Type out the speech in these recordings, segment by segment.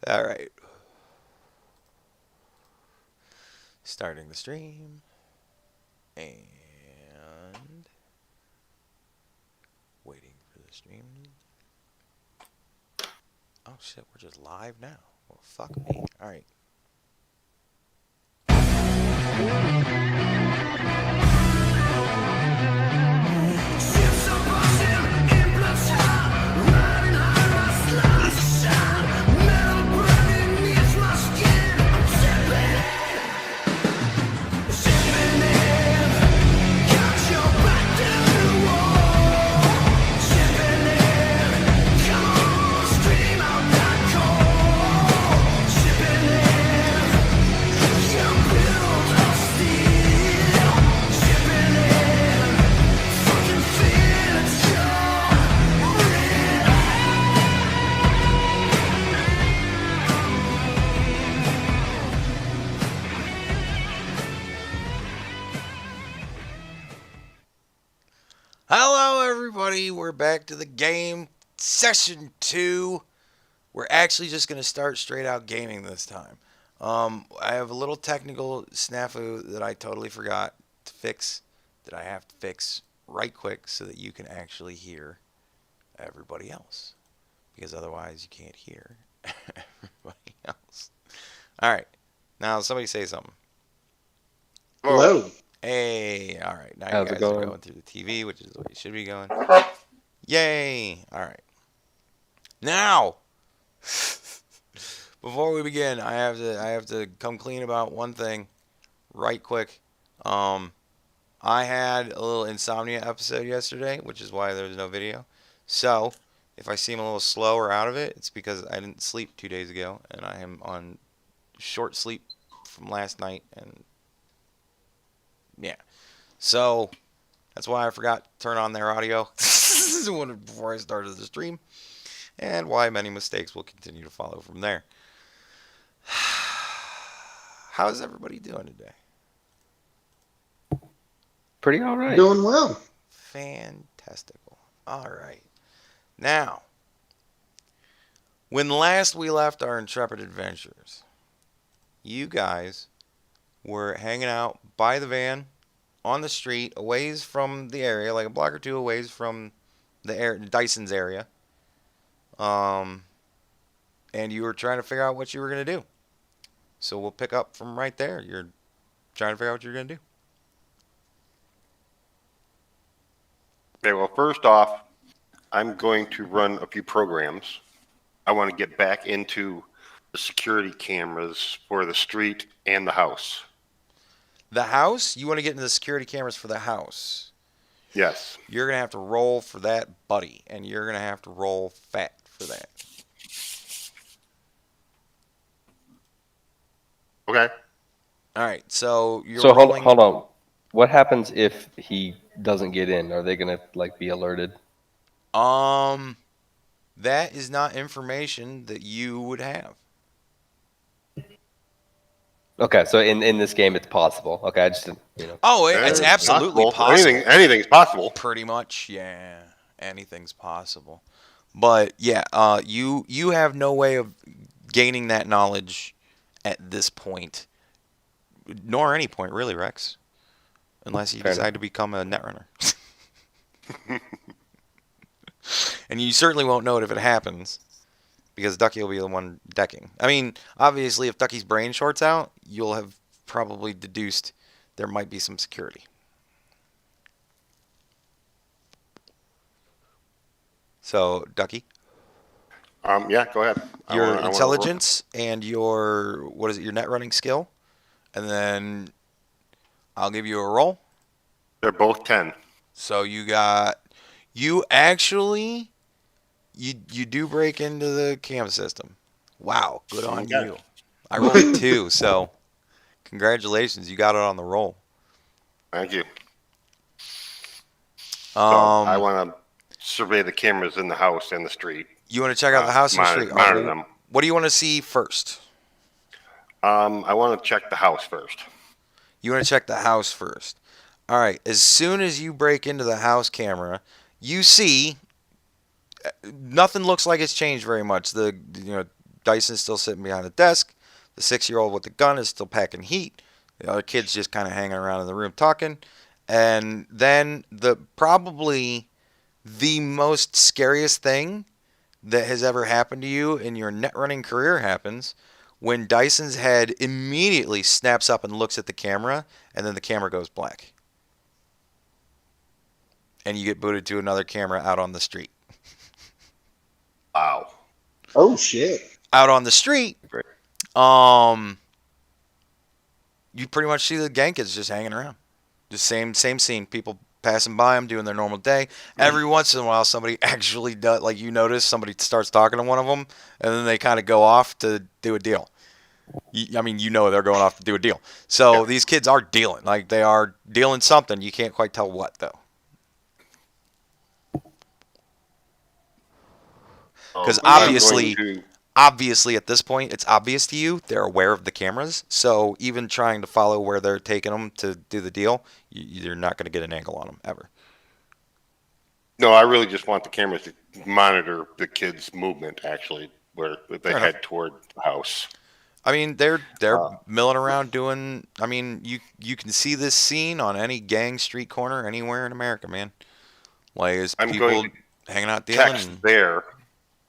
All right. Starting the stream. And waiting for the stream. Oh shit, we're just live now. Well, fuck me. All right. Hello, everybody. We're back to the game. Session 2. We're actually just going to start straight out gaming this time. I have a little technical snafu that I totally forgot to fix, that I have to fix right quick so that you can actually hear everybody else. Because otherwise you can't hear everybody else. Alright. Now somebody say something. Hello. Hey, alright. Now How's you it guys are going? going through the TV, which is the way you should be going. Yay! Alright. Now, before we begin, I have to come clean about one thing, right quick. I had a little insomnia episode yesterday, which is why there's no video. So, if I seem a little slow or out of it, it's because I didn't sleep 2 days ago, and I am on short sleep from last night, and yeah. So, that's why I forgot to turn on their audio before I started the stream, and why many mistakes will continue to follow from there. How's everybody doing today? Pretty all right. Doing well. Fantastical. All right. Now, when last we left our intrepid adventurers, you guys were hanging out by the van on the street, a ways from the area, like a block or two away from the Dyson's area. And you were trying to figure out what you were going to do. So we'll pick up from right there. You're trying to figure out what you're going to do. Okay, well, first off, I'm going to run a few programs. I want to get back into the security cameras for the street and the house. The house? You want to get into the security cameras for the house? Yes. You're going to have to roll for that, buddy. And you're going to have to roll fat for that. Okay. All right, so you're So rolling. hold on. What happens if he doesn't get in? Are they gonna be alerted? That is not information that you would have. Okay, so in this game it's possible. Okay, I just didn't. Oh, it's absolutely possible. Anything's possible. Pretty much, yeah. Anything's possible. But yeah, you have no way of gaining that knowledge at this point, nor any point really, Rex, unless you decide to become a netrunner. And you certainly won't know it if it happens, because Ducky will be the one decking. I mean, obviously, if Ducky's brain shorts out, you'll have probably deduced there might be some security. So, Ducky, Yeah, go ahead. your intelligence and your, what is it, your net running skill, and then I'll give you a roll. They're both 10. So you do break into the cam system. Wow, good on Okay. you. I rolled a 2, so congratulations, you got it on the roll. Thank you. So I want to survey the cameras in the house and the street. You want to check out the house and the street? Monitor them. What do you want to see first? I want to check the house first. You want to check the house first. All right. As soon as you break into the house camera, you see nothing looks like it's changed very much. The Dyson's still sitting behind the desk. The 6-year-old with the gun is still packing heat. The other kid's just kind of hanging around in the room talking. And then probably the most scariest thing that has ever happened to you in your net running career happens when Dyson's head immediately snaps up and looks at the camera, and then the camera goes black. And you get booted to another camera out on the street. Wow. Oh shit. Out on the street, Great. you pretty much see the gang kids just hanging around. The same scene. People passing by them, doing their normal day. Every once in a while, somebody actually does, like you notice, somebody starts talking to one of them, and then they kind of go off to do a deal. I mean, they're going off to do a deal. So these kids are dealing. Like, they are dealing something. You can't quite tell what, though. Because obviously at this point, it's obvious to you, they're aware of the cameras. So even trying to follow where they're taking them to do the deal, you're not going to get an angle on them, ever. No, I really just want the cameras to monitor the kids' movement, actually, where they head toward the house. I mean, they're milling around doing. I mean, you can see this scene on any gang street corner anywhere in America, man. Like, it's I'm people going hanging out dealing. Text Bear.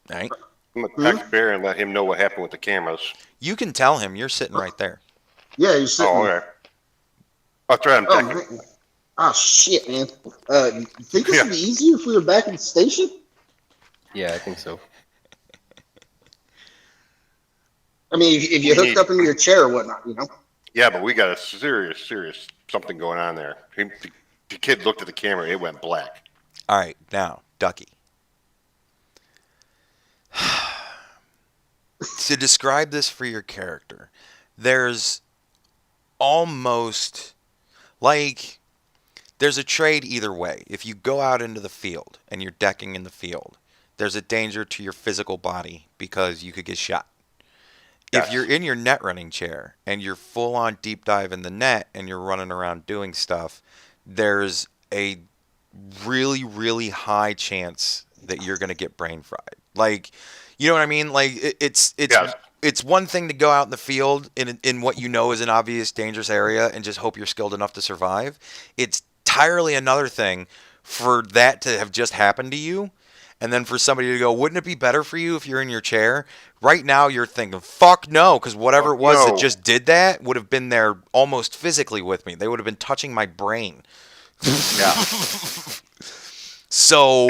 Right? I'm going to text Bear and let him know what happened with the cameras. You can tell him you're sitting right there. Yeah, you're sitting. Oh, okay. I'll try and text him. Man. Oh shit, man. You think this would be easier if we were back in the station? Yeah, I think so. I mean, if you hooked up into your chair or whatnot, Yeah, but we got a serious something going on there. The kid looked at the camera, it went black. All right, now, Ducky. To describe this for your character, there's almost like there's a trade either way. If you go out into the field and you're decking in the field, there's a danger to your physical body because you could get shot. Yes. If you're in your net running chair and you're full on deep dive in the net and you're running around doing stuff, there's a really, really high chance that you're going to get brain fried. Like, you know what I mean? Like, it's one thing to go out in the field in what you know is an obvious dangerous area and just hope you're skilled enough to survive. It's entirely another thing for that to have just happened to you. And then for somebody to go, wouldn't it be better for you if you're in your chair? Right now you're thinking, fuck no, because whatever it was that just did that would have been there almost physically with me. They would have been touching my brain. Yeah. So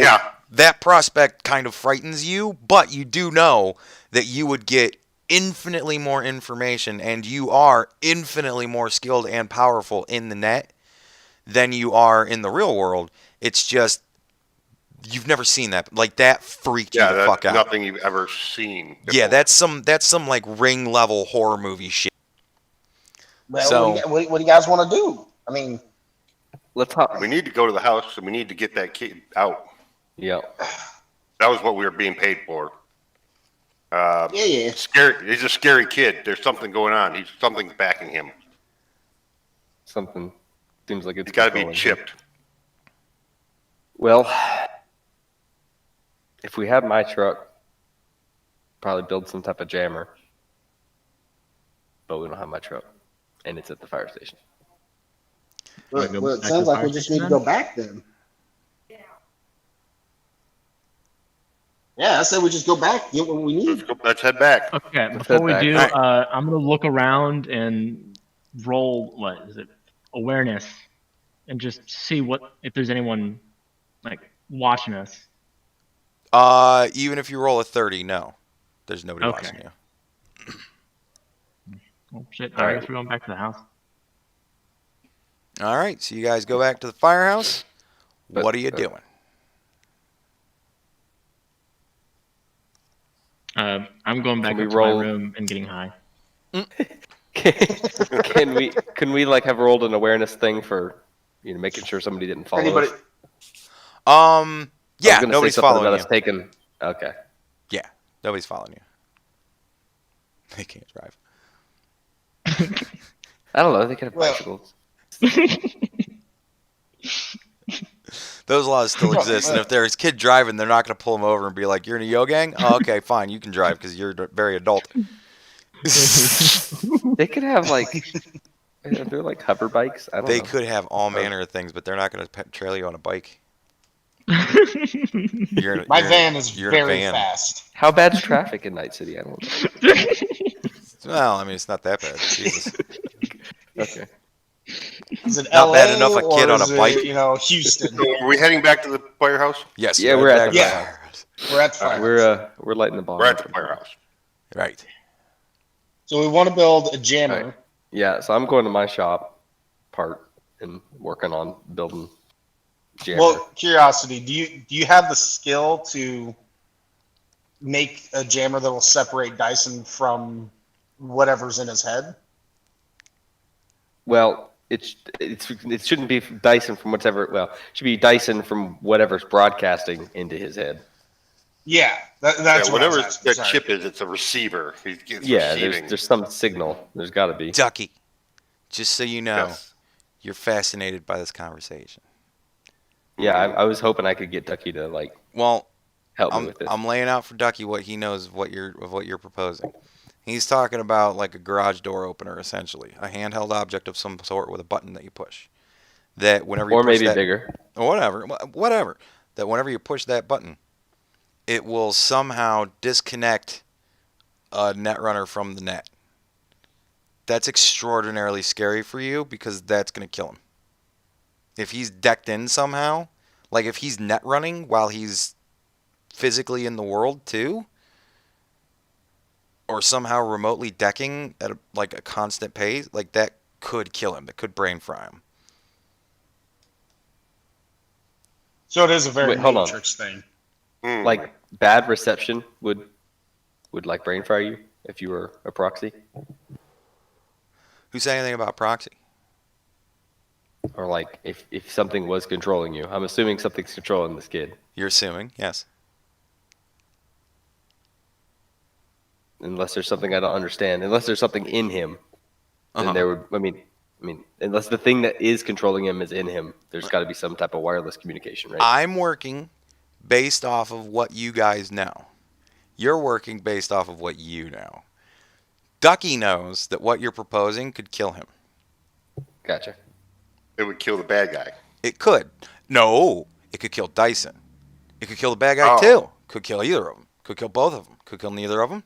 that prospect kind of frightens you, but you do know that you would get infinitely more information and you are infinitely more skilled and powerful in the net than you are in the real world. It's just you've never seen that. Like, that freaked you the fuck out. Nothing you've ever seen before. Yeah, that's some like Ring level horror movie shit. Well, So what do you guys want to do? I mean, Let's hop. We need to go to the house and we need to get that kid out. Yeah. That was what we were being paid for. yeah. Scary. He's a scary kid. There's something going on. Something's backing him. Something seems like it's He's got to be controlling him. chipped. Well, if we had my truck, probably build some type of jammer. But we don't have my truck, and it's at the fire station. Well, it sounds like we just need to go back then. Yeah, I said we just go back, get what we need. Let's head back. Okay, Let's before head we back. do, Alright. I'm gonna look around and roll. What is it? Awareness, and just see if there's anyone like watching us. even if you roll a 30, no. There's nobody Okay. watching you. Oh shit! All I right. guess we're going back to the house. All right, so you guys go back to the firehouse. But- What are you doing? I'm going back Can we up to roll- my room and getting high. Can we like have rolled an awareness thing for making sure somebody didn't follow Anybody? us? Yeah, I was gonna nobody's say something following about you. us taking. Okay. Yeah, nobody's following you. They can't drive. I don't know. They could have Well- bicycles. Those laws still exist, and if there's a kid driving, they're not going to pull him over and be like, "You're in a yo gang? Oh, okay, fine, you can drive because you're very adult." They could have they're like hover bikes. I don't They know. could have all manner of things, but they're not going to trail you on a bike. My van is you're in a very van. fast. How bad's traffic in Night City? I don't know. Well, I mean, it's not that bad. Jesus. Okay. Is it Not LA bad enough a kid or on a is it, bike. Houston? So are we heading back to the firehouse? Yes. Yeah, we're at back the to firehouse. We're at the fire. We're lighting the bomb. We're at the firehouse. Right. So we want to build a jammer. Right. Yeah, so I'm going to my shop part and working on building jammer. Well, curiosity, do you have the skill to make a jammer that will separate Dyson from whatever's in his head? Well, it shouldn't be Dyson from whatever. Well, it should be Dyson from whatever's broadcasting into his head. Yeah, that's what I was whatever asking. that Sorry. chip is, it's a receiver. It's Yeah, receiving. there's some signal. There's got to be. Ducky, just so you know, Yes. you're fascinated by this conversation. Yeah, I was hoping I could get Ducky to Well, help me with this. I'm laying out for Ducky what he knows of what you're proposing. He's talking about like a garage door opener, essentially, a handheld object of some sort with a button that you push. That whenever you Or push maybe that, bigger. or whatever. That whenever you push that button, it will somehow disconnect a netrunner from the net. That's extraordinarily scary for you because that's going to kill him. If he's decked in somehow, like if he's net running while he's physically in the world too, or somehow remotely decking at a constant pace, like that could kill him. That could brain fry him. So it is a very Wait, hold on. Matrix thing. Like bad reception would like brain fry you if you were a proxy, Who said anything about proxy? or like if something was controlling you. I'm assuming something's controlling this kid, You're assuming, yes. unless there's something I don't understand. Unless there's something in him, then Uh-huh. there would. I mean, unless the thing that is controlling him is in him, there's got to be some type of wireless communication, right? I'm working based off of what you guys know. You're working based off of what you know. Ducky knows that what you're proposing could kill him. Gotcha. It would kill the bad guy. It could. No, it could kill Dyson. It could kill the bad guy Oh. too. Could kill either of them. Could kill both of them. Could kill neither of them.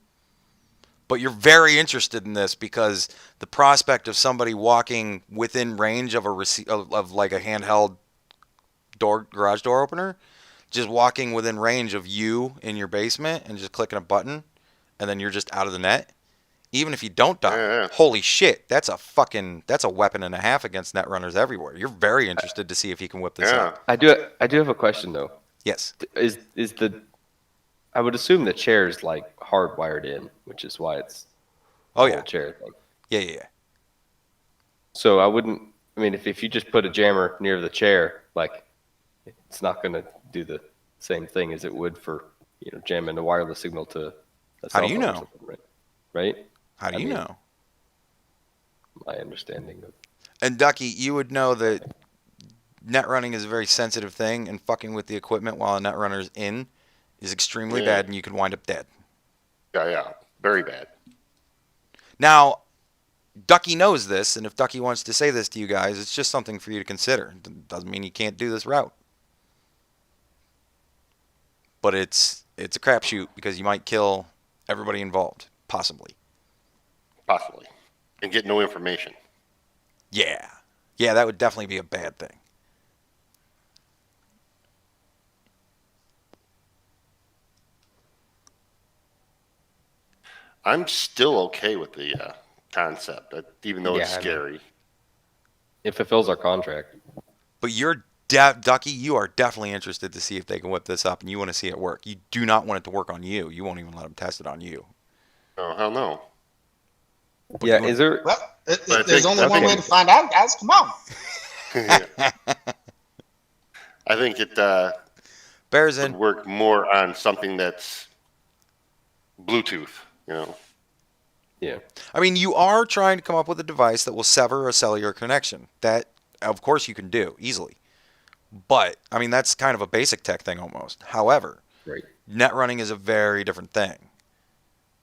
But you're very interested in this because the prospect of somebody walking within range of of like a handheld garage door opener, just walking within range of you in your basement and just clicking a button, and then you're just out of the net. Even if you don't die, Yeah. holy shit, that's a weapon and a half against net runners everywhere. You're very interested to see if he can whip this Yeah. out. I do have a question though. Yes. Is the I would assume the chair is like hardwired in, which is why it's Oh the yeah. whole chair thing. Yeah. So I wouldn't. I mean, if you just put a jammer near the chair, like it's not going to do the same thing as it would for jamming a wireless signal to a How cell do you phone or know? something, right? Right? How do I you mean- know? My understanding of And Ducky, you would know that net running is a very sensitive thing, and fucking with the equipment while a net runner's in is extremely Yeah. bad, and you can wind up dead. Yeah. Very bad. Now, Ducky knows this, and if Ducky wants to say this to you guys, it's just something for you to consider. It doesn't mean you can't do this route. But it's a crapshoot because you might kill everybody involved, possibly. Possibly. And get no information. Yeah, that would definitely be a bad thing. I'm still okay with the concept, even though it's Yeah, I mean- scary. it fulfills our contract. But you're Ducky, you are definitely interested to see if they can whip this up, and you want to see it work. You do not want it to work on you. You won't even let them test it on you. Oh, hell no. Yeah, is there? Well, I there's think- only I one think- way to find out, guys. Come on. I think it Bears would in. work more on something that's Bluetooth, Yeah. I mean, you are trying to come up with a device that will sever a cellular connection. That, of course, you can do easily. But I mean, that's kind of a basic tech thing almost. However, Right. net running is a very different thing.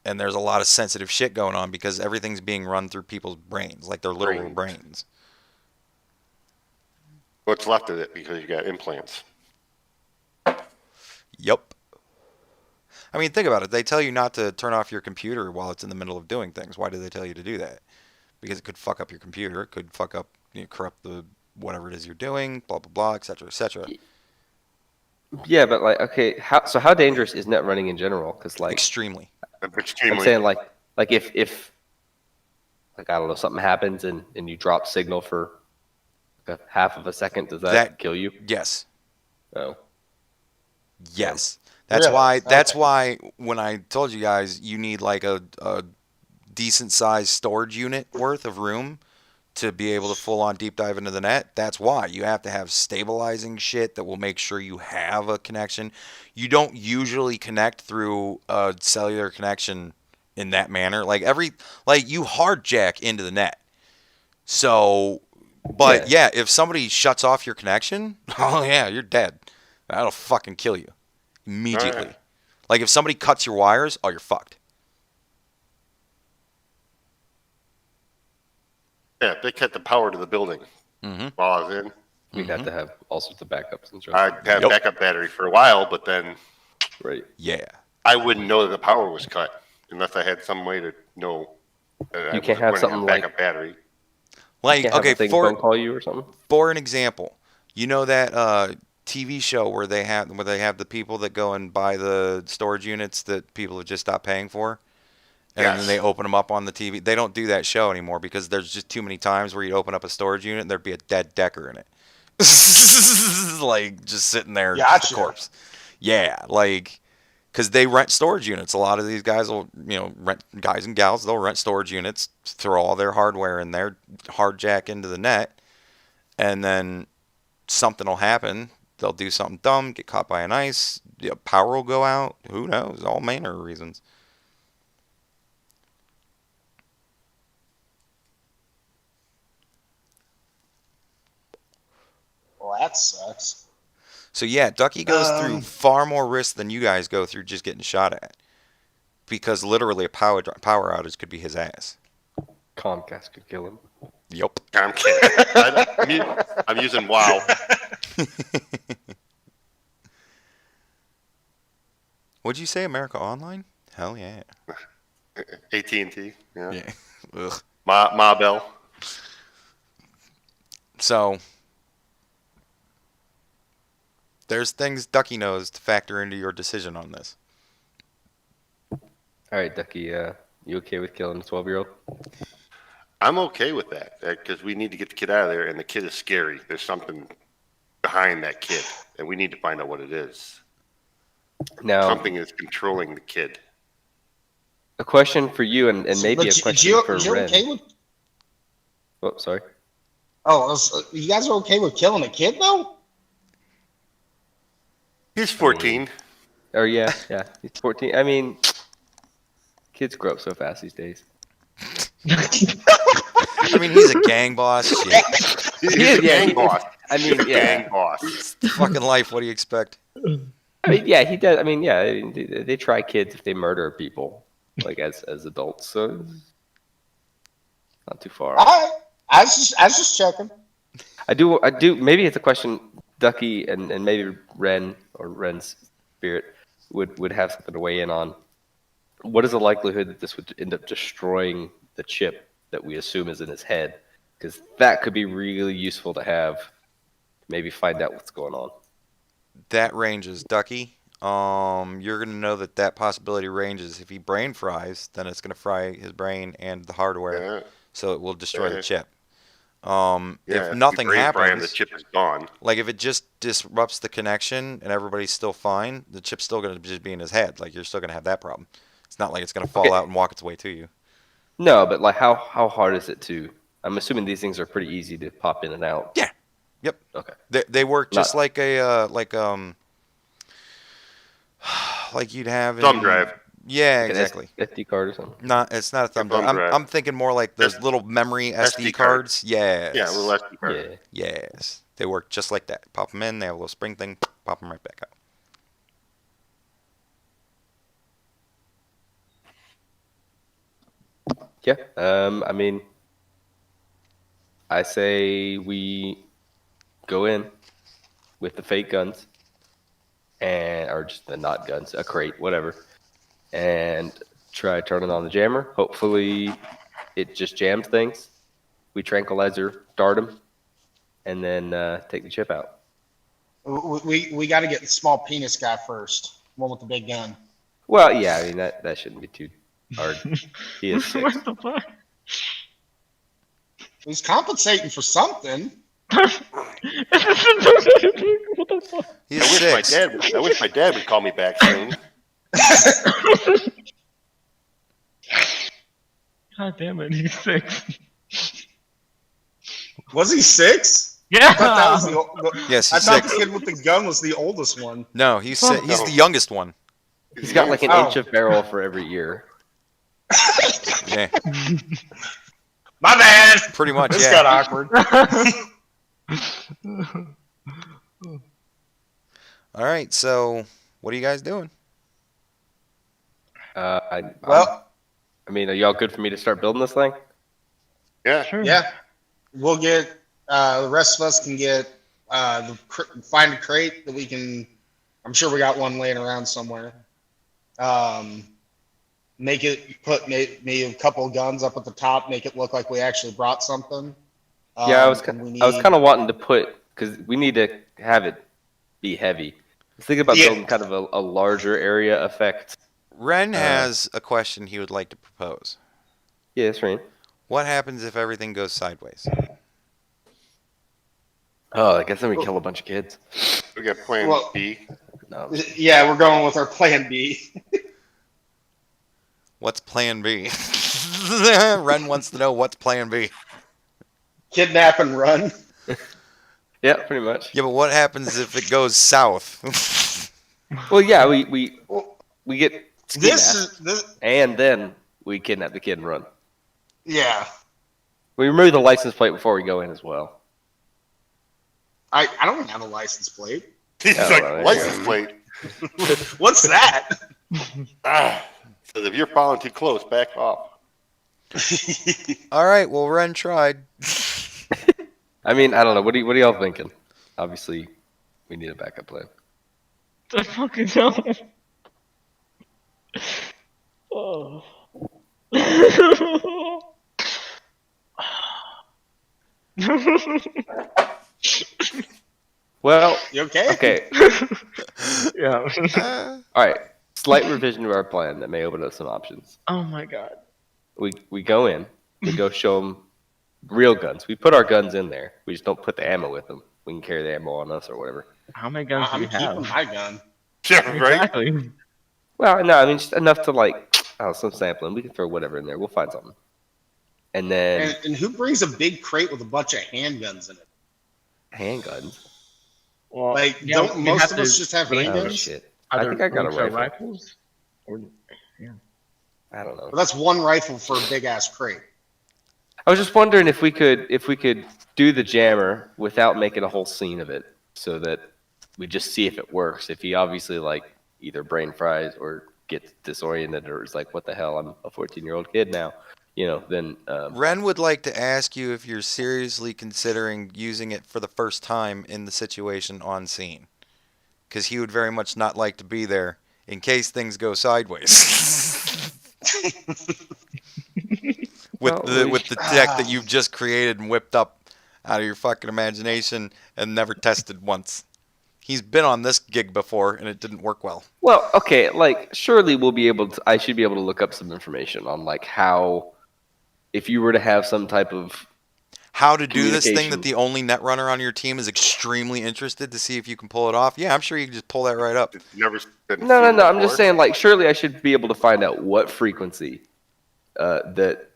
And there's a lot of sensitive shit going on because everything's being run through people's brains, like their literal Brains. brains. What's left of it because you got implants. Yep. I mean, think about it. They tell you not to turn off your computer while it's in the middle of doing things. Why do they tell you to do that? Because it could fuck up your computer. It could fuck up, corrupt the whatever it is you're doing. Blah blah blah, etc. etc. Yeah, but like, okay, how dangerous is net running in general? Because like, Extremely. I'm Extremely. saying like if like I don't know something happens and you drop signal for a half of a second, does that kill you? Yes. No. Yes. That's Really? why. That's Okay. why when I told you guys you need like a decent sized storage unit worth of room to be able to full on deep dive into the net. That's why you have to have stabilizing shit that will make sure you have a connection. You don't usually connect through a cellular connection in that manner. Like you hard jack into the net. So, but Yeah. yeah, if somebody shuts off your connection, oh yeah, you're dead. That'll fucking kill you immediately. Alright. Like if somebody cuts your wires, oh, you're fucked. Yeah, they cut the power to the building Mm-hmm. while I was in. We'd have to have all sorts of backups and stuff. I had Yep. backup battery for a while, but then Right. Yeah. I wouldn't know that the power was cut unless I had some way to know that I You can't wasn't have running something on like backup battery. you Like can't have okay, a thing phone call you or something. for an example, you know that TV show where they have the people that go and buy the storage units that people have just stopped paying for, and then Yes. they open them up on the TV. They don't do that show anymore because there's just too many times where you'd open up a storage unit and there'd be a dead Decker in it, like just sitting there, just a Gotcha. corpse. Yeah, like because they rent storage units. A lot of these guys will, rent guys and gals. They'll rent storage units, throw all their hardware in there, hard jack into the net, and then something will happen. They'll do something dumb, get caught by an ice, power will go out. Who knows? All manner of reasons. Well, that sucks. So yeah, Ducky goes through Um, far more risk than you guys go through just getting shot at, because literally a power outage could be his ass. Comcast could kill him. Yup. I'm kidding. I'm using WoW. What'd you say, America Online? Hell yeah. AT&T. Yeah. Yeah. Ugh. Ma Bell. So there's things Ducky knows to factor into your decision on this. All right, Ducky. You okay with killing a 12-year-old? I'm okay with that because we need to get the kid out of there, and the kid is scary. There's something behind that kid, and we need to find out what it is. Now, Something is controlling the kid. a question for you, and maybe a but question for you Ren. okay with? Oh, sorry. Oh, you guys are okay with killing a kid though? He's 14. Or yeah, he's 14. I mean, kids grow up so fast these days. I mean, he's a gang boss. Shit. He's Yeah, a gang he- boss. I mean, yeah. Gang boss. Fucking life. What do you expect? I mean, yeah, he does. I mean, yeah, they try kids if they murder people, like as adults. So it's not too far. All right. I was just checking. I do. Maybe it's a question Ducky and maybe Ren or Ren's spirit would have something to weigh in on. What is the likelihood that this would end up destroying the chip that we assume is in his head? Because that could be really useful to have. Maybe find out what's going on. That ranges, Ducky. You're gonna know that possibility ranges. If he brain fries, then it's gonna fry his brain and the hardware, Yeah. so it will destroy the Yeah. chip. Yeah, If nothing brain fry him, happens, the chip is gone. like if it just disrupts the connection and everybody's still fine, the chip's still gonna just be in his head. Like you're still gonna have that problem. It's not like it's gonna fall Okay. out and walk its way to you. No, but like how hard is it to? I'm assuming these things are pretty easy to pop in and out. Yeah. Yep. Okay. They work just Not- like a like you'd have Thumb in, drive. Yeah, Like an exactly. SD card or something. It's not a thumb thumb drive. drive. I'm thinking more like those S- little memory SD SD card. cards. Yes. Yeah, a little SD card. Yeah. Yes. They work just like that. Pop them in. They have a little spring thing. Pop them right back out. Yeah. I mean, I say we go in with the fake guns, and or just the not guns, a crate, whatever, and try turning on the jammer. Hopefully, it just jams things. We tranquilizer, dart them, and then take the chip out. We got to get the small penis guy first. One with the big gun. Well, yeah, I mean that shouldn't be too hard. He is 6. What the fuck? He's compensating for something. What the fuck? He's I wish 6. I wish my dad would call me back soon. God damn it, he's 6. Was he 6? Yeah. I thought that was Yes, I he's thought 6. the kid with the gun was the oldest one. No, he's Fuck he's no. the youngest one. He's got like an Oh. inch of barrel for every ear. Yeah, My bad. pretty much. This Yeah. got awkward. All right. So, what are you guys doing? Well, I mean, are y'all good for me to start building this thing? Yeah. Sure. yeah, we'll get. The rest of us can get find a crate that we can. I'm sure we got one laying around somewhere. Make it put maybe a couple of guns up at the top. Make it look like we actually brought something. Yeah, I was and we I was need- kind of wanting to put because we need to have it be heavy. I was thinking about Yeah. building kind of a larger area effect. Ren has a question he would like to propose. Yeah, that's right. What happens if everything goes sideways? Oh, I guess then we kill a bunch of kids. We got plan Well- B. No, Yeah, we're going with our plan B. What's plan B? Ren wants to know what's plan B. Kidnap and run. yeah, pretty much. Yeah, but what happens if it goes south? Well, yeah, we get ski This mask, is this. and then we kidnap the kid and run. Yeah, We remove the license plate before we go in as well. I don't have a license plate. He's Oh, like, well, there you license go. plate. What's that? Says if you're following too close, back off. All right. Well, Ren tried. I mean, I don't know. What are y'all thinking? Obviously, we need a backup plan. The fucking hell. Oh. Well, You okay? okay. Yeah. All right. Slight revision to our plan that may open up some options. Oh my god. We go in. We go show them real guns. We put our guns in there. We just don't put the ammo with them. We can carry the ammo on us or whatever. How many guns do I'm you keeping have? my gun. Yeah, right? Exactly. Well, no, I mean just enough to like, some sampling. We can throw whatever in there. We'll find something. And then And who brings a big crate with a bunch of handguns in it? handguns. Well, Like, yeah, don't we most have of us to just have really- Oh handguns? shit! either I think I got a ultra rifle. rifles or I don't know. Well, that's one rifle for a big ass crate. I was just wondering if we could do the jammer without making a whole scene of it, so that we just see if it works. If he obviously like either brain fries or gets disoriented or is like, "What the hell? I'm a 14-year-old kid now," then Ren would like to ask you if you're seriously considering using it for the first time in the situation on scene. Because he would very much not like to be there in case things go sideways. with the deck that you've just created and whipped up out of your fucking imagination and never tested once. He's been on this gig before and it didn't work well. well, okay, like surely we'll be able to. I should be able to look up some information on like how, if you were to have some type of How to do this thing Communication. that the only netrunner on your team is extremely interested to see if you can pull it off. Yeah, I'm sure you can just pull that right up. Never been No. seen I'm just before. saying, like, surely I should be able to find out what frequency that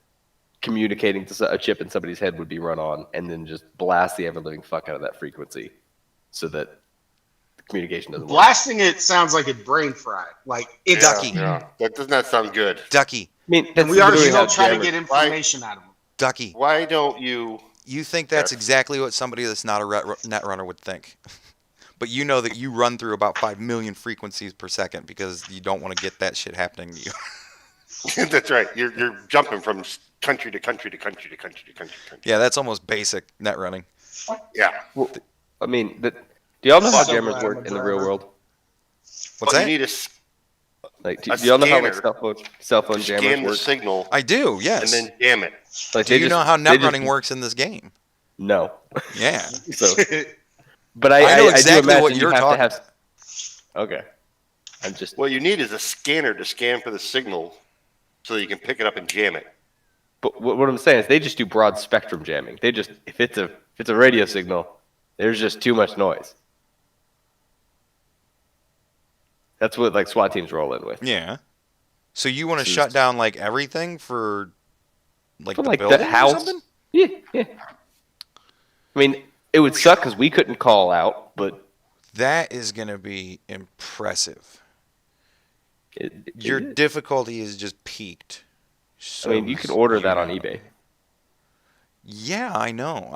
communicating to a chip in somebody's head would be run on, and then just blast the ever living fuck out of that frequency, so that communication doesn't work. Blasting it sounds like it brain fried. Like it's Ducky. Yeah, that does not sound good. Ducky, I mean, and that's we are literally how still trying to jammers. get information out of them. Ducky. Why don't you? You think that's Yes. exactly what somebody that's not a net runner would think. But you know that you run through about 5 million frequencies per second because you don't want to get that shit happening to you. That's right. You're jumping from country to country to country to country to country to country. Yeah, that's almost basic net running. Yeah. Well, I mean, do y'all know how So jammers glad I'm work a in the real driver. world? What's Well, that? you need Like, do A y'all know how like scanner cell phone to jammers scan the work? signal I do, and yes. then jam it. Like, Do you know how net running works in this game? No. Yeah. So, but I know do exactly what imagine you're you have talking to have. Okay. I'm just. What you need is a scanner to scan for the signal so that you can pick it up and jam it. But what I'm saying is they just do broad spectrum jamming. They just if it's a radio signal, there's just too much noise. That's what like SWAT teams roll in with. Yeah. So you want to Just- shut down like everything for like For the like building that or house. something? Yeah, yeah. I mean, it would suck because we couldn't call out, but That is going to be impressive. Your it- difficulty is just peaked. I mean, you can order that on eBay. Yeah, I know.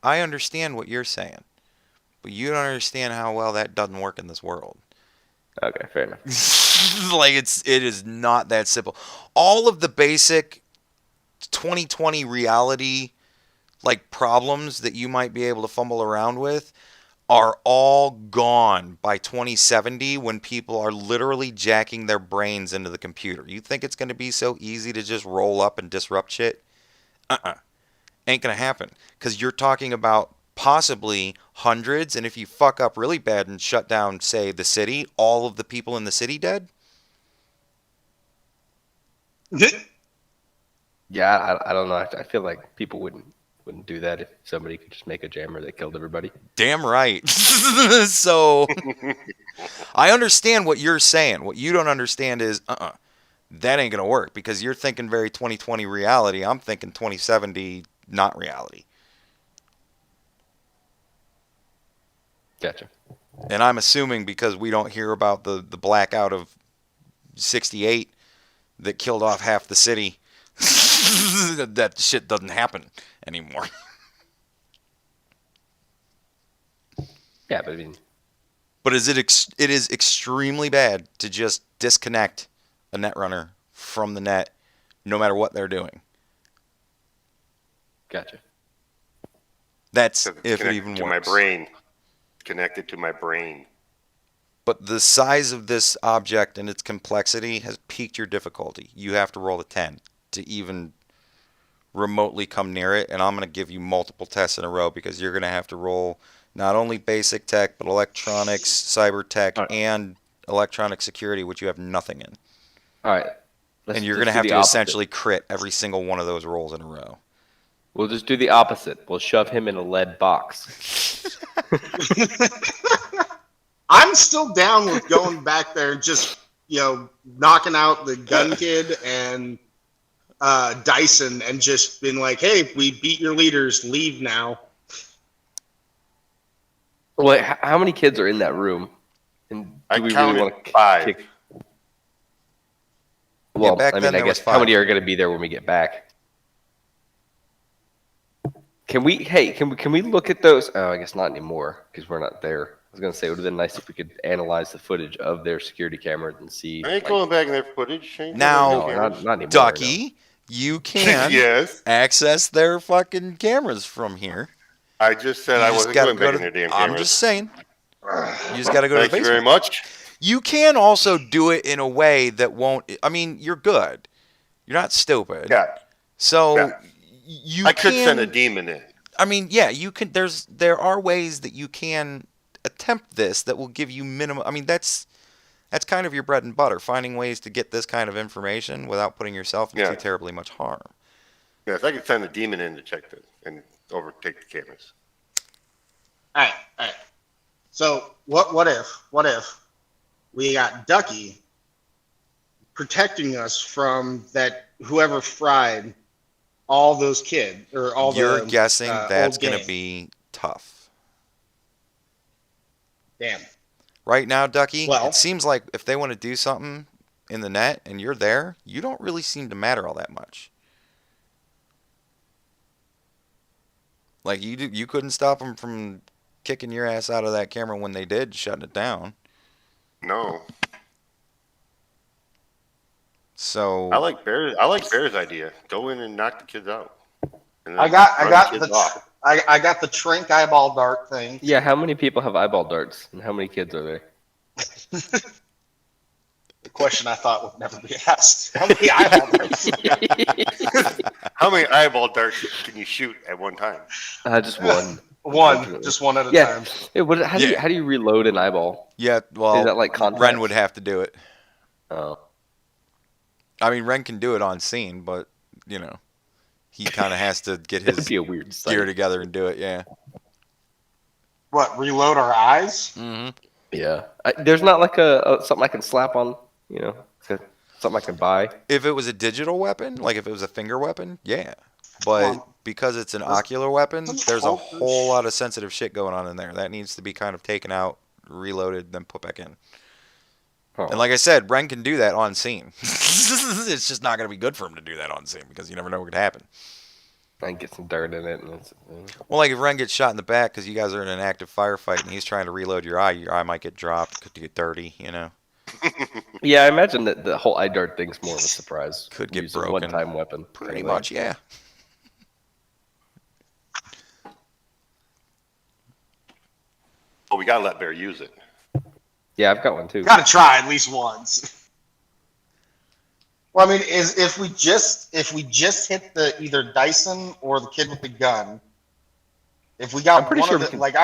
I understand what you're saying. But you don't understand how well that doesn't work in this world. Okay, fair enough. Like it is not that simple. All of the basic 2020 reality like problems that you might be able to fumble around with are all gone by 2070 when people are literally jacking their brains into the computer. You think it's going to be so easy to just roll up and disrupt shit? Ain't going to happen because you're talking about possibly hundreds, and if you fuck up really bad and shut down, say, the city, all of the people in the city dead? Yeah, I don't know. I feel like people wouldn't do that if somebody could just make a jammer that killed everybody. Damn right. So I understand what you're saying. What you don't understand is, that ain't going to work because you're thinking very 2020 reality. I'm thinking 2070 not reality. Gotcha. And I'm assuming because we don't hear about the blackout of 68 that killed off half the city, that shit doesn't happen anymore. Yeah, but I mean, But it is extremely bad to just disconnect a netrunner from the net no matter what they're doing. gotcha. That's Because it's if it connected even to works. my brain. Connected to my brain. But the size of this object and its complexity has piqued your difficulty. You have to roll a 10 to even remotely come near it, and I'm going to give you multiple tests in a row because you're going to have to roll not only basic tech, but electronics, cyber tech, All right. and electronic security, which you have nothing in. All right. And you're going to have to essentially crit every single one of those rolls in a row. We'll just do the opposite. We'll shove him in a lead box. I'm still down with going back there and just, knocking out the gun kid and Dyson and just being like, hey, we beat your leaders, leave now. Well, how many kids are in that room? And do I we really counted want to 5. kick? Well, back I then mean, I there was guess how 5. many are going to be there when we get back? Can we look at those? Oh, I guess not anymore because we're not there. I was going to say it would have been nice if we could analyze the footage of their security cameras and see. I ain't going back in their footage. Ain't Now, going No, back in not cameras. anymore. Ducky, you can Yes. access their fucking cameras from here. I just said You I just wasn't gotta going go back to. in their damn I'm cameras. just saying. You just got to go to the Thank you basement. very much. You can also do it in a way that won't. I mean, you're good. You're not stupid. Yeah. So Yeah. you I can. could send a demon in. I mean, yeah, you can. There are ways that you can attempt this that will give you minimum. I mean, that's kind of your bread and butter. Finding ways to get this kind of information without putting yourself into Yeah. terribly much harm. Yes, I could send a demon in to check and overtake the cameras. All right. So what if we got Ducky protecting us from that whoever fried all those kids or all You're the guessing that's old going to gang. be tough. Damn. Right now, Ducky, Well- it seems like if they want to do something in the net and you're there, you don't really seem to matter all that much. Like you couldn't stop them from kicking your ass out of that camera when they did, shutting it down. No, So I like Bear's idea. Go in and knock the kids out. And then I got run the kids off. I got the Trink eyeball dart thing. Yeah, how many people have eyeball darts, and how many kids are there? The question I thought would never be asked. How many eyeball darts? How many eyeball darts can you shoot at one time? Just one. One, just one at a Yeah. time. Hey, how do you reload an eyeball? yeah, well, Is that like contacts? Ren would have to do it. Oh. I mean, Ren can do it on scene, but you know, he kind of has to get That'd his be a weird gear sight. together and do it. Yeah. What? Reload our eyes? Mm-hmm. Yeah. There's not like a something I can slap on, something I can buy. If it was a digital weapon, like if it was a finger weapon, yeah. But Well, because it's an ocular weapon, doesn't there's a Hulk- whole lot of sensitive shit going on in there. That needs to be kind of taken out, reloaded, then put back in. Oh. And like I said, Ren can do that on scene. It's just not going to be good for him to do that on scene because you never know what could happen. I can get some dirt in it. And Well, like if Ren gets shot in the back because you guys are in an active firefight and he's trying to reload your eye might get dropped, could get dirty, you know. Yeah, I imagine that the whole eye dart thing's more of a surprise. Could get Use a broken. one-time weapon. Pretty anyway. much, yeah. Well, we gotta let Bear use it. Yeah, I've got one too. Got to try at least once. Well, I mean, if we just hit the either Dyson or the kid with the gun, if we got I'm pretty one sure of we the, can- like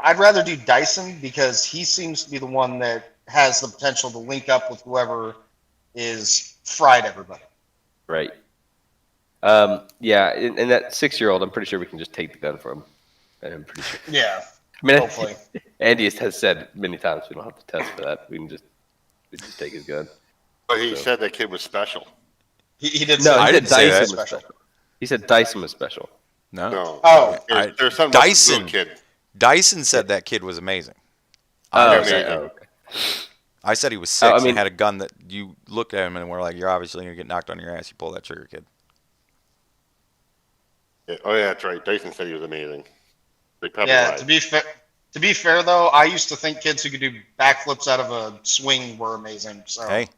I'd rather do Dyson because he seems to be the one that has the potential to link up with whoever is fried everybody. Right. Yeah, and that 6-year-old, I'm pretty sure we can just take the gun from him. And I'm pretty sure. Yeah, I mean, hopefully. Andy has said many times we don't have to test for that. We can just take his gun. But he So- said that kid was special. He did. No, say I I said didn't say that. Dyson was special. He said Dyson was special. No. No. Oh. There's something about this little Dyson. kid. Dyson said that kid was amazing. Oh, Yeah, okay. amazing. Oh, okay. I said he was Oh, 6 I mean- and had a gun that you looked at him and were like, you're obviously going to get knocked on your ass. You pull that trigger, kid. Yeah, oh yeah, that's right. Dyson said he was amazing. They probably Yeah. lied. To be fair though, I used to think kids who could do backflips out of a swing were amazing. So Hey,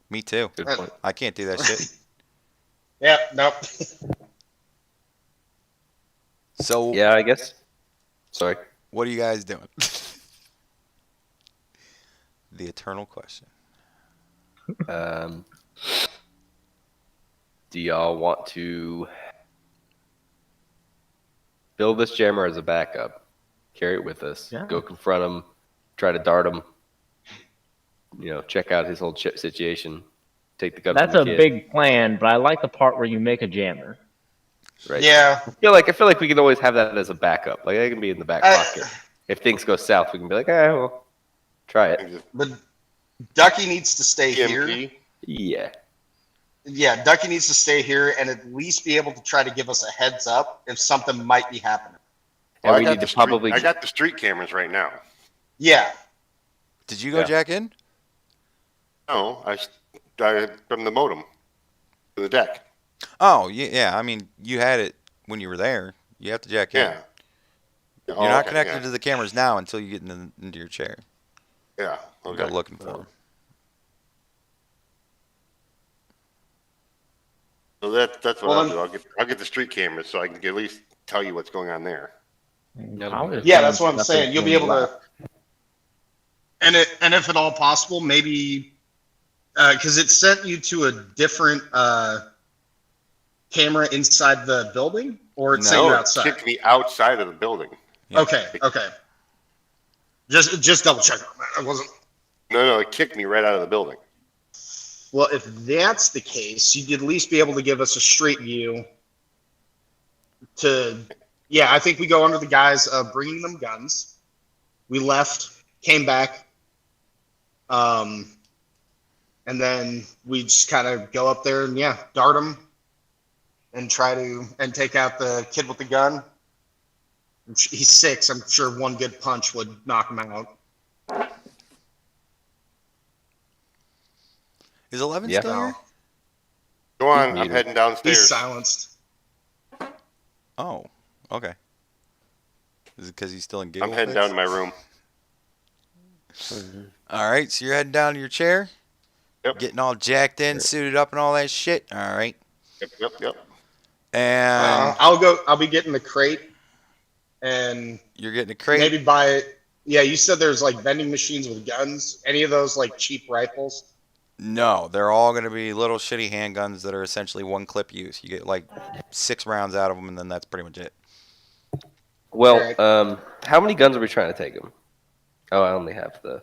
me too. Good point. I can't do that shit. yeah, nope. So, Yeah, I guess. Sorry. what are you guys doing? The eternal question. Do y'all want to build this jammer as a backup? Carry it with us. Yeah. Go confront him. Try to dart him. Check out his whole chip situation. Take the gun That's from a the kid. big plan, but I like the part where you make a jammer. Right. Yeah. I feel like we can always have that as a backup. Like, it can be in the back pocket. If things go south, we can be like, well, try it. But Ducky needs to stay here. EMP. Yeah. Yeah, Ducky needs to stay here and at least be able to try to give us a heads up if something might be happening. And Well, we need to probably. I got the street cameras right now. Yeah. Did you go Yeah. jack in? No, I from the modem to the deck. Oh, yeah. I mean, you had it when you were there. You have to jack in. Yeah. You're not connected to the cameras now until you get into your chair. Yeah. You Okay. go looking for them. So that's what Well, I'll do. I'll get the street cameras so I can at least tell you what's going on there. Yeah, that's what I'm saying. You'll be able to and if at all possible, maybe because it sent you to a different camera inside the building, or it sent you it outside. kicked me outside of the building. Yeah. Okay. Just double check on that. I wasn't. No, it kicked me right out of the building. Well, if that's the case, you'd at least be able to give us a straight view. Yeah, I think we go under the guise of bringing them guns. We left, came back, and then we just kind of go up there and dart them and try to take out the kid with the gun. He's 6. I'm sure one good punch would knock him out. Is 11 Yeah. still No, here? Go on, He's I'm muted. heading he's downstairs. silenced. Oh, okay. Is it because he's still in I'm giggle heading fits? down to my room. All right, so you're heading down to your chair, Yep, getting all jacked in, suited up, and all that shit. All right, yep. and I'll be getting the crate and you're getting a crate. maybe buy it. Yeah, you said there's like vending machines with guns. Any of those like cheap rifles? No, they're all going to be little shitty handguns that are essentially one clip use. You get like 6 rounds out of them, and then that's pretty much it. Well, Alright. how many guns are we trying to take him? Oh, I only have the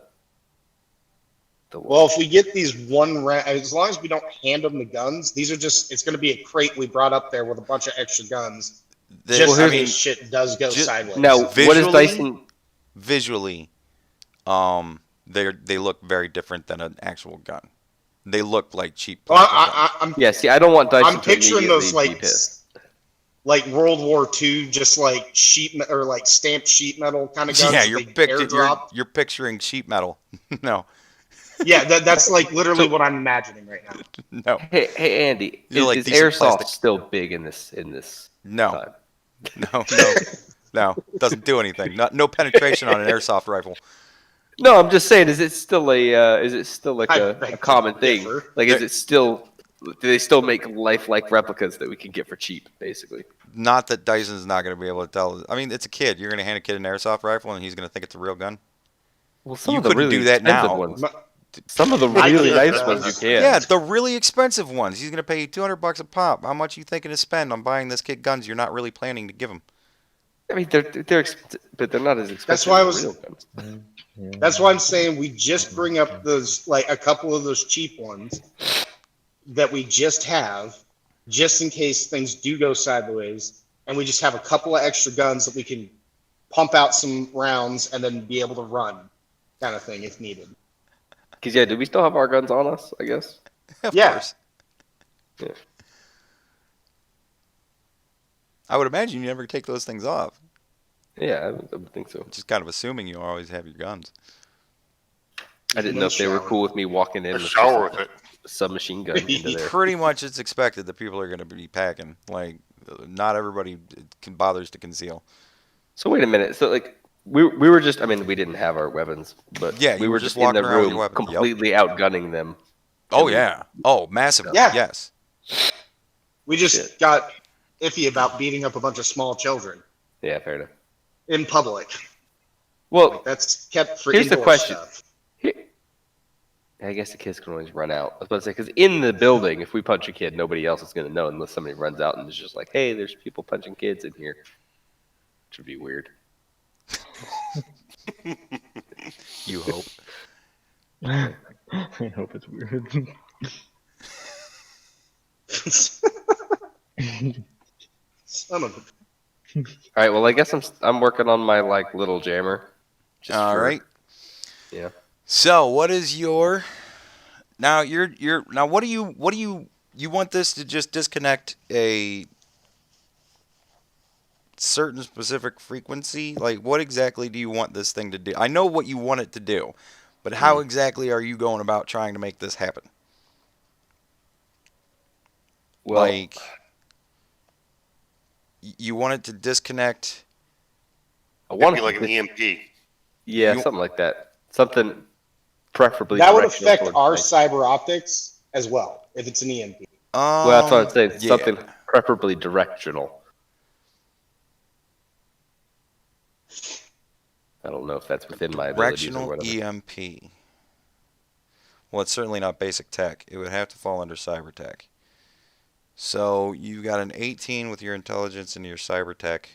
one. Well, if we get these one round, as long as we don't hand them the guns, these are just. It's going to be a crate we brought up there with a bunch of extra guns, just I in mean, case shit does go sideways. Now, what is visually- Dyson? visually, they look very different than an actual gun. They look like cheap. Well, plastic guns. I'm Yeah, see, I don't want Dyson I'm to picturing those immediately be pissed. like World War II, just like or like stamped sheet metal kind of guns. Yeah, that you're, they airdrop. you're picturing sheet metal. No, Yeah, that's like literally what I'm imagining right now. no, Hey, Andy, These are like is decent airsoft plastic. still big in this no, time? no, no. Doesn't do anything. No penetration on an airsoft rifle. No, I'm just saying, is it still like I a beg to common thing? differ. Like, is it still? Do they still make lifelike replicas that we can get for cheap, basically? Not that Dyson's not going to be able to tell. I mean, it's a kid. You're going to hand a kid an airsoft rifle, and he's going to think it's a real gun. Well, some You of the couldn't really do that expensive now. ones. My- Some of the I really could, nice uh, ones you can. Yeah, the really expensive ones. He's going to pay you $200 a pop. How much you thinking to spend on buying this kid guns you're not really planning to give him? I mean, they're expensive, but they're not as expensive why I as was- real guns. That's why I'm saying we just bring up those, like a couple of those cheap ones that we just have, just in case things do go sideways, and we just have a couple of extra guns that we can pump out some rounds and then be able to run, kind of thing, if needed. Because yeah, do we still have our guns on us? I guess. Of Yeah. course. Yeah. I would imagine you never take those things off. Yeah, I would think so. Just kind of assuming you always have your guns. I didn't know if they were Shower. cool with me walking in A with shower just with it. a submachine gun into there. Pretty much it's expected that people are going to be packing. Like, not everybody bothers to conceal. So wait a minute. So like we were just, I mean, we didn't have our weapons, but Yeah, we you were were just just in the walking around with room your weapons. Yep. completely outgunning them. Oh, yeah. Oh, massively. Yeah. Yes. We just Shit. got iffy about beating up a bunch of small children Yeah, fair enough. in public. Well, That's kept for Here's the indoor question. stuff. I guess the kids can always run out. I was about to say, because in the building, if we punch a kid, nobody else is going to know unless somebody runs out and is just like, hey, there's people punching kids in here. Which would be weird. You hope. I hope it's weird. Son of a All right, well, I guess I'm working on my like little jammer. Just All for- right. Yeah. So, what is your now? Now. What do you want this to just disconnect a certain specific frequency? Like, what exactly do you want this thing to do? I know what you want it to do, but how exactly are you going about trying to make this happen? Well, Like, you want it to disconnect? I It'd want be to like an EMP. yeah, you- something like that. Something preferably that would directional affect towards our my- cyber optics as well if it's an EMP. Well, that's what I'm saying. Yeah. Something preferably directional. I don't know if that's within my abilities or Directional whatever. EMP. Well, it's certainly not basic tech. It would have to fall under cyber tech. So you got an 18 with your intelligence and your cyber tech.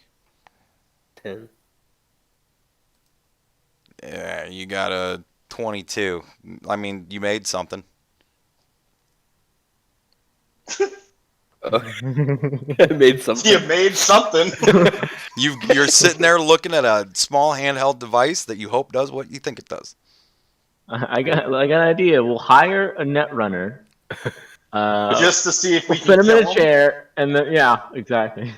10. Yeah, you got a 22. I mean, you made something. I made something. You made something. You're sitting there looking at a small handheld device that you hope does what you think it does. I got an idea. We'll hire a net runner. Just to see if we We'll can put him in kill a chair, and then yeah, exactly.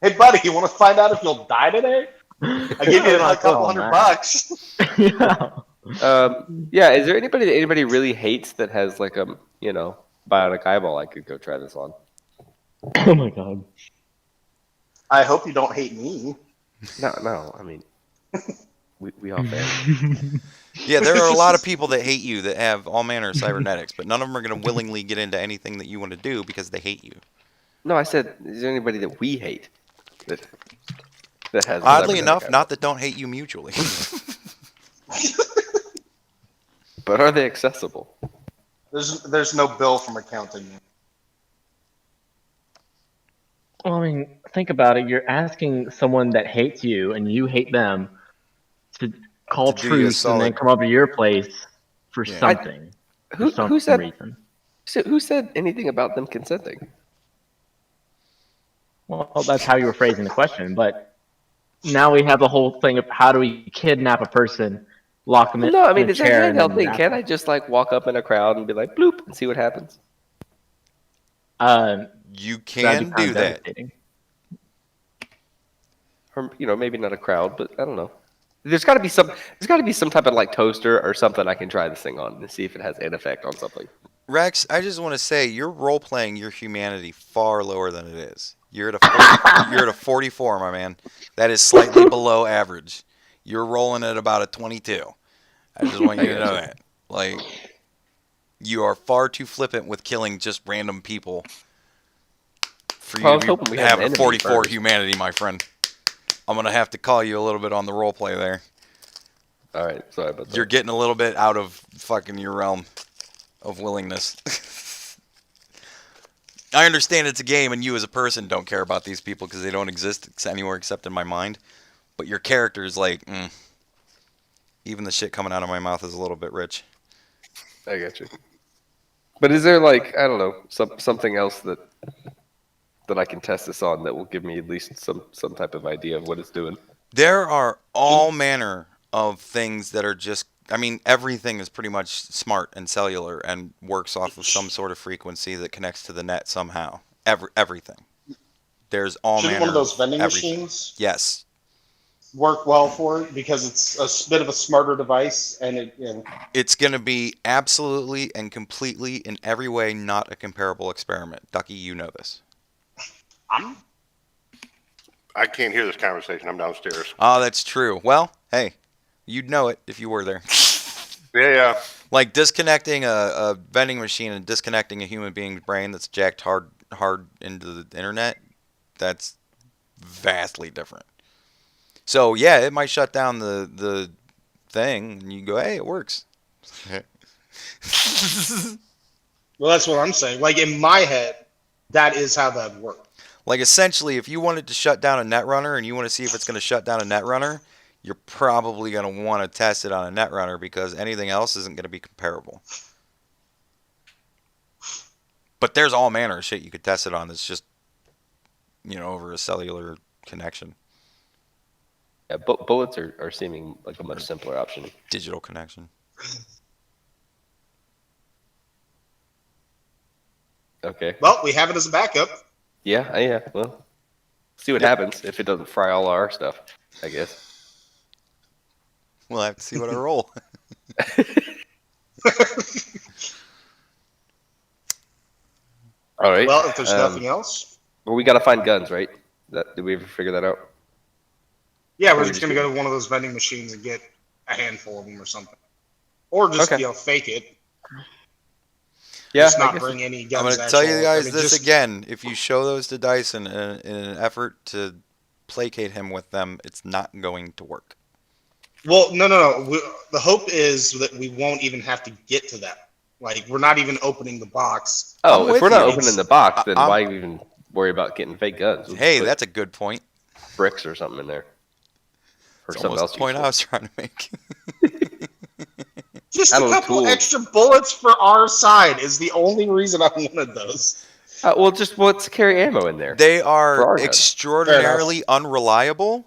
Hey, buddy, you want to find out if you'll die today? I give you Yeah, a couple oh, $100 man. bucks. Yeah. Yeah, is there anybody that anybody really hates that has like a bionic eyeball I could go try this on? Oh my god. I hope you don't hate me. No, I mean we all family. Yeah, there are a lot of people that hate you that have all manner of cybernetics, but none of them are going to willingly get into anything that you want to do because they hate you. No, I said, is there anybody that we hate that has a Oddly cybernetic enough, eyeball? not that don't hate you mutually. But are they accessible? There's no bill from accounting. Well, I mean, think about it. You're asking someone that hates you and you hate them to call To do you a truce and then solid. come over to your place for Yeah. something. For Who some said reason. who said anything about them consenting? Well, that's how you were phrasing the question, but now we have the whole thing of how do we kidnap a person, lock them in, No, I in mean a it's a chair, and handheld then thing. zap Can't them. I just like walk up in a crowd and be like bloop and see what happens? You That'd can be kind do of that. devastating. Or maybe not a crowd, but I don't know. There's got to be some type of like toaster or something I can try this thing on and see if it has an effect on something. Rex, I just want to say you're role playing your humanity far lower than it is. You're at a you're at a 44, my man. That is slightly below average. You're rolling at about a 22. I just want you to know gotcha. that. Like, you are far too flippant with killing just random people for Well, I you was to hoping be we had an having a enemy 44 first. humanity, my friend. I'm gonna have to call you a little bit on the role play there. All right, sorry about that. You're getting a little bit out of fucking your realm of willingness. I understand it's a game and you as a person don't care about these people because they don't exist anywhere except in my mind. But your character is like, even the shit coming out of my mouth is a little bit rich. I got you. But is there like I don't know something else that I can test this on that will give me at least some type of idea of what it's doing? There are all manner of things that are just, I mean, everything is pretty much smart and cellular and works off of some sort of frequency that connects to the net somehow. Everything. There's all Shouldn't manner one of those of vending everything. machines Yes. work well for it because it's a bit of a smarter device and it It's going to be absolutely and completely in every way not a comparable experiment. Ducky, you know this. I'm I can't hear this conversation. I'm downstairs. Oh, that's true. Well, hey, you'd know it if you were there. Yeah. Like disconnecting a vending machine and disconnecting a human being's brain that's jacked hard into the internet, that's vastly different. So yeah, it might shut down the thing, and you go, hey, it works. well, that's what I'm saying. Like in my head, that is how that works. Like essentially, if you wanted to shut down a netrunner and you want to see if it's going to shut down a netrunner, you're probably going to want to test it on a netrunner because anything else isn't going to be comparable. But there's all manner of shit you could test it on that's just, over a cellular connection, Yeah, bullets are seeming like a much simpler option. digital connection. Okay. Well, we have it as a backup. Yeah. Well, see what happens if it doesn't fry all our stuff. I guess. We'll have to see what I roll. All right. Well, if there's nothing else, Well, we got to find guns, right? Did we ever figure that out? yeah, we're we just just gonna go to one of those vending machines and get a handful of them or something, or just Okay. fake it. Yeah. Just I not guess bring any I'm guns. going to tell you guys this just, again. If you show those to Dyson in an effort to placate him with them, it's not going to work. Well, no. The hope is that we won't even have to get to that. Like, we're not even opening the box. Oh, I'm if with we're not you. opening the box, then I'm- why even worry about getting fake guns? We'll Hey, just put that's a good point. bricks or something in there. Or It's something almost else the point useful. I was trying to make. Just I a don't know, couple tools. extra bullets for our side is the only reason I wanted those. Well, just let's carry ammo in there. They For our are guns. extraordinarily unreliable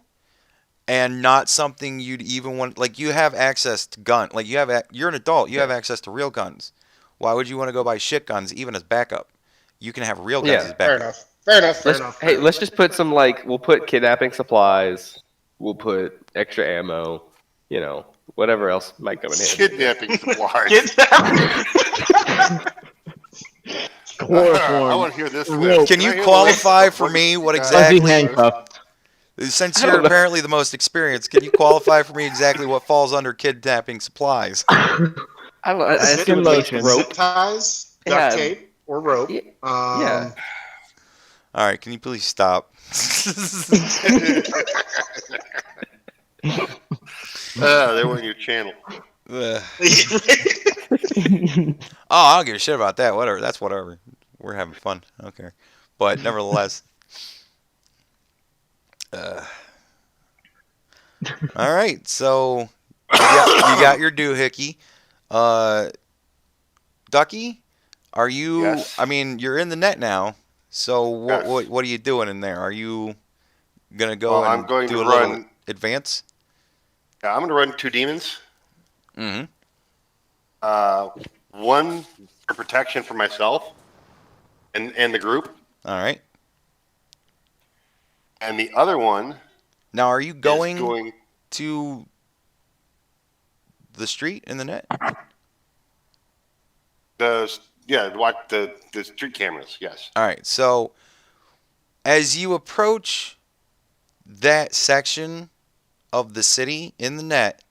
and not something you'd even want. Like, you have access to gun. Like, you're an adult. You have access to real guns. Why would you want to go buy shit guns even as backup? You can have real guns Yeah. as Fair backup. enough. Let's just put some we'll put kidnapping supplies. We'll put extra ammo. whatever else might come in handy. Kidnapping supplies. I Chloroform. want to hear this Rope. list. Can I you hear the qualify list of for me what you guys- Fuzzy exactly? handcuffs. Since I you're don't know. apparently the most experienced, can you qualify for me exactly what falls under kidnapping supplies? I don't know. I Zip, assume it's lotion. like zip rope. ties, duct Yeah. tape, or rope. Yeah. Um, All right, can you please stop? They were in your channel. Ugh. Oh, I don't give a shit about that. Whatever. That's whatever. We're having fun. I don't care. But nevertheless. All right. So you got your doohickey. Ducky, are you? Yes. I mean, you're in the net now. So what Yes. what are you doing in there? Are you gonna go Well, and I'm going do to a little run. advance? I'm going to run 2 demons. Mm-hmm. One for protection for myself and the group, All right. and the other one Now, are you is going going. to the street in the net? Watch the street cameras. Yes. All right. So as you approach that section of the city in the net,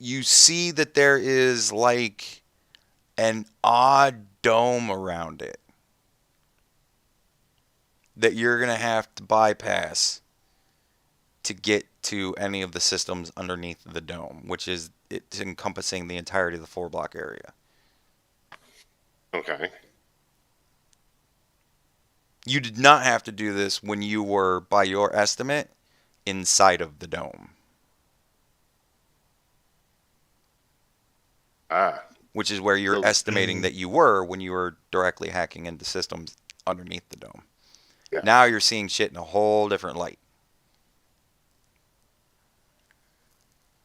you see that there is like an odd dome around it that you're going to have to bypass to get to any of the systems underneath the dome, which is it's encompassing the entirety of the 4-block area. Okay. You did not have to do this when you were, by your estimate, inside of the dome, which is where you're So- estimating that you were when you were directly hacking into systems underneath the dome. Yeah. Now you're seeing shit in a whole different light.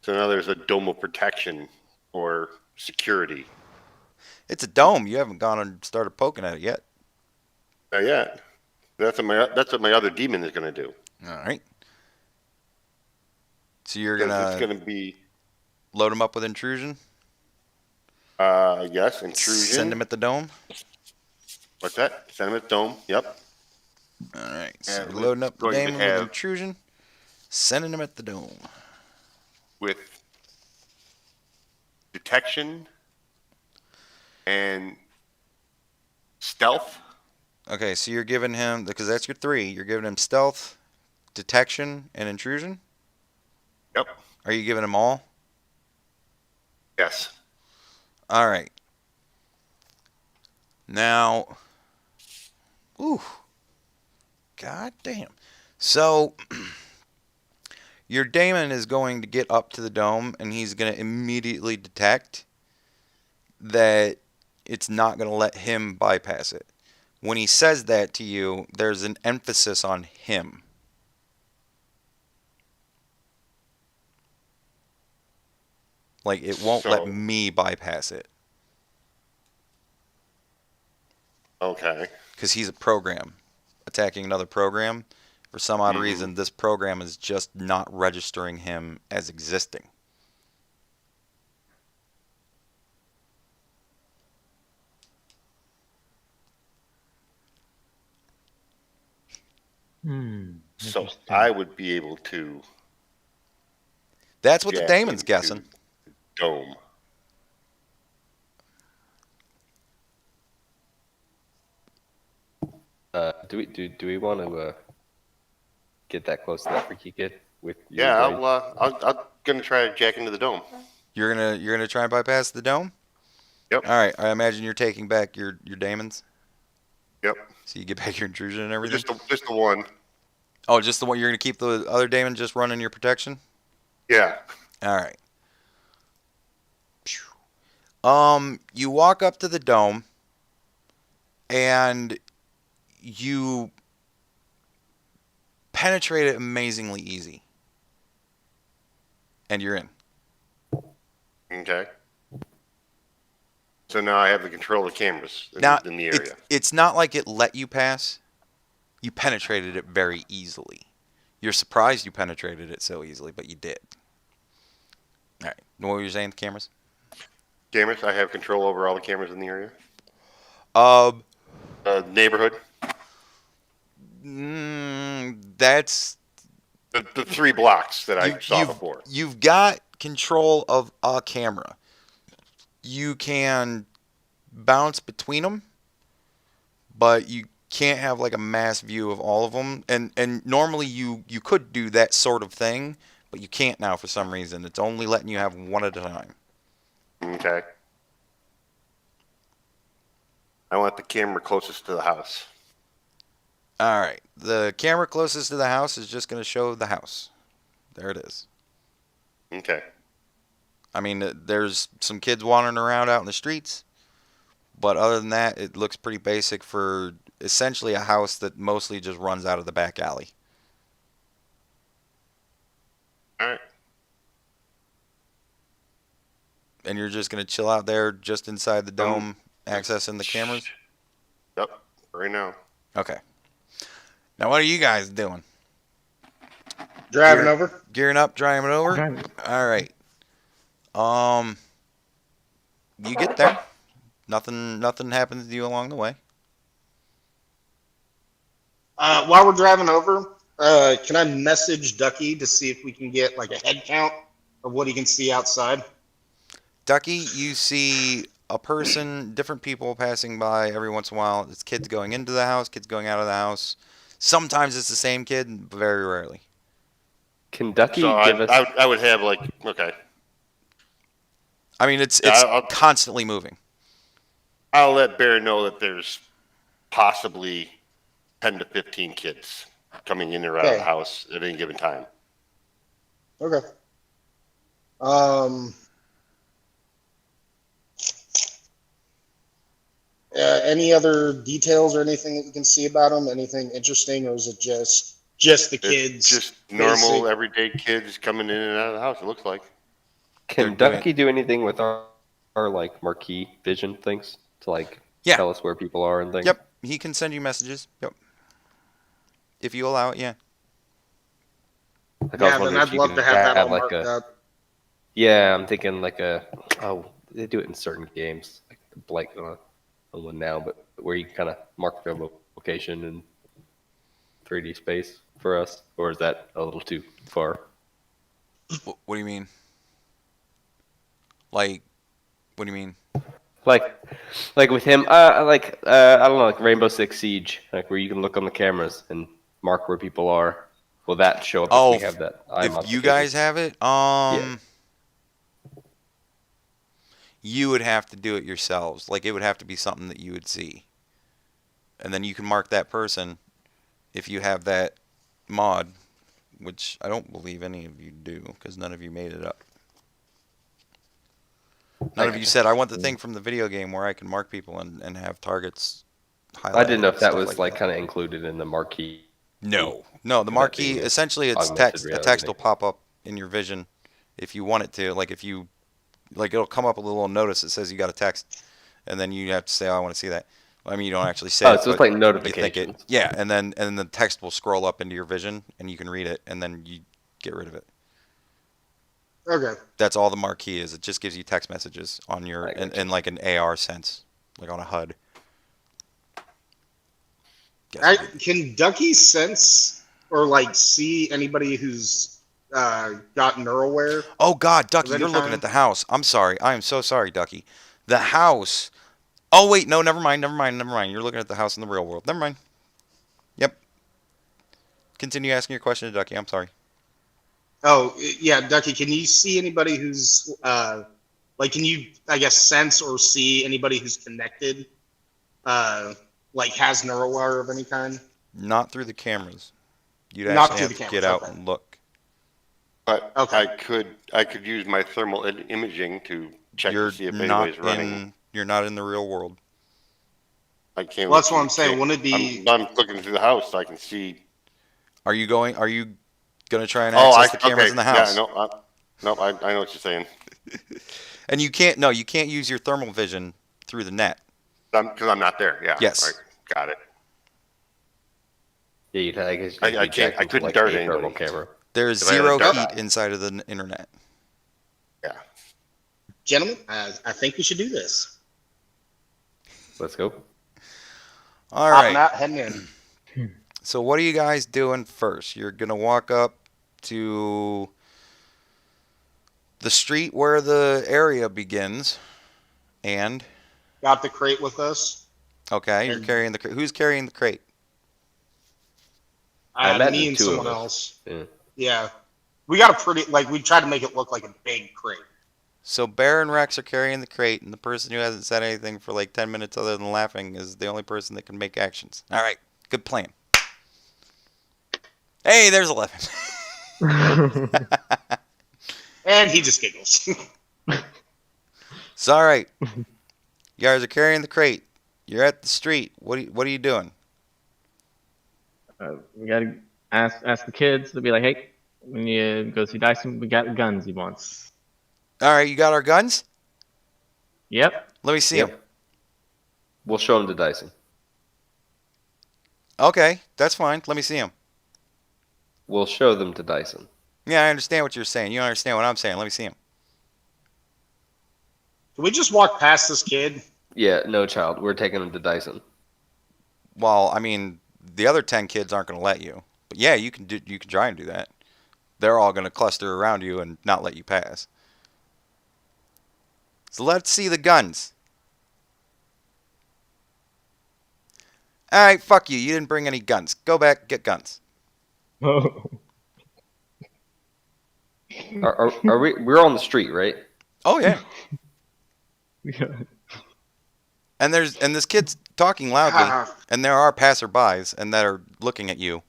So now there's a dome of protection or security. It's a dome. You haven't gone and started poking at it yet. Yeah. That's what my other demon is going to do. All right. So you're 'Cause gonna it's going to be load him up with intrusion. yes, intrusion. Send him at the dome. What's that? Send him at dome. Yep. All right. So And you're loading up the going to demon with have- intrusion, sending him at the dome. With detection and stealth. Okay, so you're giving him, because that's your 3, you're giving him stealth, detection, and intrusion? Yep. Are you giving him all? Yes. All right. Now, ooh, god damn. So, your daemon is going to get up to the dome, and he's going to immediately detect that it's not going to let him bypass it. When he says that to you, there's an emphasis on him. Like, it won't let So- me bypass it. Okay. Because he's a program attacking another program. For some odd Mhm. reason, this program is just not registering him as existing. So Interesting. I would be able to That's what the jack daemon's into guessing. the dome. Do we want to get that close to that freaky kid with you? Yeah, Blade? I'm gonna try to jack into the dome. You're gonna try and bypass the dome? Yep. All right. I imagine you're taking back your daemons, Yep. so you get back your intrusion and everything. Just the one. Oh, just the one. You're gonna keep the other daemon just running your protection. Yeah. All right. You walk up to the dome, and you penetrate it amazingly easy, and you're in. Okay. So now I have the control of the cameras Now, in the area. it's not like it let you pass. You penetrated it very easily. You're surprised you penetrated it so easily, but you did. All right. What were you saying? The cameras? Cameras. I have control over all the cameras in the area. Um, Neighborhood. that's The 3 blocks that I saw you've before. you've got control of a camera. You can bounce between them, but you can't have like a mass view of all of them. And normally you could do that sort of thing, but you can't now for some reason. It's only letting you have one at a time. Okay. I want the camera closest to the house. All right. The camera closest to the house is just going to show the house. There it is. Okay. I mean, there's some kids wandering around out in the streets, but other than that, it looks pretty basic for essentially a house that mostly just runs out of the back alley. All right. And you're just going to chill out there just inside the dome, accessing the cameras? Yep. Right now. Okay. Now, what are you guys doing? Driving Gear- over. Gearing up, driving over? Driving. All right. You get there. Nothing happens to you along the way. While we're driving over, can I message Ducky to see if we can get like a head count of what he can see outside? Ducky, you see a person, different people passing by every once in a while. It's kids going into the house, kids going out of the house. Sometimes it's the same kid, but very rarely. Can Ducky So give us? I would have like, okay. I mean, it's I'll constantly moving. I'll let Bear know that there's possibly 10 to 15 kids coming in or out of the Okay. house at any given time. Okay. Any other details or anything that you can see about them? Anything interesting, or is it just the kids? It's just normal, basic? everyday kids coming in and out of the house, it looks like. Can They're doing- Ducky do anything with our like marquee vision things to like Yeah. tell us where people are and things? Yep, he can send you messages. Yep. If you allow it, yeah. Like, I was Yeah, then wondering if I'd you love could to have that all like marked a. up. Yeah, I'm thinking like a. Oh, they do it in certain games. Like blank on one now, but where you kind of mark their location in 3D space for us, or is that a little too far? What do you mean? Like, what do you mean? Like with him, I don't know, like Rainbow Six Siege, like where you can look on the cameras and mark where people are. Will that show up Oh, if we have that? eye If you modification? guys have it, you would have to do it yourselves. Like, it would have to be something that you would see. And then you can mark that person if you have that mod, which I don't believe any of you do, because none of you made it up. None of you said, I want the thing from the video game where I can mark people and have targets highlighted. I didn't know if that stuff was like kind of included in the marquee. No, the Would that marquee, be essentially it's augmented text. A reality text thing? will pop up in your vision if you want it to. Like, if you, like, it'll come up a little notice that says you got a text, and then you have to say, oh, I want to see that. Well, I mean, you don't actually say Oh, it, so it's but like you think it. notifications. Yeah, and then the text will scroll up into your vision, and you can read it, and then you get rid of it. Okay. That's all the marquee is. It just gives you text messages on your, I gotcha. in like an AR sense, like on a HUD. Guess Can Ducky sense or like see anybody who's got neurowear? Oh God, Ducky, Of you're any looking kind? at the house. I'm sorry. I am so sorry, Ducky. The house. Oh wait, no, never mind. You're looking at the house in the real world. Never mind. Yep. Continue asking your question to Ducky. I'm sorry. Oh yeah, Ducky. Can you see anybody who's like? Can you, I guess, sense or see anybody who's connected? Like has neurowear of any kind? Not through the cameras. You'd Not actually through have the to get cameras, out okay. and look. But Okay. I could use my thermal imaging to check You're to see if not anybody's running. You're not in the real world. I can't. Well, that's look what through I'm the saying. cam- Wouldn't it be? I'm looking through the house so I can see. Are you going to try and Oh, access the cameras okay. in the house? Yeah, no, I know what you're saying. And you can't use your thermal vision through the net. Because I'm not there. Yeah. Yes. Right. Got it. Yeah, I guess I you'd be can't- jacked I into, couldn't like, dart a thermal anybody. camera. There's If I had a zero dart- heat inside of the internet. Yeah. Gentlemen, I think we should do this. Let's go. All Hopping right. out, heading in. So what are you guys doing first? You're gonna walk up to the street where the area begins, and Got the crate with us. okay, you're And- carrying the crate. Who's carrying the crate? I imagine Me and 2 of someone us. else. Yeah. Yeah. We got a pretty, like, we tried to make it look like a big crate. So Bear and Rex are carrying the crate, and the person who hasn't said anything for like 10 minutes other than laughing is the only person that can make actions. All right, good plan. Hey, there's 11. And he just giggles. So all right, you guys are carrying the crate. You're at the street. What are you doing? We gotta ask the kids to be like, hey, when you go see Dyson, we got the guns he wants. All right, you got our guns. Yep. Let me see Yep. them. We'll show them to Dyson. Okay, that's fine. Let me see them. We'll show them to Dyson. Yeah, I understand what you're saying. You don't understand what I'm saying. Let me see them. Can we just walk past this kid? Yeah, no, child. We're taking them to Dyson. Well, I mean, the other 10 kids aren't going to let you. But yeah, you can try and do that. They're all going to cluster around you and not let you pass. So let's see the guns. All right, fuck you. You didn't bring any guns. Go back, get guns. Are we? We're on the street, right? Oh yeah. Yeah. And this kid's talking loudly, and there are passerbys and that are looking at you,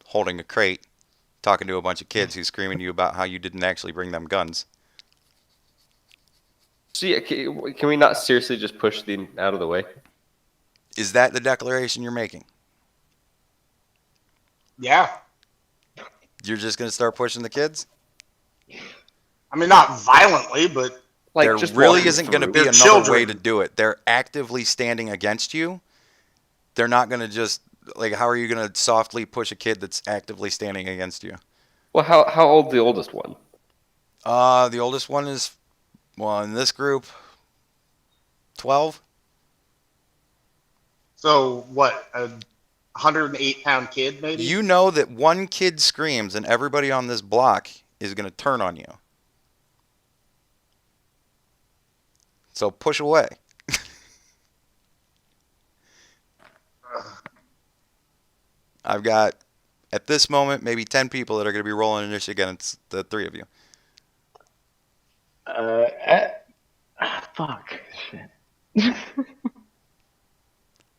holding a crate, talking to a bunch of kids who's screaming to you about how you didn't actually bring them guns. So yeah, can we not seriously just push the out of the way? Is that the declaration you're making? Yeah. You're just gonna start pushing the kids? I mean, not violently, but Like, There just really walking isn't going to through. be They're another way children. to do it. They're actively standing against you. They're not going to just, like, how are you going to softly push a kid that's actively standing against you? Well, how old's the oldest one? The oldest one is, well, in this group, 12. so what? A 108-pound kid, maybe? You know that one kid screams and everybody on this block is going to turn on you. So push away. I've got, at this moment, maybe 10 people that are going to be rolling initiative against the 3 of you. Fuck. Shit.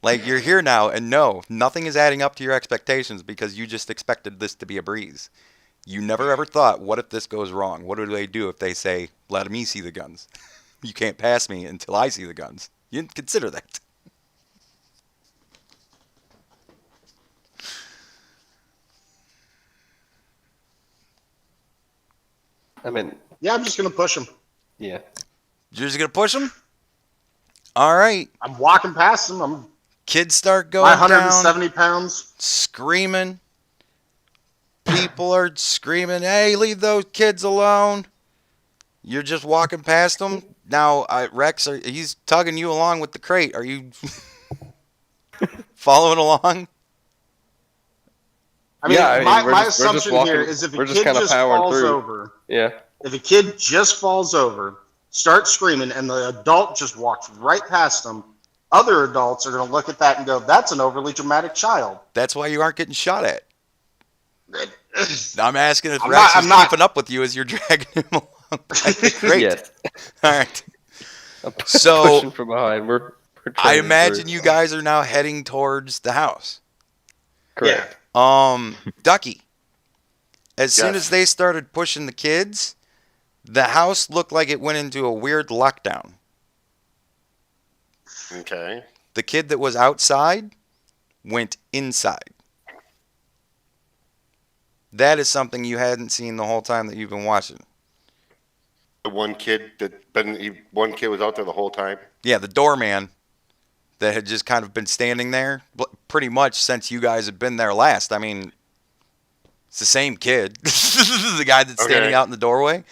Like, you're here now, and no, nothing is adding up to your expectations because you just expected this to be a breeze. You never ever thought, what if this goes wrong? What do they do if they say, let me see the guns? You can't pass me until I see the guns. You didn't consider that. I mean, Yeah, I'm just going to push him. yeah. You're just going to push them? All right. I'm walking past him. I'm Kids start going my down, 170 pounds. screaming. People are screaming, hey, leave those kids alone. You're just walking past them. Now, Rex, he's tugging you along with the crate. Are you following along? I mean, Yeah, I mean, my we're just assumption walking- here is if a we're just kid kinda just powering falls through. over, Yeah. if a kid just falls over, starts screaming, and the adult just walks right past them, other adults are going to look at that and go, that's an overly dramatic child. That's why you aren't getting shot at. I'm asking if I'm Rex not- is I'm not- keeping up with you as you're dragging him along. Great. Yes. All right. I'm So, pushing from behind. We're I trying imagine through. you guys are now heading towards the house. Correct. Ducky. As soon Yes. as they started pushing the kids, the house looked like it went into a weird lockdown. Okay. The kid that was outside went inside. That is something you hadn't seen the whole time that you've been watching. The one kid one kid was out there the whole time. Yeah, the doorman that had just kind of been standing there pretty much since you guys had been there last. I mean, it's the same kid, the guy that's standing Okay. out in the doorway.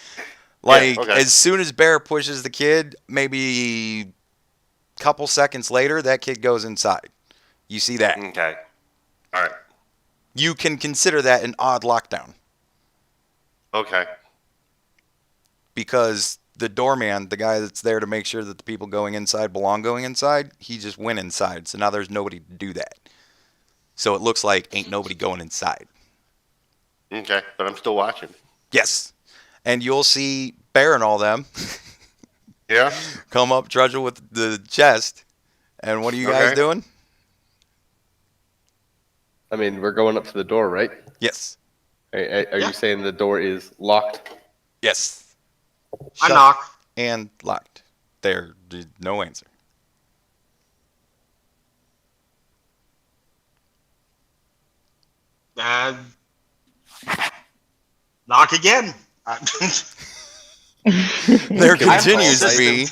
Like, okay. as soon as Bear pushes the kid, maybe couple seconds later, that kid goes inside. You see that. Okay. All right. You can consider that an odd lockdown Okay. because the doorman, the guy that's there to make sure that the people going inside belong going inside, he just went inside. So now there's nobody to do that. So it looks like ain't nobody going inside. Okay. But I'm still watching. Yes. And you'll see Bear and all them Yeah. come up trudging with the chest. And what are you guys Okay. doing? I mean, we're going up to the door, right? Yes. Are Yeah. you saying the door is locked? Yes. I Shut knock. and locked. There, no answer. Uh, knock again. There Can we continues call to be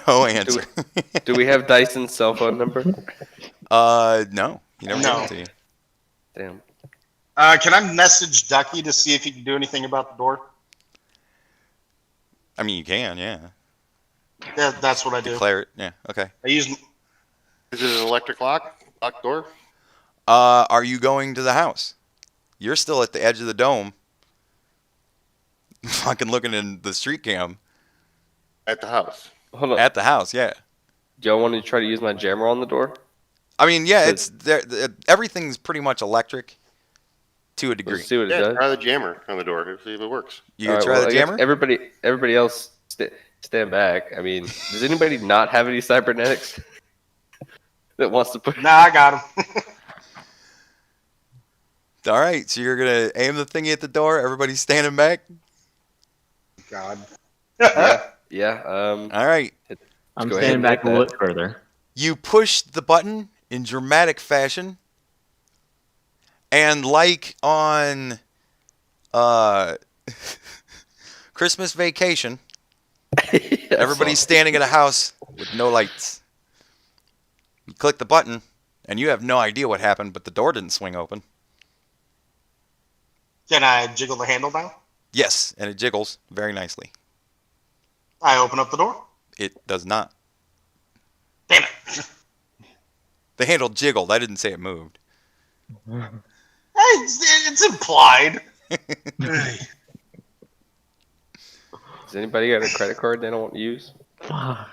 no answer. Do we have Dyson's cell phone number? No. You never No. gave it to you. Damn. Can I message Ducky to see if he can do anything about the door? I mean, you can, yeah. Yeah, that's what I do. Declare it. Yeah, okay. I use. Is it an electric lock? Locked door? Are you going to the house? You're still at the edge of the dome. Fucking looking in the street cam. At the house. Hold on. At the house, yeah. Do y'all want to try to use my jammer on the door? I mean, yeah, it's there. Everything's pretty much electric to a degree. Let's see what it Yeah, does. try the jammer on the door. See if it works. You gonna All right, try well, the I guess jammer? Everybody else stand back. I mean, does anybody not have any cybernetics that wants to put? Nah, I got him. All right, so you're gonna aim the thingy at the door. Everybody's standing back. God. Yeah. All right, I'm go ahead standing and back a hit little that. bit further. you push the button in dramatic fashion, and like on Christmas Vacation, everybody's standing at a house with no lights. You click the button, and you have no idea what happened, but the door didn't swing open. Can I jiggle the handle down? Yes, and it jiggles very nicely. I open up the door. It does not. Damn it. The handle jiggled. I didn't say it moved. It's implied. Does anybody got a credit card they don't want to use? Fuck.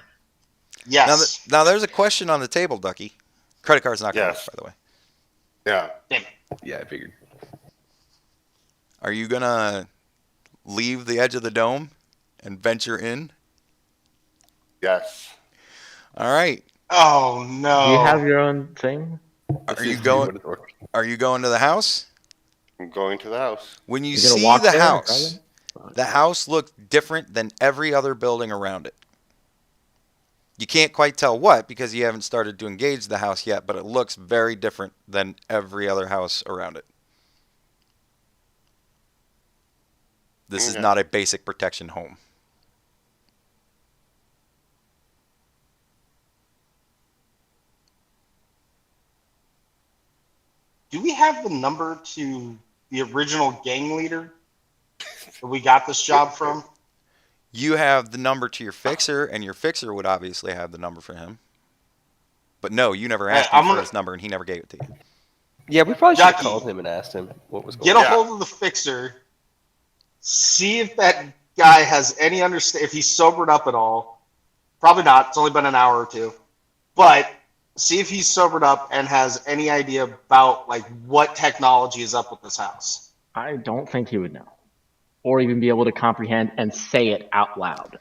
Yes. Now there's a question on the table, Ducky. Credit card's not going to Yes. work, by the way. Yeah. Damn it. Yeah, I figured. Are you going to leave the edge of the dome and venture in? Yes. All right. Oh no. Do you have your own thing? Are This you is going? what it works. Are you going to the house? I'm going to the house. When you You gonna see walk the there, house, Robin? the house looks different than every other building around it. You can't quite tell what because you haven't started to engage the house yet, but it looks very different than every other house around it. This is Okay. not a basic protection home. Do we have the number to the original gang leader that we got this job from? You have the number to your fixer, and your fixer would obviously have the number for him. But no, you never asked I'm him for gonna- his number, and he never gave it to you. Yeah, we probably should have Ducky. called him and asked him what was going Get on. a hold of the fixer. See if that guy has any if he's sobered up at all. Probably not. It's only been an hour or two. But see if he's sobered up and has any idea about like what technology is up with this house. I don't think he would know, or even be able to comprehend and say it out loud.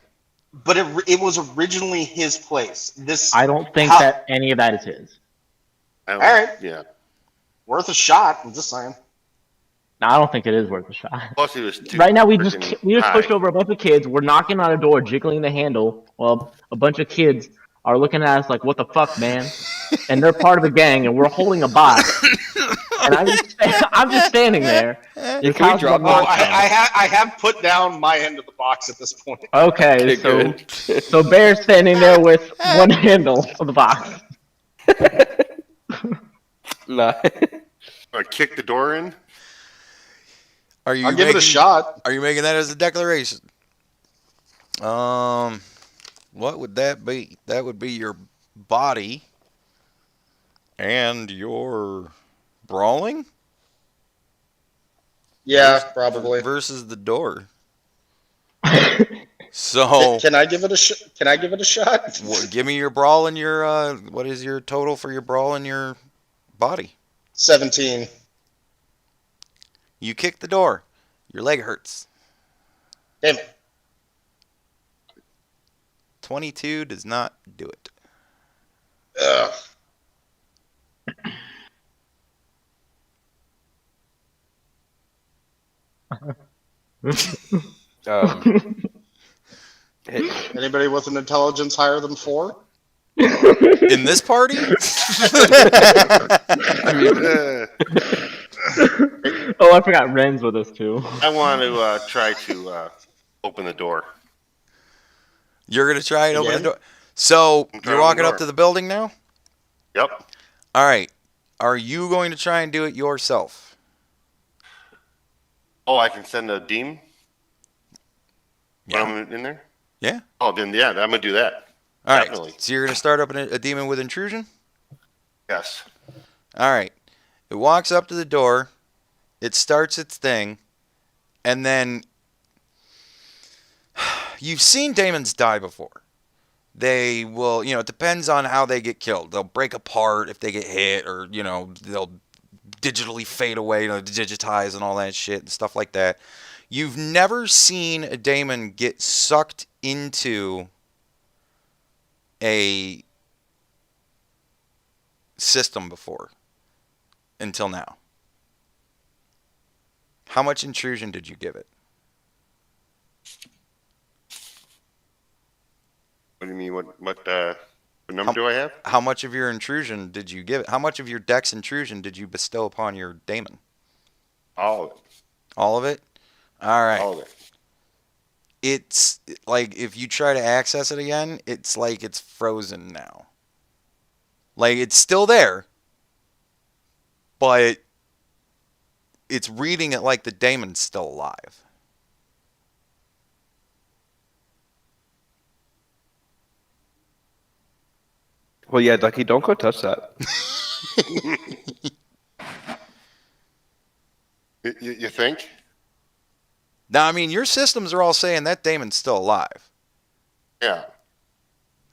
But it was originally his place. I don't think How- that any of that is his. All right. Yeah. worth a shot. I'm just saying. No, I don't think it is worth a shot. Plus, he was too Right now, we freaking just high. pushed over a bunch of kids. We're knocking on a door, jiggling the handle. Well, a bunch of kids are looking at us like, "What the fuck, man?" And they're part of the gang, and we're holding a box. And I'm just standing there. This Can we house is drop a the- Oh, lockdown. I have put down my end of the box at this point. Okay, so good. so Bear's standing there with one handle of the box. Nah. Kick the door in. Are you I'll give it a shot. Are you making that as a declaration? What would that be? That would be your body and your brawling Yeah, probably. versus the door. Can, So, can I give it a Can I give it a shot? give me your brawl and your what is your total for your brawl and your body? 17. You kick the door. Your leg hurts. Damn it. 22 does not do it. Ugh. Um, hey, Anybody with an intelligence higher than 4? In this party? I mean, Oh, I forgot Ren's with us too. I want to try to open the door. You're going to try and open the Again? door. So, I'm trying you're to open walking the up door. to the building now? Yep. All right. Are you going to try and do it yourself? Oh, I can send a demon when Yeah. I'm in there? Yeah. Oh, then yeah, I'm going to do that. All right. Definitely. So, you're going to start up a demon with intrusion? Yes. All right. It walks up to the door. It starts its thing. And then you've seen demons die before. They will, it depends on how they get killed. They'll break apart if they get hit, or, they'll digitally fade away, digitize and all that shit and stuff like that. You've never seen a daemon get sucked into a system before until now. How much intrusion did you give it? What do you mean? What number do I have? How much of your intrusion did you give it? How much of your dex intrusion did you bestow upon your daemon? All of it. All of it? All right. All of it. It's like if you try to access it again, it's like it's frozen now. Like it's still there, but it's reading it like the daemon's still alive. well, yeah, Ducky, don't go touch that. You think? Now, I mean, your systems are all saying that daemon's still alive, Yeah.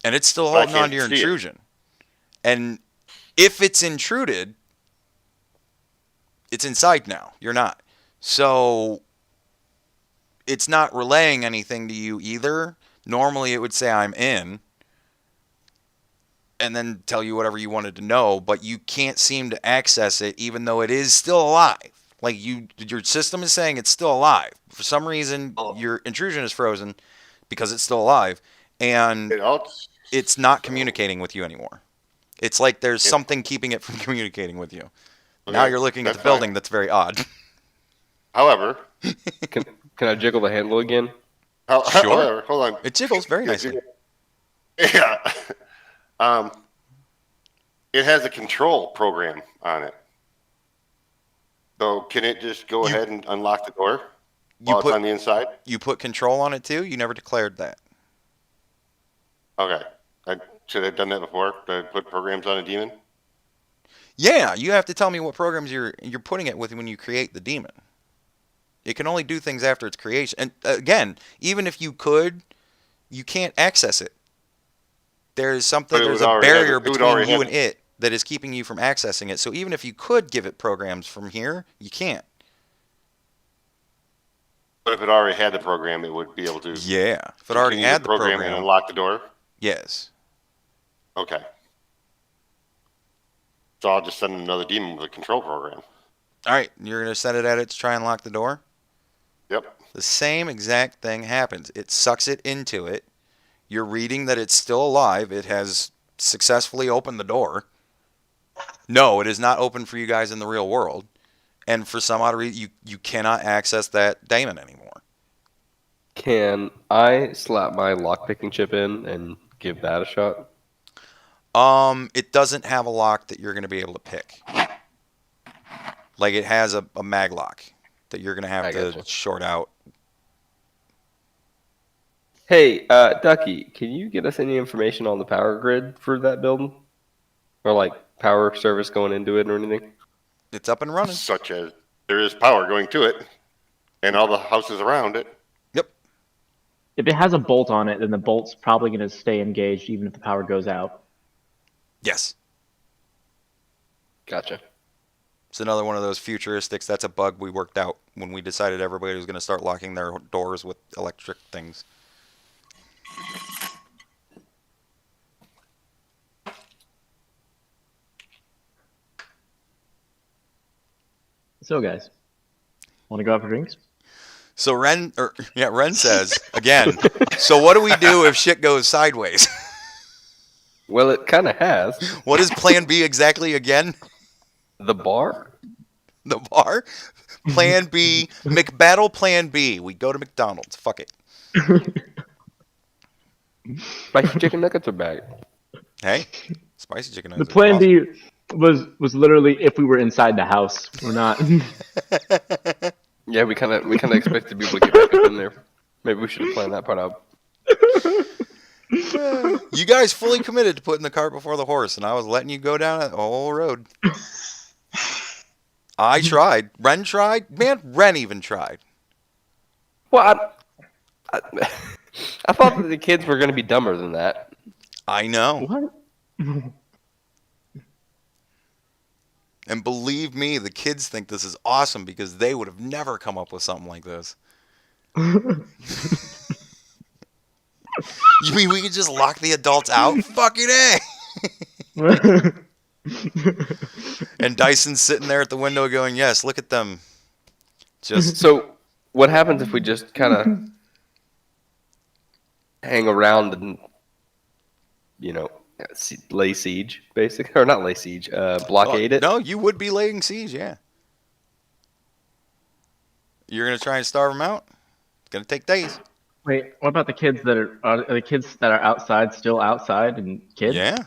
and it's still But I holding on can't to your see it. intrusion. And if it's intruded, it's inside now. You're not. So it's not relaying anything to you either. Normally, it would say, I'm in, and then tell you whatever you wanted to know, but you can't seem to access it even though it is still alive. Like your system is saying it's still alive. For some reason, your intrusion is frozen because it's still alive, and it's not communicating with you anymore. It's like there's something keeping it from communicating with you. Now you're looking at the building. That's very odd. However, Can I jiggle the handle again? Sure. However, hold on. It jiggles very nicely. Yeah. It has a control program on it. So can it just go ahead and unlock the door while it's on the inside? You put control on it too? You never declared that. Okay. I should have done that before. Did I put programs on a demon? Yeah, you have to tell me what programs you're putting it with when you create the demon. It can only do things after its creation. And again, even if you could, you can't access it. There's a barrier between you and it that is keeping you from accessing it. So even if you could give it programs from here, you can't. But if it already had the program, it would be able to. Yeah, if it already had the program and unlock the door. Yes. Okay. So I'll just send another demon with a control program. All right, you're going to send it at it to try and lock the door? Yep. The same exact thing happens. It sucks it into it. You're reading that it's still alive. It has successfully opened the door. No, it is not open for you guys in the real world. And for some odd reason, you cannot access that daemon anymore. Can I slap my lockpicking chip in and give that a shot? It doesn't have a lock that you're going to be able to pick. Like it has a mag lock that you're going to have to short out. Hey, Ducky, can you get us any information on the power grid for that building? Or like power service going into it or anything? It's up and running. Such as there is power going to it and all the houses around it. Yep. If it has a bolt on it, then the bolt's probably going to stay engaged even if the power goes out. Yes. Gotcha. It's another one of those futuristics. That's a bug we worked out when we decided everybody was going to start locking their doors with electric things. So, guys, want to go out for drinks? So Ren says again. So what do we do if shit goes sideways? Well, it kind of has. What is Plan B exactly again? The bar? The bar. Plan B. McBattle Plan B. We go to McDonald's. Fuck it. Spicy chicken nuggets are back. Hey, spicy chicken The nuggets. plan Awesome. B was literally if we were inside the house. We're not. Yeah, we kind of expected people to get back up in there. Maybe we should have planned that part out. You guys fully committed to putting the cart before the horse, and I was letting you go down the whole road. I tried. Ren tried. Man, Ren even tried. Well, I thought that the kids were going to be dumber than that. I know. What? And believe me, the kids think this is awesome because they would have never come up with something like this. You mean we could just lock the adults out? Fucking A! And Dyson's sitting there at the window going, yes, look at them. Just So, what happens if we just kind of hang around and, lay siege, basically? Or not lay siege, blockade it? No, you would be laying siege, yeah. You're going to try and starve them out? It's going to take days. Wait, what about the kids that are the kids that are outside still outside and kids? Yeah.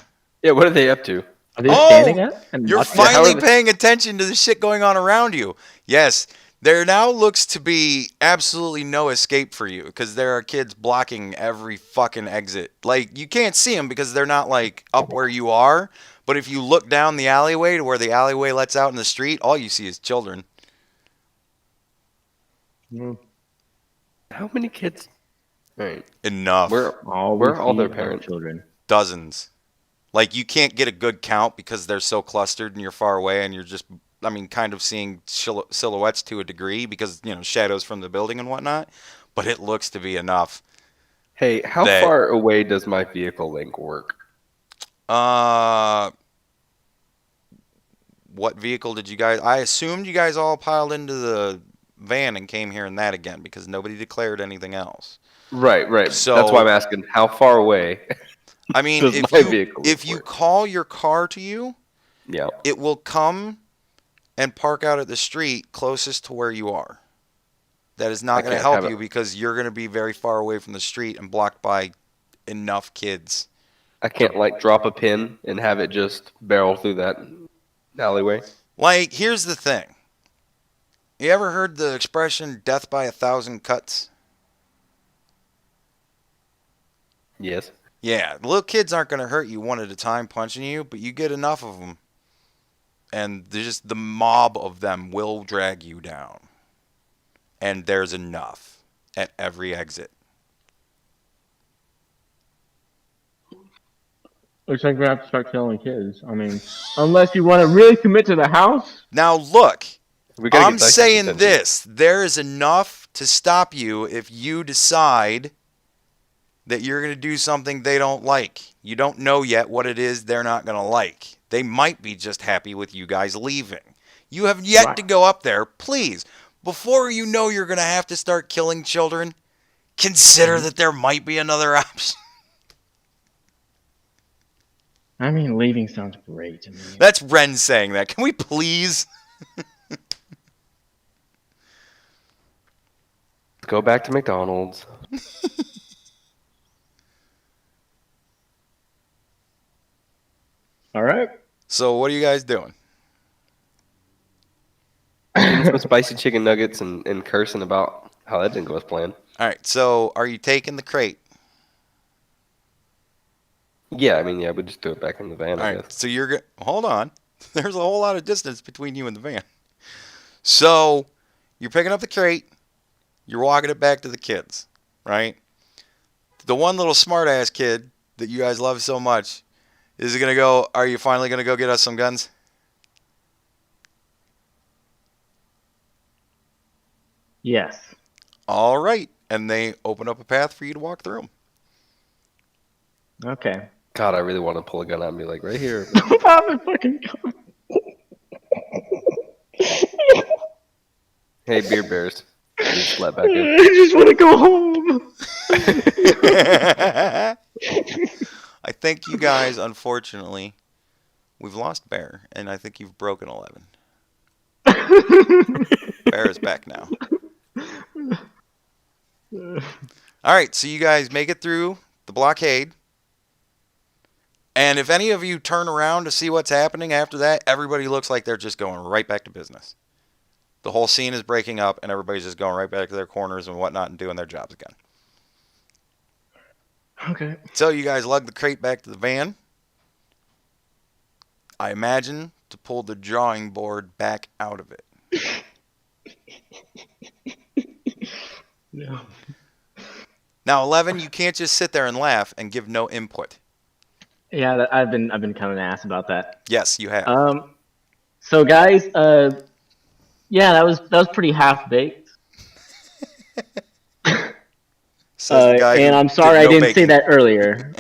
Yeah, what are they up to? Are they standing up? And You're watching? finally paying attention to the shit going on around you. Yes, there now looks to be absolutely no escape for you because there are kids blocking every fucking exit. Like, you can't see them because they're not, like, up where you are. But if you look down the alleyway to where the alleyway lets out in the street, all you see is children. How many kids? All right. Enough. Where are all their parents? Children. Dozens. Like, you can't get a good count because they're so clustered and you're far away and you're just, kind of seeing silhouettes to a degree because, shadows from the building and whatnot. But it looks to be enough. Hey, how far away does my vehicle link work? What vehicle did you guys... I assumed you guys all piled into the van and came here in that again because nobody declared anything else. Right. So- That's why I'm asking, how far away? I mean, Does my vehicle if you work? call your car to you, Yeah. it will come and park out at the street closest to where you are. That is not going to can't help have you it. because you're going to be very far away from the street and blocked by enough kids. I can't, drop a pin and have it just barrel through that alleyway. Like, here's the thing. You ever heard the expression, death by 1,000 cuts? Yes. Yeah, the little kids aren't going to hurt you one at a time punching you, but you get enough of them. And the mob of them will drag you down. And there's enough at every exit. Looks like we have to start killing kids. Unless you want to really commit to the house. Now look, We gotta I'm get Dyson's saying attention. this. There is enough to stop you if you decide that you're going to do something they don't like. You don't know yet what it is they're not going to like. They might be just happy with you guys leaving. You have yet Right. to go up there. Please, before you know you're going to have to start killing children, consider that there might be another option. Leaving sounds great to me. That's Ren saying that. Can we please? Go back to McDonald's. All right. So what are you guys doing? Eating some spicy chicken nuggets and cursing about how that didn't go as planned. All right, so are you taking the crate? Yeah, I mean, yeah, we just do it back in the van, All I right, guess. so hold on. There's a whole lot of distance between you and the van. So you're picking up the crate, you're walking it back to the kids, right? The one little smartass kid that you guys love so much is gonna go. Are you finally gonna go get us some guns? Yes. All right, and they open up a path for you to walk through them. Okay. God, I really want to pull a gun out and be like, right here. Pop it fucking gun. Hey, beer bears. You just let back in. I just want to go home. I think you guys, unfortunately, we've lost Bear, and I think you've broken 11. Bear is back now. All right, so you guys make it through the blockade. And if any of you turn around to see what's happening after that, everybody looks like they're just going right back to business. The whole scene is breaking up, and everybody's just going right back to their corners and whatnot and doing their jobs again. Okay. So you guys lug the crate back to the van. I imagine to pull the drawing board back out of it. No. Now, 11, you can't just sit there and laugh and give no input. Yeah, I've been kind of an ass about that. Yes, you have. So guys, yeah, that was pretty half baked. Says the guy And who I'm sorry did I no didn't say baking. that earlier.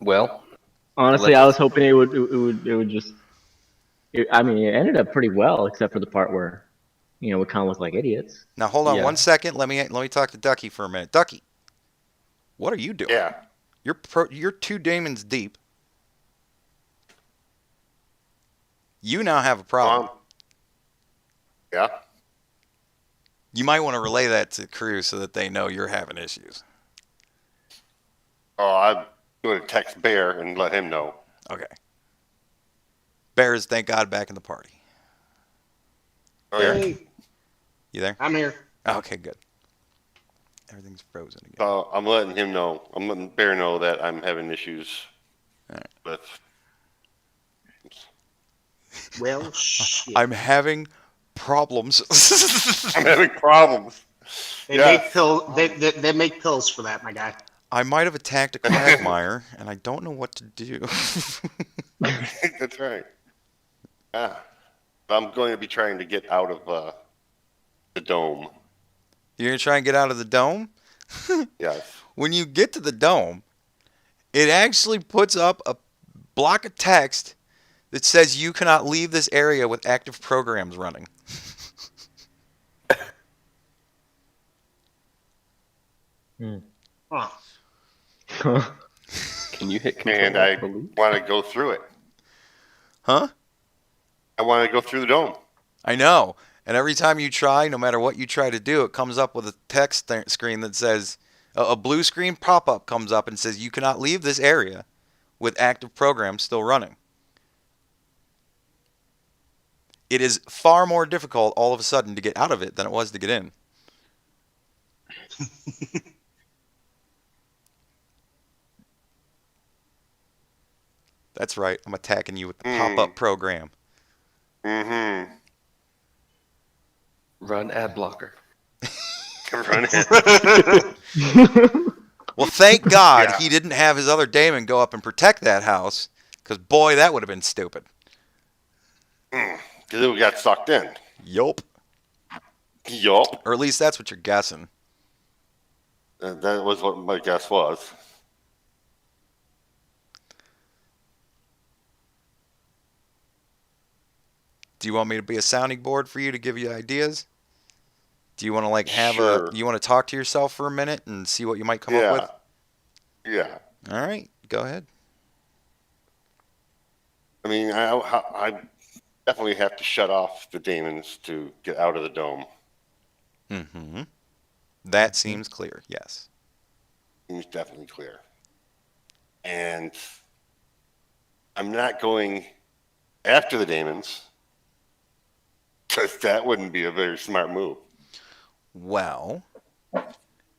Well, Honestly, Let I us- was hoping it would just. I mean, it ended up pretty well, except for the part where, we kind of looked like idiots. Now, hold on Yeah. 1 second. Let me talk to Ducky for a minute. Ducky, what are you doing? Yeah. You're 2 demons deep. You now have a problem. Yeah. You might want to relay that to the crew so that they know you're having issues. Oh, I'm going to text Bear and let him know. Okay. Bear is, thank God, back in the party. Oh, Bear? yeah. Hey, You there? I'm here. Okay, good. Everything's frozen again. So I'm letting him know. I'm letting Bear know that I'm having issues Alright. with. Well, shit. I'm having problems. I'm having problems. They Yeah. make pill. They make pills for that, my guy. I might have attacked a quagmire, and I don't know what to do. That's right. Yeah. I'm going to be trying to get out of the dome. You're going to try and get out of the dome? Yes. When you get to the dome, it actually puts up a block of text that says you cannot leave this area with active programs running. Huh. Can you hit control? And I Delete? want to go through it. Huh? I want to go through the dome. I know. And every time you try, no matter what you try to do, it comes up with a text screen that says, a blue screen pop-up comes up and says you cannot leave this area with active programs still running. It is far more difficult all of a sudden to get out of it than it was to get in. That's right. I'm attacking you with the pop-up program. Mm-hmm. Run ad blocker. Run it. Well, thank God Yeah. he didn't have his other daemon go up and protect that house, because boy, that would have been stupid. Because it got sucked in. Yup. Yup. Or at least that's what you're guessing. That was what my guess was. Do you want me to be a sounding board for you to give you ideas? Do you want to have Sure. you want to talk to yourself for a minute and see what you might come up Yeah. with? Yeah. All right, go ahead. I mean, I definitely have to shut off the demons to get out of the dome. Mm-hmm. That seems clear, yes. Seems definitely clear. And I'm not going after the demons because that wouldn't be a very smart move. Well,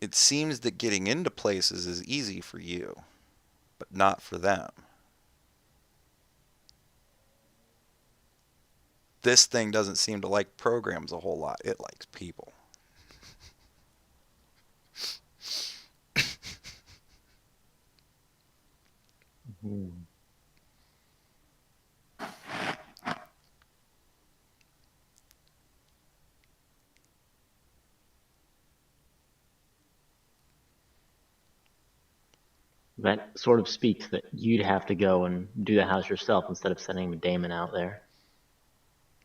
it seems that getting into places is easy for you, but not for them. This thing doesn't seem to like programs a whole lot. It likes people. That sort of speaks that you'd have to go and do the house yourself instead of sending Damon out there.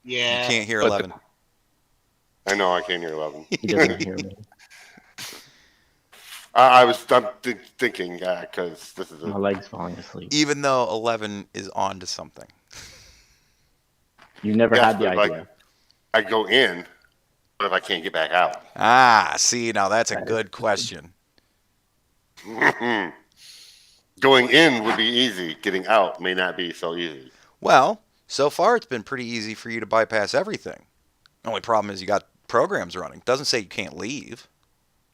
You Yeah. can't hear But 11. I know I can't hear 11. He doesn't hear me. I'm thinking because this is My a leg's falling asleep. Even though 11 is on to something. You never yes, had the but if idea. I go in, but if I can't get back out, Ah, see, now that's a That is good question. going in would be easy. Getting out may not be so easy. Well, so far it's been pretty easy for you to bypass everything. The only problem is you got programs running. It doesn't say you can't leave.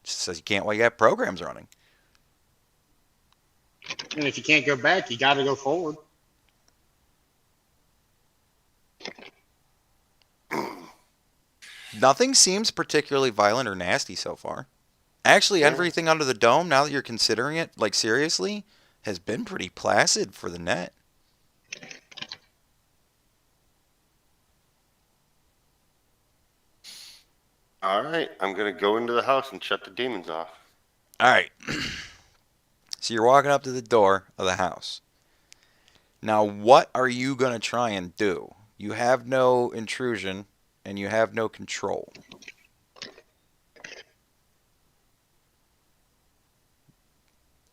It just says you can't while you have programs running. And if you can't go back, you got to go forward. Nothing seems particularly violent or nasty so far. Actually, everything under the dome, now that you're considering it, like seriously, has been pretty placid for the net. All right, I'm gonna go into the house and shut the demons off. All right. So you're walking up to the door of the house. Now, what are you going to try and do? You have no intrusion and you have no control.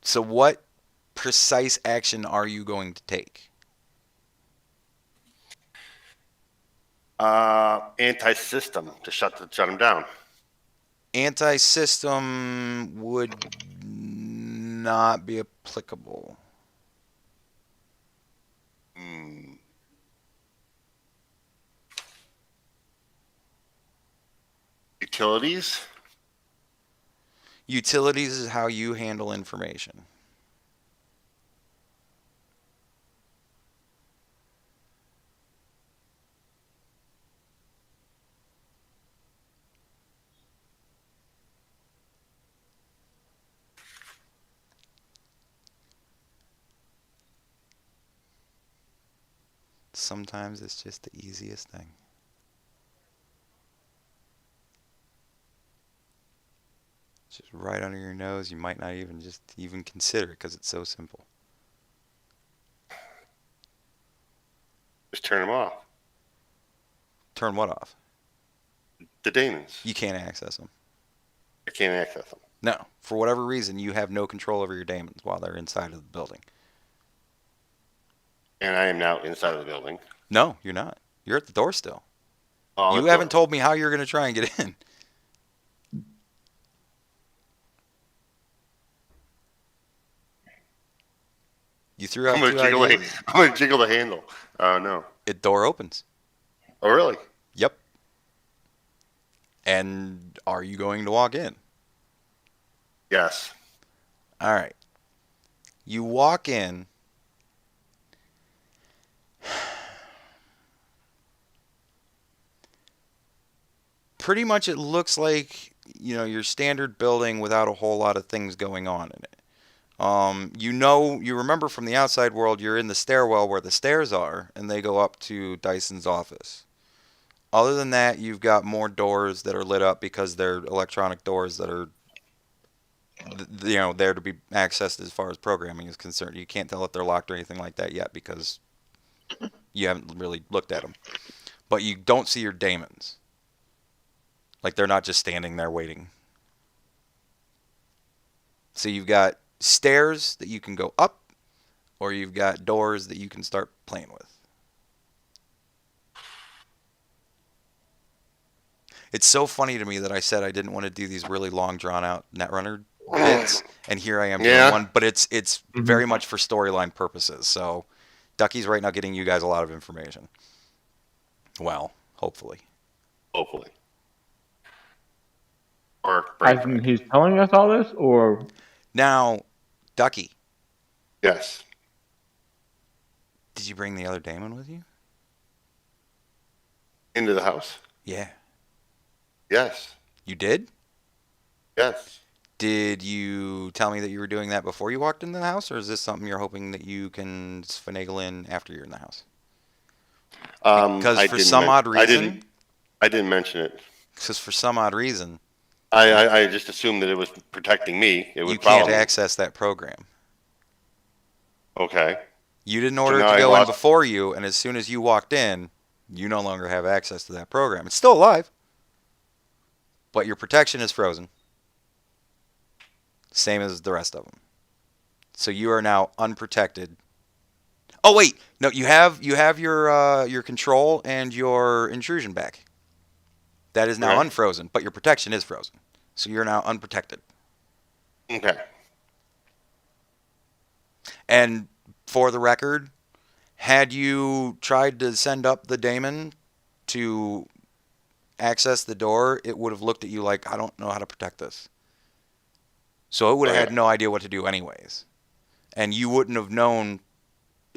So, what precise action are you going to take? Anti-system to shut them down. Anti system would not be applicable. Hmm. Utilities. Utilities is how you handle information. Sometimes it's just the easiest thing. It's just right under your nose. You might not even consider it because it's so simple. Just turn them off. Turn what off? The demons. You can't access them. I can't access them. No, for whatever reason, you have no control over your daemons while they're inside of the building. And I am now inside of the building. No, you're not. You're at the door still. Oh, You haven't told me how you're going to try and get in. You threw out I'm gonna two jiggle. ideas. I'm gonna jiggle the handle. Oh no. It door opens. Oh really? Yep. And are you going to walk in? Yes. All right. You walk in. Pretty much it looks like, your standard building without a whole lot of things going on in it. You remember from the outside world, you're in the stairwell where the stairs are, and they go up to Dyson's office. Other than that, you've got more doors that are lit up because they're electronic doors that are, there to be accessed as far as programming is concerned. You can't tell if they're locked or anything like that yet because you haven't really looked at them. But you don't see your daemons. Like they're not just standing there waiting. So you've got stairs that you can go up, or you've got doors that you can start playing with. It's so funny to me that I said I didn't want to do these really long, drawn-out Netrunner bits, and here I am doing one. But it's very much for storyline purposes. So Ducky's right now getting you guys a lot of information. Well, hopefully. Hopefully. Or brain As in, fuck. he's telling us all this, or Now, Ducky, Yes. did you bring the other Damon with you? Into the house? Yeah. Yes. You did? Yes. Did you tell me that you were doing that before you walked into the house, or is this something you're hoping that you can finagle in after you're in the house? Because I for didn't. some odd I reason, didn't. I didn't mention it. because for some odd reason, I just assumed that it was protecting me. It you would can't follow me. access that program. Okay. You didn't So order it now to I go in lost. before you, and as soon as you walked in, you no longer have access to that program. It's still alive, but your protection is frozen, same as the rest of them. So you are now unprotected. Oh wait, no, you have your control and your intrusion back. That is now Right. unfrozen, but your protection is frozen. So you're now unprotected. Okay. And for the record, had you tried to send up the daemon to access the door, it would have looked at you like, I don't know how to protect this. So it would have Okay. had no idea what to do anyways. And you wouldn't have known.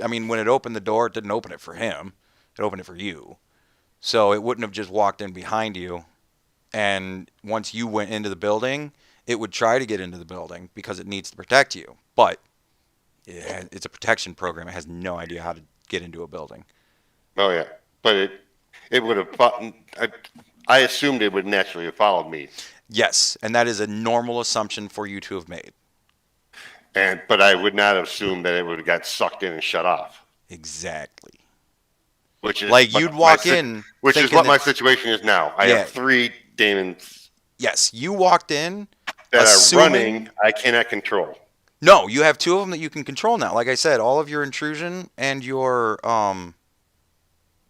I mean, when it opened the door, it didn't open it for him. It opened it for you. So it wouldn't have just walked in behind you. And once you went into the building, it would try to get into the building because it needs to protect you. But it's a protection program. It has no idea how to get into a building. Oh yeah. But it would have. I assumed it would naturally have followed me, Yes, and that is a normal assumption for you to have made. but I would not have assumed that it would have got sucked in and shut off. Exactly. Which is Like what you'd walk in, which is thinking what my that, situation is now. I Yeah. have 3 demons yes, you walked in that assuming. are running. I cannot control. No, you have 2 of them that you can control now. Like I said, all of your intrusion and your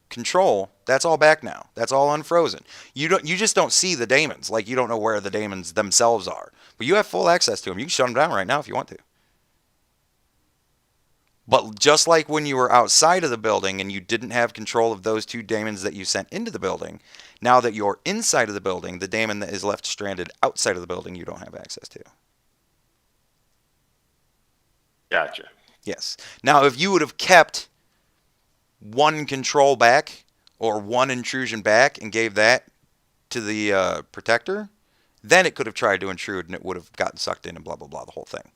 control, that's all back now. That's all unfrozen. You just don't see the daemons. Like you don't know where the daemons themselves are. But you have full access to them. You can shut them down right now if you want to. But just like when you were outside of the building and you didn't have control of those 2 daemons that you sent into the building, now that you're inside of the building, the daemon that is left stranded outside of the building, you don't have access to. Gotcha. Yes. Now, if you would have kept 1 control back or 1 intrusion back and gave that to the protector, then it could have tried to intrude and it would have gotten sucked in and blah, blah, blah, the whole thing.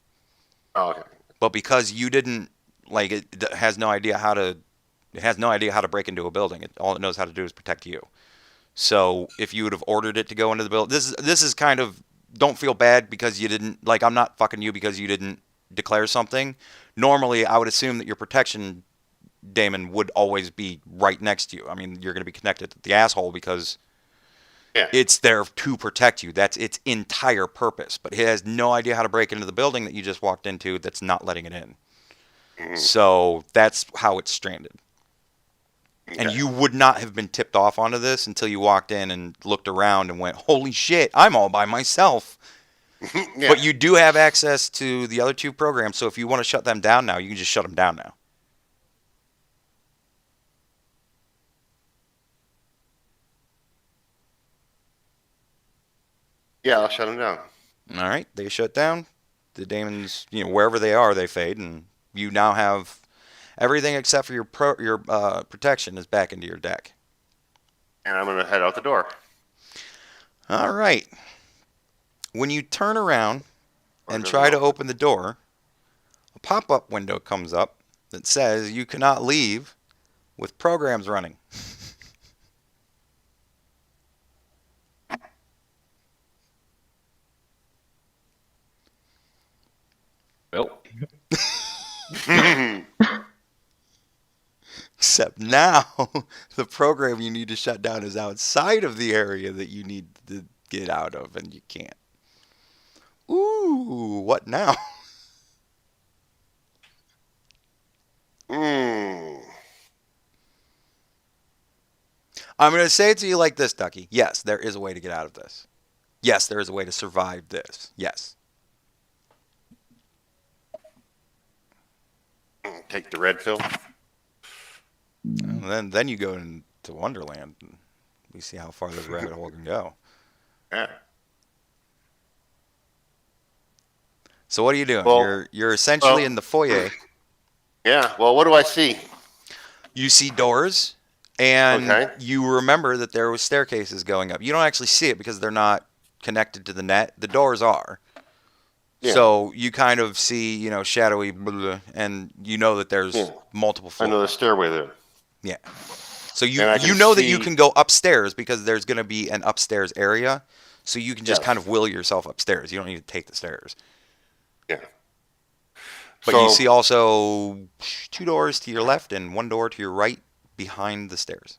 Oh, okay. But because you didn't, like, it has no idea how to, break into a building. All it knows how to do is protect you. So if you would have ordered it to go into the building, this is kind of, don't feel bad because you didn't, like, I'm not fucking you because you didn't declare something. Normally, I would assume that your protection daemon would always be right next to you. I mean, you're going to be connected to the asshole because Yeah. it's there to protect you. That's its entire purpose. But it has no idea how to break into the building that you just walked into that's not letting it in. So that's how it's stranded. And Okay. you would not have been tipped off onto this until you walked in and looked around and went, holy shit, I'm all by myself. Yeah. But you do have access to the other 2 programs, so if you want to shut them down now, you can just shut them down now. Yeah, I'll shut them down. All right, they shut down. The daemons, wherever they are, they fade, and you now have everything except for your protection is back into your deck. And I'm gonna head out the door. All right. When you turn around and does try it to open? open the door, a pop-up window comes up that says you cannot leave with programs running. Well, Except now, the program you need to shut down is outside of the area that you need to get out of, and you can't. Ooh, what now? Mm. I'm going to say it to you like this, Ducky. Yes, there is a way to get out of this. Yes, there is a way to survive this. Yes. Take the red pill. And then you go into Wonderland, and we see how far this rabbit hole can go. Yeah. So what are you doing? Well, You're essentially in the foyer. Yeah. Well, what do I see? You see doors, and Okay. you remember that there was staircases going up. You don't actually see it because they're not connected to the net. The doors are. Yeah. So you kind of see, shadowy, blah, blah, and you know that there's Yeah. multiple I know the floors. stairway there, Yeah. So and I you can know that you see. can go upstairs because there's going to be an upstairs area. So you can just Yes. kind of will yourself upstairs. You don't need to take the stairs. Yeah. But you So see also 2 doors to your left and 1 door to your right behind the stairs.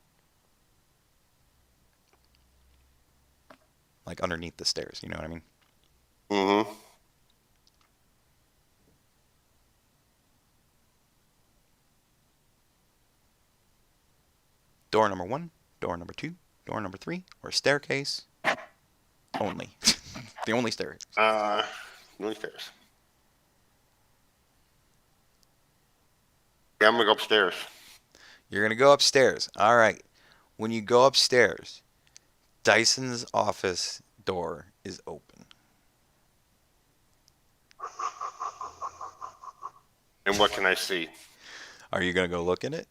Like underneath the stairs, you know what I mean? Mm-hmm. Door number 1, door number 2, door number 3, or staircase only. The only staircase. Really stairs. Yeah, I'm gonna go upstairs. You're going to go upstairs. All right. When you go upstairs, Dyson's office door is open. And what can I see? Are you going to go look in it?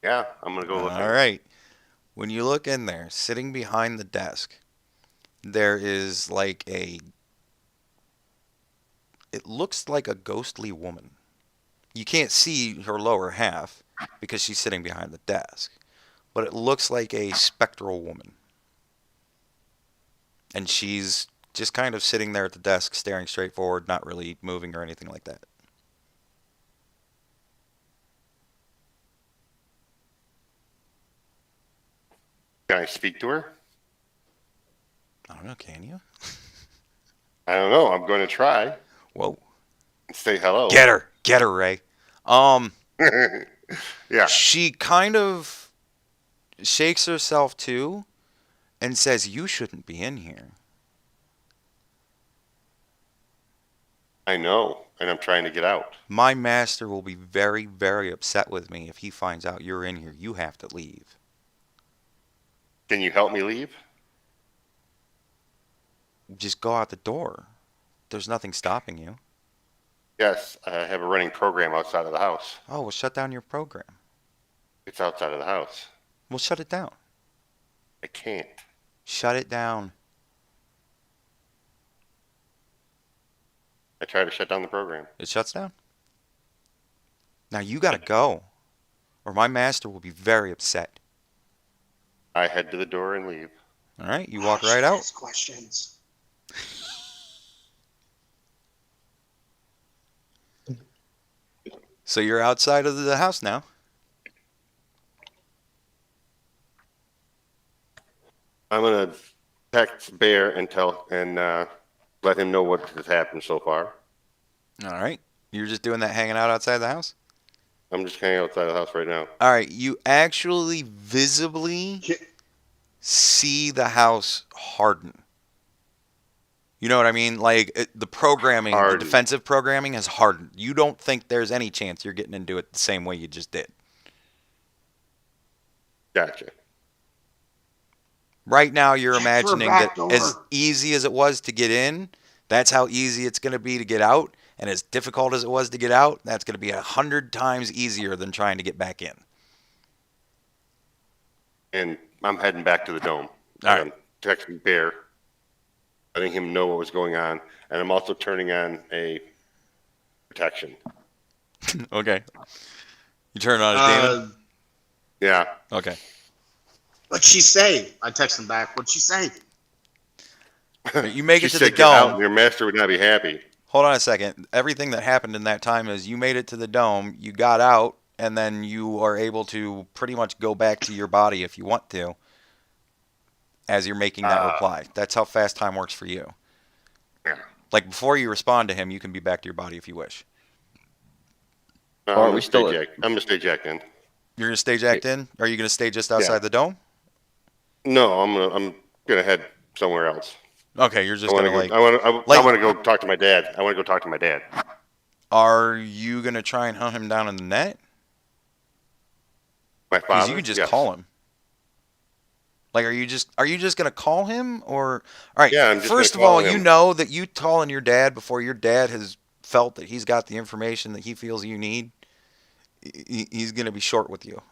Yeah, I'm gonna go look All at it. right. When you look in there, sitting behind the desk, there is like it looks like a ghostly woman. You can't see her lower half because she's sitting behind the desk, but it looks like a spectral woman. And she's just kind of sitting there at the desk, staring straight forward, not really moving or anything like that. Can I speak to her? I don't know, can you? I don't know. I'm going to try Whoa. and say hello. Get her, Ray. Yeah. She kind of shakes herself too and says, "You shouldn't be in here." I know, and I'm trying to get out. My master will be very, very upset with me if he finds out you're in here. You have to leave. Can you help me leave? Just go out the door. There's nothing stopping you. Yes, I have a running program outside of the house. Oh, well, shut down your program. It's outside of the house. Well, shut it down. I can't. Shut it down. I try to shut down the program. It shuts down. Now you gotta go, or my master will be very upset. I head to the door and leave. All right, you walk right out. Ask questions. So you're outside of the house now. I'm gonna text Bear and let him know what has happened so far. All right, you're just doing that, hanging out outside the house. I'm just hanging outside the house right now. All right, you actually visibly see the house harden. You know what I mean? Like the programming, Harden. the defensive programming has hardened. You don't think there's any chance you're getting into it the same way you just did. Gotcha. Right now, you're Check for a imagining back that door. as easy as it was to get in, that's how easy it's going to be to get out. And as difficult as it was to get out, that's going to be 100 times easier than trying to get back in. And I'm heading back to the dome. All right. I'm texting Bear, letting him know what was going on, and I'm also turning on a protection. Okay. You turn on a demon? Yeah. Okay. What'd she say? I text him back. What'd she say? You make She it to said, the "Get out, dome. and your master would not be happy." Hold on a second. Everything that happened in that time is you made it to the dome, you got out, and then you are able to pretty much go back to your body if you want to as you're making that reply. That's how fast time works for you. Yeah. Like before you respond to him, you can be back to your body if you wish. No, Are I'm we gonna still stay at- jacked. I'm gonna stay jacked in. You're gonna stage act in? Are you gonna stay just outside the dome? No, I'm gonna head somewhere else. Okay, you're I just want gonna to like. go. I like- want to go talk to my dad. I want to go talk to my dad. Are you gonna try and hunt him down in the net? My Because father. you could just Yes. call him. Like, are you just gonna call him, or all right? Yeah, I'm just gonna First of call all, you him. know that you calling your dad before your dad has felt that he's got the information that he feels you need. He's gonna be short with you.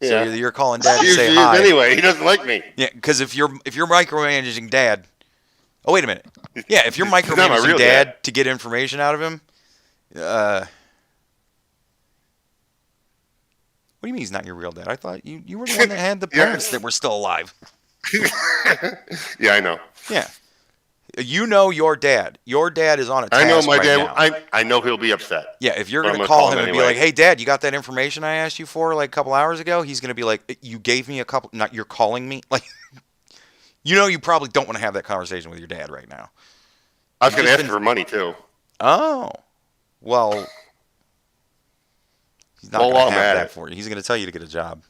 So Yeah. you're calling dad He to say usually is hi. anyway. He doesn't like me. Yeah, because if you're micromanaging dad. Oh, wait a minute. Yeah, if you're He's not my micromanaging real dad to get information out of him, what do you mean he's not your real dad? I thought you were the one that had the Yeah. parents that were still alive. Yeah, I know. Yeah. You know your dad. Your dad is on a task I know my right dad. now. I know he'll be upset. Yeah, if you're But going I'm to gonna call call him him and be anyway. like, "Hey, Dad, you got that information I asked you for like a couple hours ago?" He's going to be like, "You gave me a couple. Not you're calling me." Like, you probably don't want to have that conversation with your dad right now. I was You've going to just ask been- for money too. Oh, well, he's not Well, going while to I'm have at that it. for you. He's going to tell you to get a job.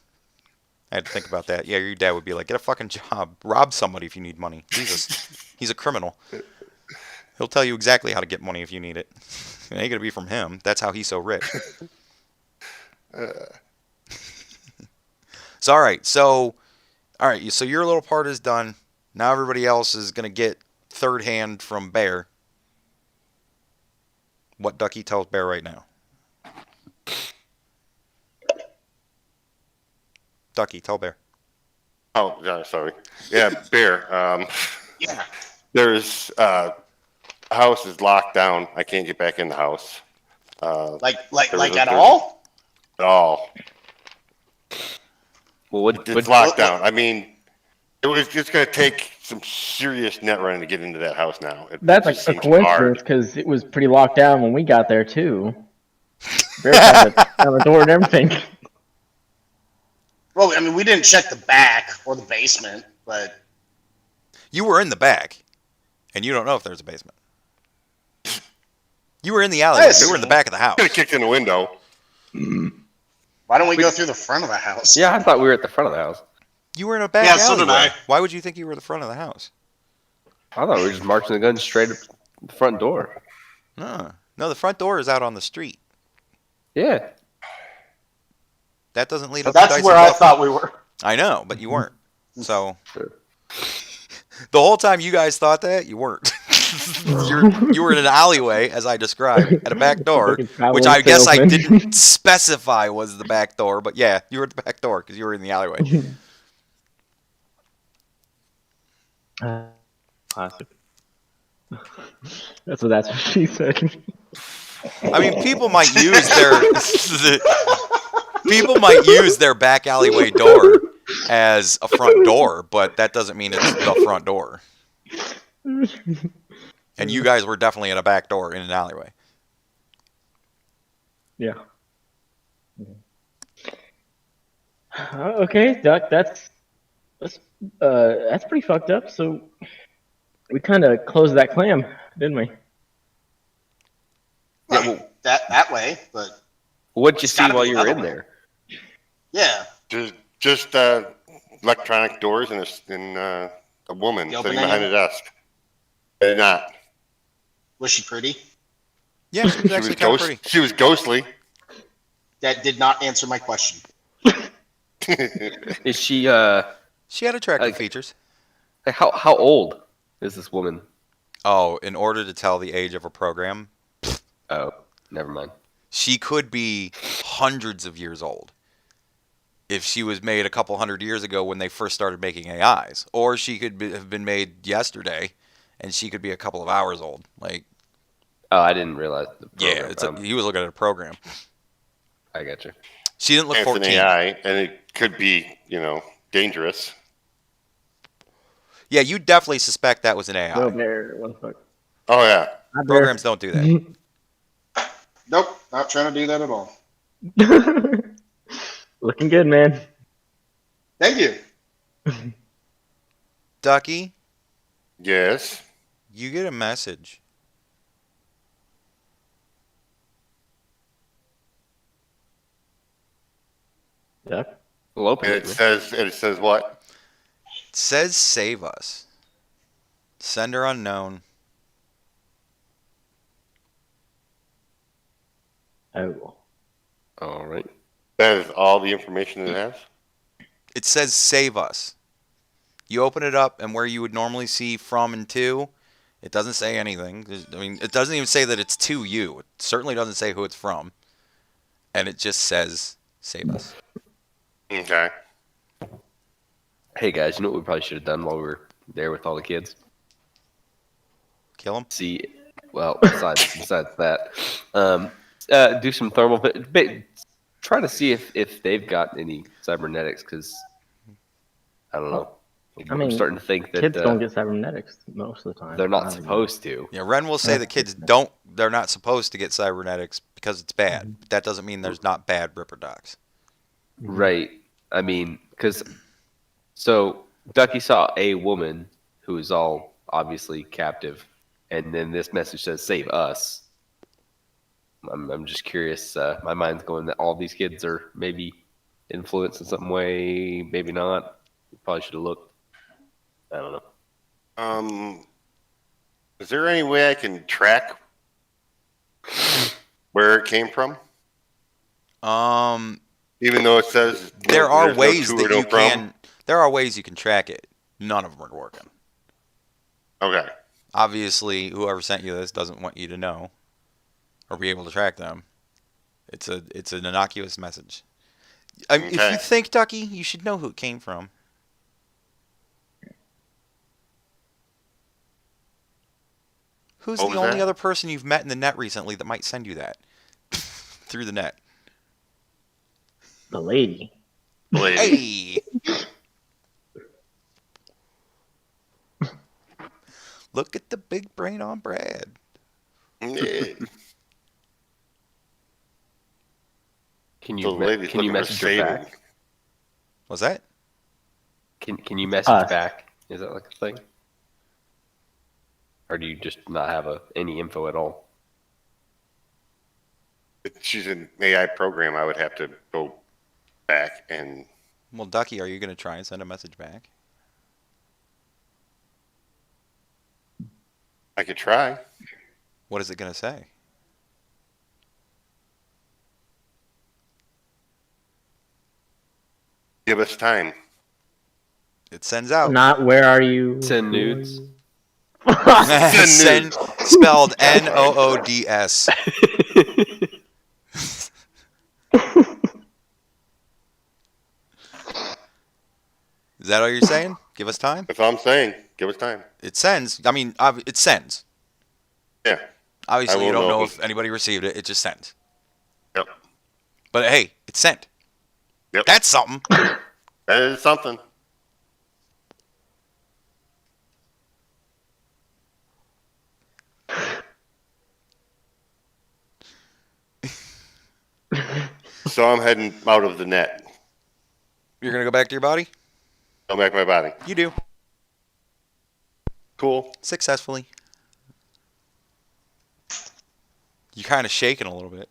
I had to think about that. Yeah, your dad would be like, "Get a fucking job. Rob somebody if you need money." Jesus, he's a criminal. He'll tell you exactly how to get money if you need it. It ain't gonna be from him. That's how he's so rich. So all right, so your little part is done. Now everybody else is gonna get third hand from Bear. What Ducky tells Bear right now. Ducky, tell Bear. Oh, yeah, sorry. Yeah, Bear. Yeah. There's house is locked down. I can't get back in the house. Like There's at a- all? At all. Well, It's locked down. I mean, it's going to take some serious net running to get into that house now. It That's just a seems coincidence hard. because it was pretty locked down when we got there too. Bear tried to down the door and everything. Well, I mean, we didn't check the back or the basement, but You were in the back, and you don't know if there's a basement. You were in the alleyway. You were in the back of the house. Could have kicked in the window. why don't we go through the front of the house? Yeah, I thought we were at the front of the house. You were in a back Yeah, so alleyway. did I. Why would you think you were at the front of the house? I thought we were just marching the gun straight up the front door. No, the front door is out on the street. Yeah. That doesn't lead So up to that's Dyson where I Bluff. thought we were. I know, but you weren't. So Sure. the whole time you guys thought that, you weren't. You were in an alleyway, as I described, at a back door, Fucking traveling which I guess I salesman. didn't specify was the back door. But yeah, you were at the back door because you were in the alleyway. Classic. That's what she said. I mean, people might use their back alleyway door as a front door, but that doesn't mean it's the front door. And you guys were definitely at a back door in an alleyway. Yeah. Okay, Duck. That's pretty fucked up. So we kind of closed that clam, didn't we? I mean, that way, but What'd you It's see gotta while be you were the in other there? yeah. Just electronic doors and a woman You sitting open behind any? a desk. They did not. Was she pretty? Yeah, she was actually kind of pretty. She was ghostly. That did not answer my question. Is she She had attractive Like- features. like, how old is this woman? Oh, in order to tell the age of a program, Oh, never mind. she could be hundreds of years old. If she was made a couple hundred years ago when they first started making AIs, or she could have been made yesterday, and she could be a couple of hours old. Like, Oh, I didn't realize the yeah, program. he was looking at a program. I got you. She didn't look It's an 14. AI, and it could be, dangerous. Yeah, you definitely suspect that was an AI. No bear. One fuck. Oh yeah. Not bear. Programs don't do that. Nope, not trying to do that at all. Looking good, man. Thank you. Ducky, Yes. you get a message. Duck. We'll open It it. says what? It says save us. Sender unknown. Oh. All right. That is all the information it has. It says save us. You open it up, and where you would normally see from and to, it doesn't say anything. It doesn't even say that it's to you. It certainly doesn't say who it's from. And it just says, save us. Okay. Hey guys, you know what we probably should have done while we were there with all the kids? Kill him? See, well, besides that, do some thermal, try to see if they've got any cybernetics, because I don't know. I mean, I'm starting to think that kids don't get cybernetics most of the time. they're not supposed to. Yeah, Ren will say that kids they're not supposed to get cybernetics because it's bad. But that doesn't mean there's not bad Ripper Docs. Right. I mean, so Ducky saw a woman who is all obviously captive, and then this message says "save us." I'm just curious. My mind's going that all these kids are maybe influenced in some way, maybe not. Probably should have looked. I don't know. Is there any way I can track where it came from? Even though it says There are there's no ways to that or no you from? can. There are ways you can track it. None of them are working. Okay. Obviously, whoever sent you this doesn't want you to know or be able to track them. It's an innocuous message. If Okay. you think Ducky, you should know who it came from. Who's What the was only that? other person you've met in the net recently that might send you that through the net? The lady. Lady. Hey, look at the big brain on Brad. Yeah. Can The you lady's can you looking for message her saving. back? What's that? Can you message Us. back? Is that like a thing? Or do you just not have any info at all? If she's an AI program, I would have to go back and Well, Ducky, are you going to try and send a message back? I could try. What is it going to say? Give us time. It sends out. Not where are you? Send nudes. Send spelled NOODS. Is that all you're saying? Give us time? That's all I'm saying. Give us time. It sends. I mean, it sends. Yeah. Obviously, I you will don't know know if- if anybody received it. It just sends. Yep. But hey, it sent. Yep. That's something. That is something. So I'm heading out of the net. You're going to go back to your body? Go back to my body. You do. Cool. Successfully. You're kind of shaking a little bit.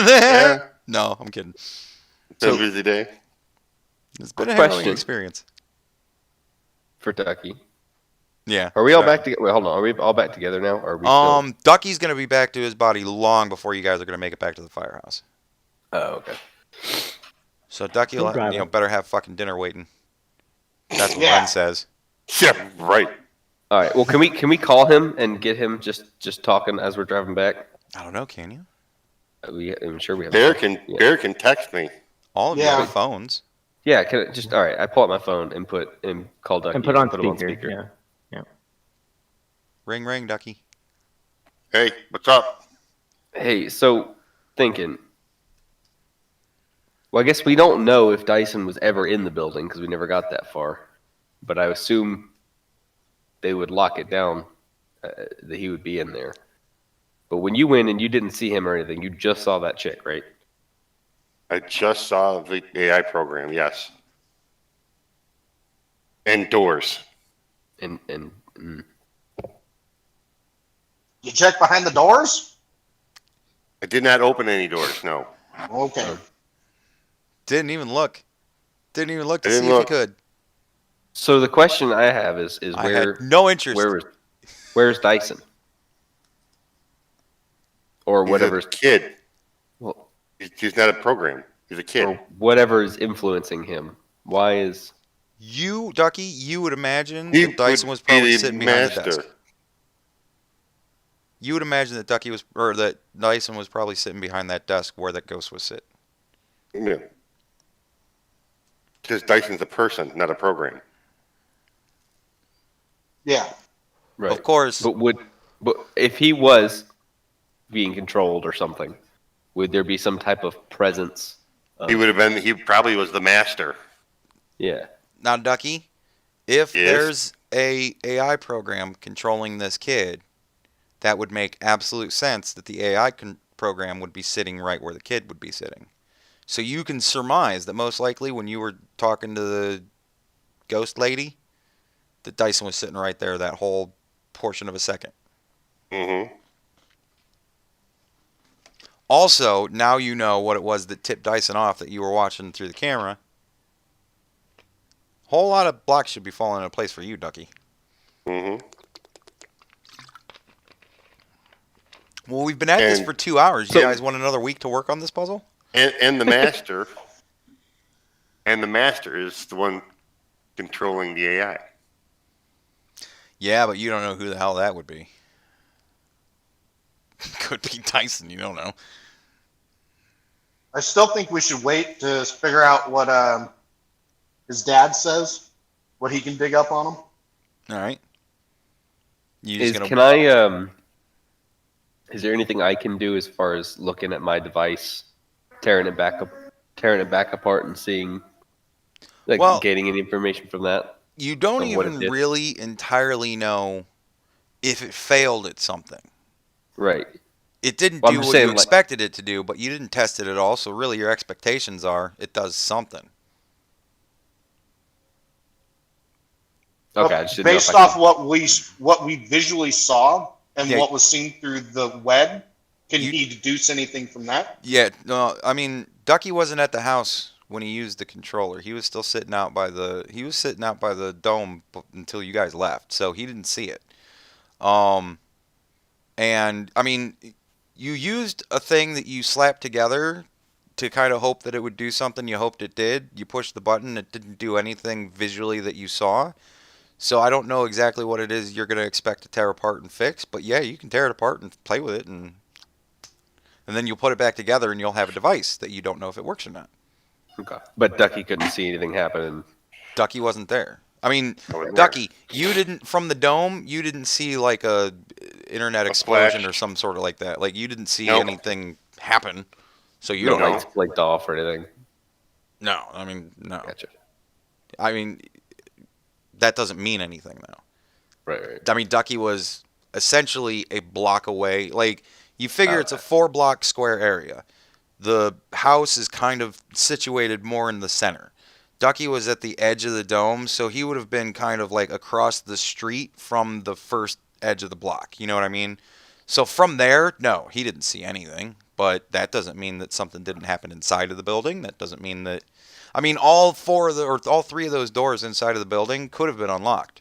Yeah. No, I'm kidding. It's been a busy day. It's been a harrowing Question. experience. For Ducky. Yeah. Are we all back together? Wait, hold on. Are we all back together now? Or are we still... Ducky's gonna be back to his body long before you guys are gonna make it back to the firehouse. Oh, okay. So Ducky, Good driver. better have fucking dinner waiting. That's what Yeah. Ren says. Yeah, right. All right. Well, can we call him and get him just talking as we're driving back? I don't know. Can you? I'm sure we have. Bear Yeah. can text me. All of you Yeah. have phones. Yeah. Can it just all right? I pull out my phone and call Ducky And put on him speaker. Yeah. Ring, ring, Ducky. Hey, what's up? Hey, so thinking. Well, I guess we don't know if Dyson was ever in the building because we never got that far. But I assume they would lock it down that he would be in there. But when you went and you didn't see him or anything, you just saw that chick, right? I just saw the AI program, yes. And doors. And You check behind the doors? I did not open any doors, no. Okay. Didn't even look. Didn't even look to I see didn't if look. he could. so the question I have is I where had no interest. where's Dyson? Or whatever's He's a kid. well, He's not a program. He's a kid. or whatever is influencing him. Why is You, Ducky, you would imagine He that Dyson would was be probably the sitting behind the master. desk. You would imagine that Ducky was, or that Dyson was probably sitting behind that desk where that ghost was sitting. Yeah. Because Dyson's a person, not a program. Yeah. Right. Of course. But if he was being controlled or something, would there be some type of presence? He probably was the master. Yeah. Now, Ducky, if Yes. there's a AI program controlling this kid, that would make absolute sense that the AI program would be sitting right where the kid would be sitting. So you can surmise that most likely when you were talking to the ghost lady, that Dyson was sitting right there that whole portion of a second. Mm-hmm. Also, now you know what it was that tipped Dyson off that you were watching through the camera. Whole lot of blocks should be falling into place for you, Ducky. Mm-hmm. Well, we've been at this for 2 hours. You guys want another week to work on this puzzle? And the master, and the master is the one controlling the AI. Yeah, but you don't know who the hell that would be. Could be Dyson, you don't know. I still think we should wait to figure out what his dad says, what he can dig up on him. All right. You just gonna... Can I is there anything I can do as far as looking at my device, tearing it back apart and seeing, like, Well, getting any information from that? You don't Of what it even did? really entirely know if it failed at something. Right. It didn't Well, I'm do just what saying, you like- expected it to do, but you didn't test it at all, so really your expectations are it does something. Okay, I just didn't know Based if I off what we visually saw and Yeah. what was seen through the web, can You- he deduce anything from that? Yeah, no, I mean, Ducky wasn't at the house when he used the controller. He was still sitting out by the dome until you guys left, so he didn't see it. And I mean, you used a thing that you slapped together to kind of hope that it would do something. You hoped it did. You pushed the button, it didn't do anything visually that you saw. So I don't know exactly what it is you're going to expect to tear apart and fix, but yeah, you can tear it apart and play with it, and then you'll put it back together and you'll have a device that you don't know if it works or not. Okay. But Ducky couldn't see anything happen. Ducky wasn't there. I mean, I wasn't Ducky, you didn't, from the dome, you didn't see like a internet explosion flash. or some sort of like that. Like you didn't see Nope. anything happen. So you No don't know. lights blinked off or anything. No, I mean, no. Gotcha. I mean, that doesn't mean anything though. Right. I mean, Ducky was essentially a block away. Like, you figure it's a Okay. 4-block square area. The house is kind of situated more in the center. Ducky was at the edge of the dome, so he would have been kind of like across the street from the first edge of the block. You know what I mean? So from there, no, he didn't see anything. But that doesn't mean that something didn't happen inside of the building. That doesn't mean that... I mean, all 3 of those doors inside of the building could have been unlocked.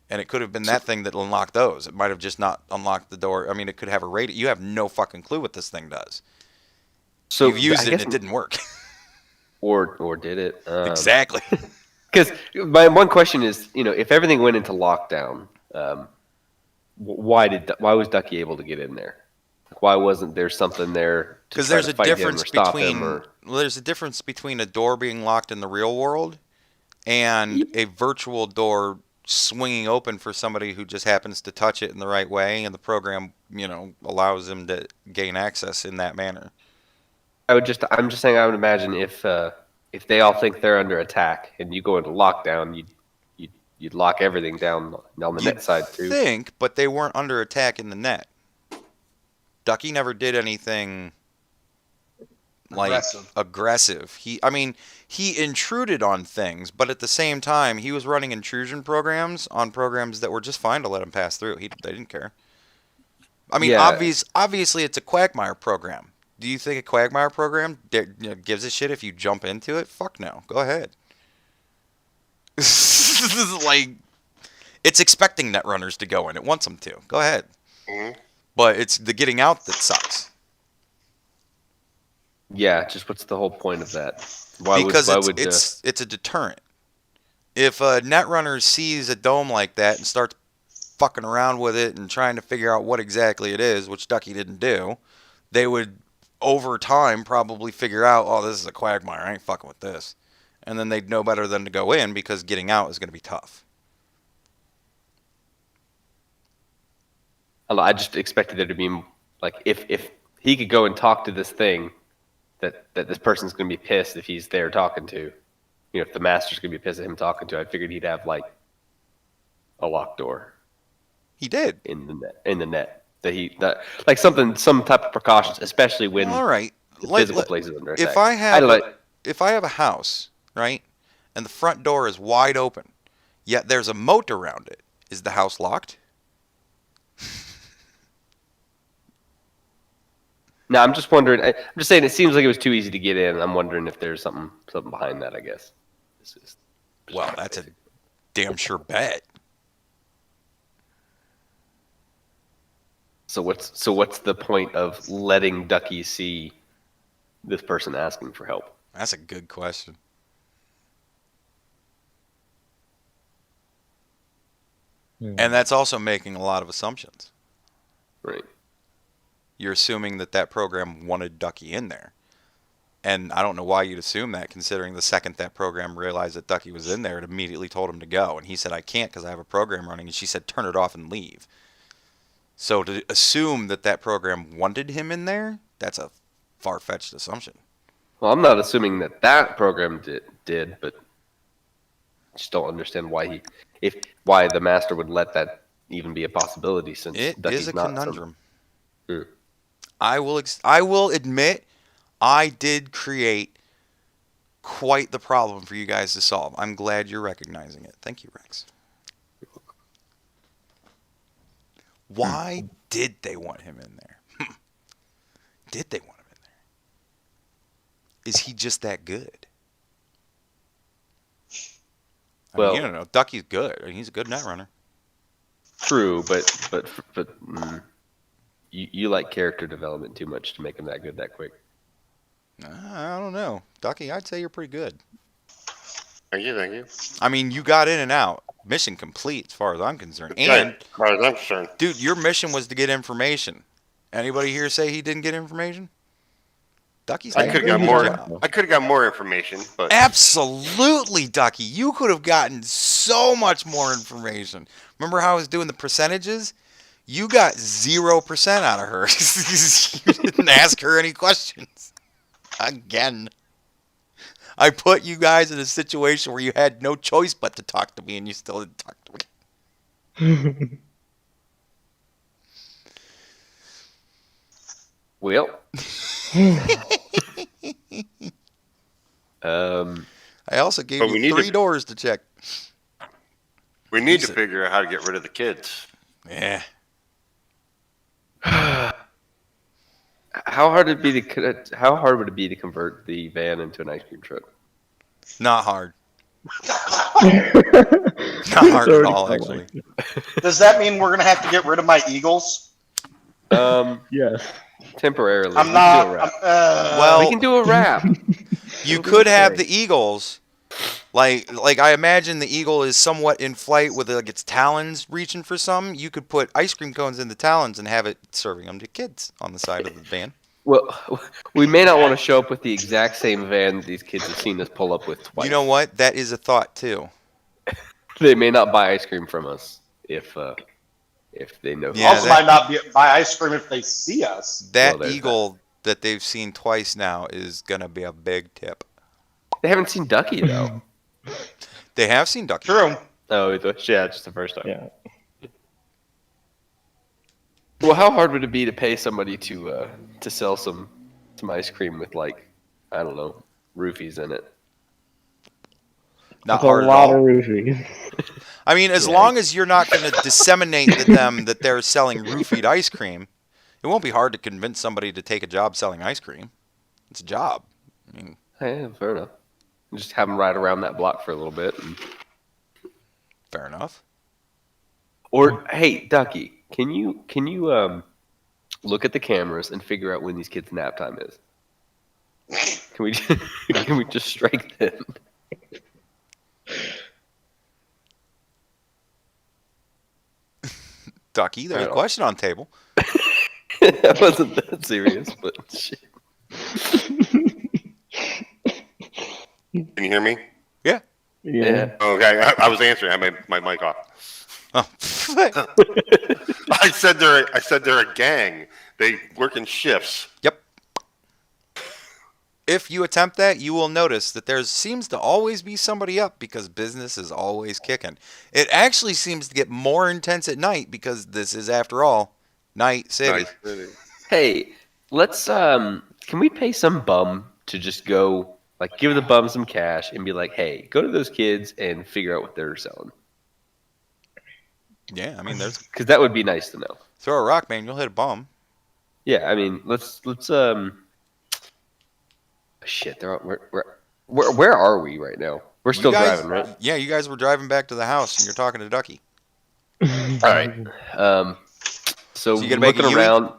And it could have been that thing that unlocked those. It might have just not unlocked the door. I mean, it could have a radio. You have no fucking clue what this thing does. So You've used I it and guess- it didn't work. Or did it? Exactly. Because my one question is, if everything went into lockdown, why was Ducky able to get in there? Like, why wasn't there something there to Because try there's to a fight him or difference stop between... him? Or... Well, there's a difference between a door being locked in the real world and a virtual door swinging open for somebody who just happens to touch it in the right way, and the program, allows them to gain access in that manner. I'm just saying, I would imagine if they all think they're under attack and you go into lockdown, you'd lock everything down on the net side too. Think, but they weren't under attack in the net. Ducky never did anything like aggressive. He intruded on things, but at the same time, he was running intrusion programs on programs that were just fine to let him pass through. They didn't care. I mean, Yeah. obviously, it's a Quagmire program. Do you think a Quagmire program gives a shit if you jump into it? Fuck no. Go ahead. Like, it's expecting netrunners to go in. It wants them to. Go ahead. Mhm. But it's the getting out that sucks. Yeah, just what's the whole point of that? Because it's a deterrent. If a netrunner sees a dome like that and starts fucking around with it and trying to figure out what exactly it is, which Ducky didn't do, they would over time probably figure out, oh, this is a quagmire. I ain't fucking with this. And then they'd know better than to go in because getting out is going to be tough. I don't know, I just expected there to be like if he could go and talk to this thing, that this person's going to be pissed if he's there talking to. You know, if the master's going to be pissed at him talking to, I figured he'd have like a locked door He did. in the net that like some type of precautions, especially when All right. the physical places under attack. If I have like if I have a house, right, and the front door is wide open, yet there's a moat around it, is the house locked? no, I'm just wondering. I'm just saying it seems like it was too easy to get in. I'm wondering if there's something behind that. I guess. It's just Well, that's a damn sure bet. So what's the point of letting Ducky see this person asking for help? That's a good question. And that's also making a lot of assumptions. Right. You're assuming that program wanted Ducky in there. And I don't know why you'd assume that, considering the second that program realized that Ducky was in there, it immediately told him to go. And he said, I can't because I have a program running. And she said, turn it off and leave. So to assume that program wanted him in there, that's a far-fetched assumption. Well, I'm not assuming that program did, but I just don't understand why why the master would let that even be a possibility, since It Ducky's is a not conundrum. Hmm. I will admit I did create quite the problem for you guys to solve. I'm glad you're recognizing it. Thank you, Rex. Why did they want him in there? Did they want him in there? Is he just that good? Well, you don't know. Ducky's good. I mean, he's a good net runner. True, but you like character development too much to make him that good that quick. I don't know. Ducky, I'd say you're pretty good. Thank you. I mean, you got in and out. Mission complete, as far as I'm concerned. Okay, And, as far as I'm concerned. dude, your mission was to get information. Anybody here say he didn't get information? Ducky's I could have got good more. job. I could have got more information, but Absolutely, Ducky. You could have gotten so much more information. Remember how I was doing the percentages? You got 0% out of her. You didn't ask her any questions. Again. I put you guys in a situation where you had no choice but to talk to me, and you still didn't talk to me. Well, I also gave But we you need 3 to- doors to check. we need to figure out how to get rid of the kids. Yeah. how hard would it be to convert the van into an ice cream truck? Not hard. Not hard at all, actually. Does that mean we're gonna have to get rid of my Eagles? Yes. Temporarily. I'm We not. can do a wrap. Well, we can do a wrap. You could have the Eagles, like I imagine the eagle is somewhat in flight with like its talons reaching for some. You could put ice cream cones in the talons and have it serving them to kids on the side of the van. Well, we may not want to show up with the exact same van these kids have seen us pull up with twice. You know what? That is a thought too. They may not buy ice cream from us if they know. Yeah, Also, might not buy ice cream if they see us. That Well, there's eagle that they've seen twice now is gonna be a big tip. They haven't seen Ducky though. They have seen Ducky. True. Oh, yeah, just the first time. Yeah. Well, how hard would it be to pay somebody to sell some ice cream with, like, I don't know, roofies in it? Not That's a hard at lot all. of roofies. I mean, as long as you're not going to disseminate to them that they're selling roofied ice cream, it won't be hard to convince somebody to take a job selling ice cream. It's a job. I mean, Yeah, fair enough. Just have them ride around that block for a little bit. fair enough. Or, hey, Ducky, can you look at the cameras and figure out when these kids' nap time is? Can we can we just strike them? Ducky, there's a question on the table. That wasn't that serious, but shit. Can you hear me? Yeah. Yeah. Okay, I was answering. I had my mic off. Oh. I said they're a gang. They work in shifts. Yep. If you attempt that, you will notice that there seems to always be somebody up because business is always kicking. It actually seems to get more intense at night because this is, after all, Night City. Hey, let's can we pay some bum to just go, like, give the bum some cash and be like, hey, go to those kids and figure out what they're selling? Yeah, I mean, Because that would be nice to know. throw a rock, man, you'll hit a bum. Yeah, I mean, let's shit. Where are we right now? We're still driving, right? Yeah, you guys were driving back to the house, and you're talking to Ducky. All right. So you gonna make looking a U-turn? around.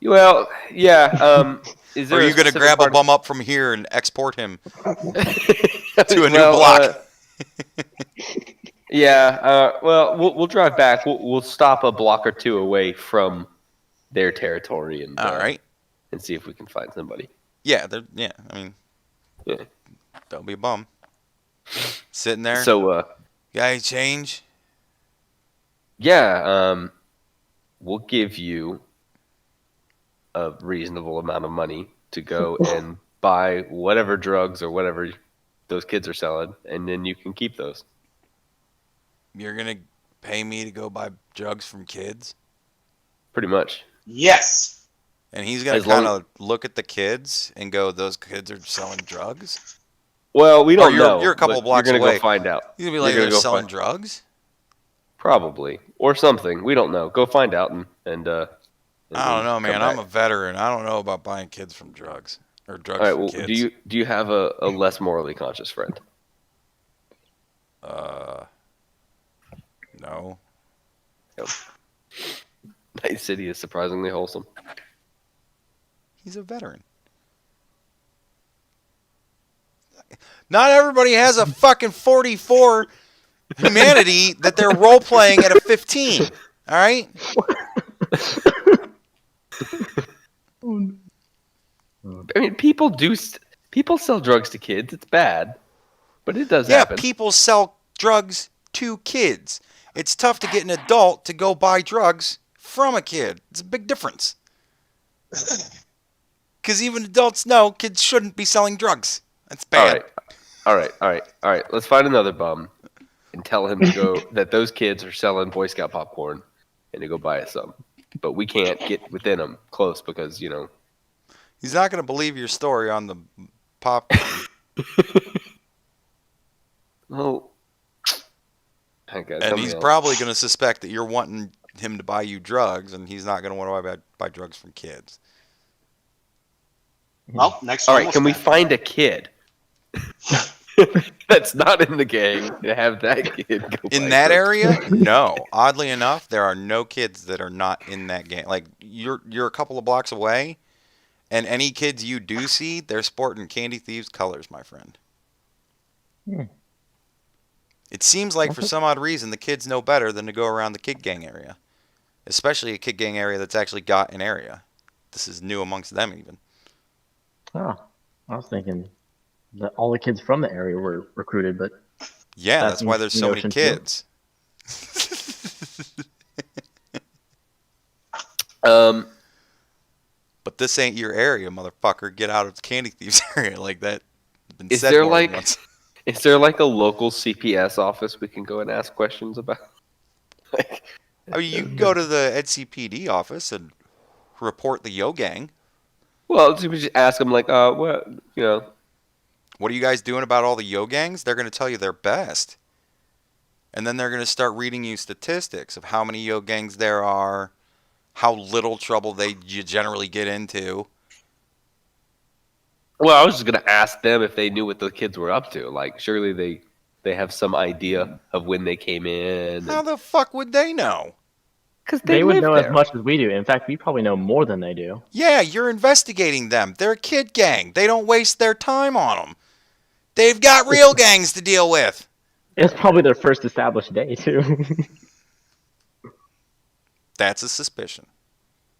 Well, yeah. Is there Or are you going to specific grab a part bum up from here and export him to to a new block? Yeah. Well, we'll drive back. We'll stop a block or two away from their territory and All right. and see if we can find somebody. Yeah, I mean, Yeah. don't be a bum. Sitting there. So, Guy, change? yeah, we'll give you a reasonable amount of money to go and buy whatever drugs or whatever those kids are selling, and then you can keep those. You're going to pay me to go buy drugs from kids? Pretty much. Yes. And he's going As to long- kind of look at the kids and go, those kids are selling drugs? Well, we don't know. You're a couple but blocks you're gonna away. go find out. He's going to be like, You're they're gonna go selling find- drugs? Probably. Or something. We don't know. Go find out and I don't know, man. come I'm back. a veteran. I don't know about buying kids from drugs. Or drugs All right. from Well, kids. do you have a less morally conscious friend? No. Night City is surprisingly wholesome. He's a veteran. Not everybody has a fucking 44 humanity that they're role playing at a 15. All right? I mean, people sell drugs to kids. It's bad, but it does Yeah, happen. people sell drugs to kids. It's tough to get an adult to go buy drugs from a kid. It's a big difference. Because even adults know kids shouldn't be selling drugs. That's bad. All right. Let's find another bum and tell him to go that those kids are selling Boy Scout popcorn and to go buy us some. But we can't get within them close because, He's not going to believe your story on the popcorn. well, okay, And he's probably going to suspect that you're wanting him to buy you drugs, and he's not going to want to buy drugs from kids. Well, next All one. right, can we find a kid that's not in the gang and have that kid go In buy that drugs? area, no. Oddly enough, there are no kids that are not in that gang. Like you're a couple of blocks away, and any kids you do see, they're sporting Candy Thieves colors, my friend. It seems like for some odd reason the kids know better than to go around the kid gang area, especially a kid gang area that's actually got an area. This is new amongst them even. Oh, I was thinking that all the kids from the area were recruited, but Yeah, That's that's why there's so many notion, too. kids. But this ain't your area, motherfucker. Get out of Candy Thieves area like that. Been Is said there more than like once. is there like a local CPS office we can go and ask questions about? Like, I mean, you can go to the NCPD office and report the Yo Gang. well, we just ask them like, what, What are you guys doing about all the Yo Gangs? They're going to tell you their best. And then they're going to start reading you statistics of how many Yo Gangs there are, how little trouble you generally get into. Well, I was just gonna ask them if they knew what the kids were up to. Like, surely they have some idea of when they came in. How the fuck would they know? Because they would live know there. as much as we do. In fact, we probably know more than they do. Yeah, you're investigating them. They're a kid gang. They don't waste their time on them. They've got real gangs to deal with. It's probably their first established day too. That's a suspicion.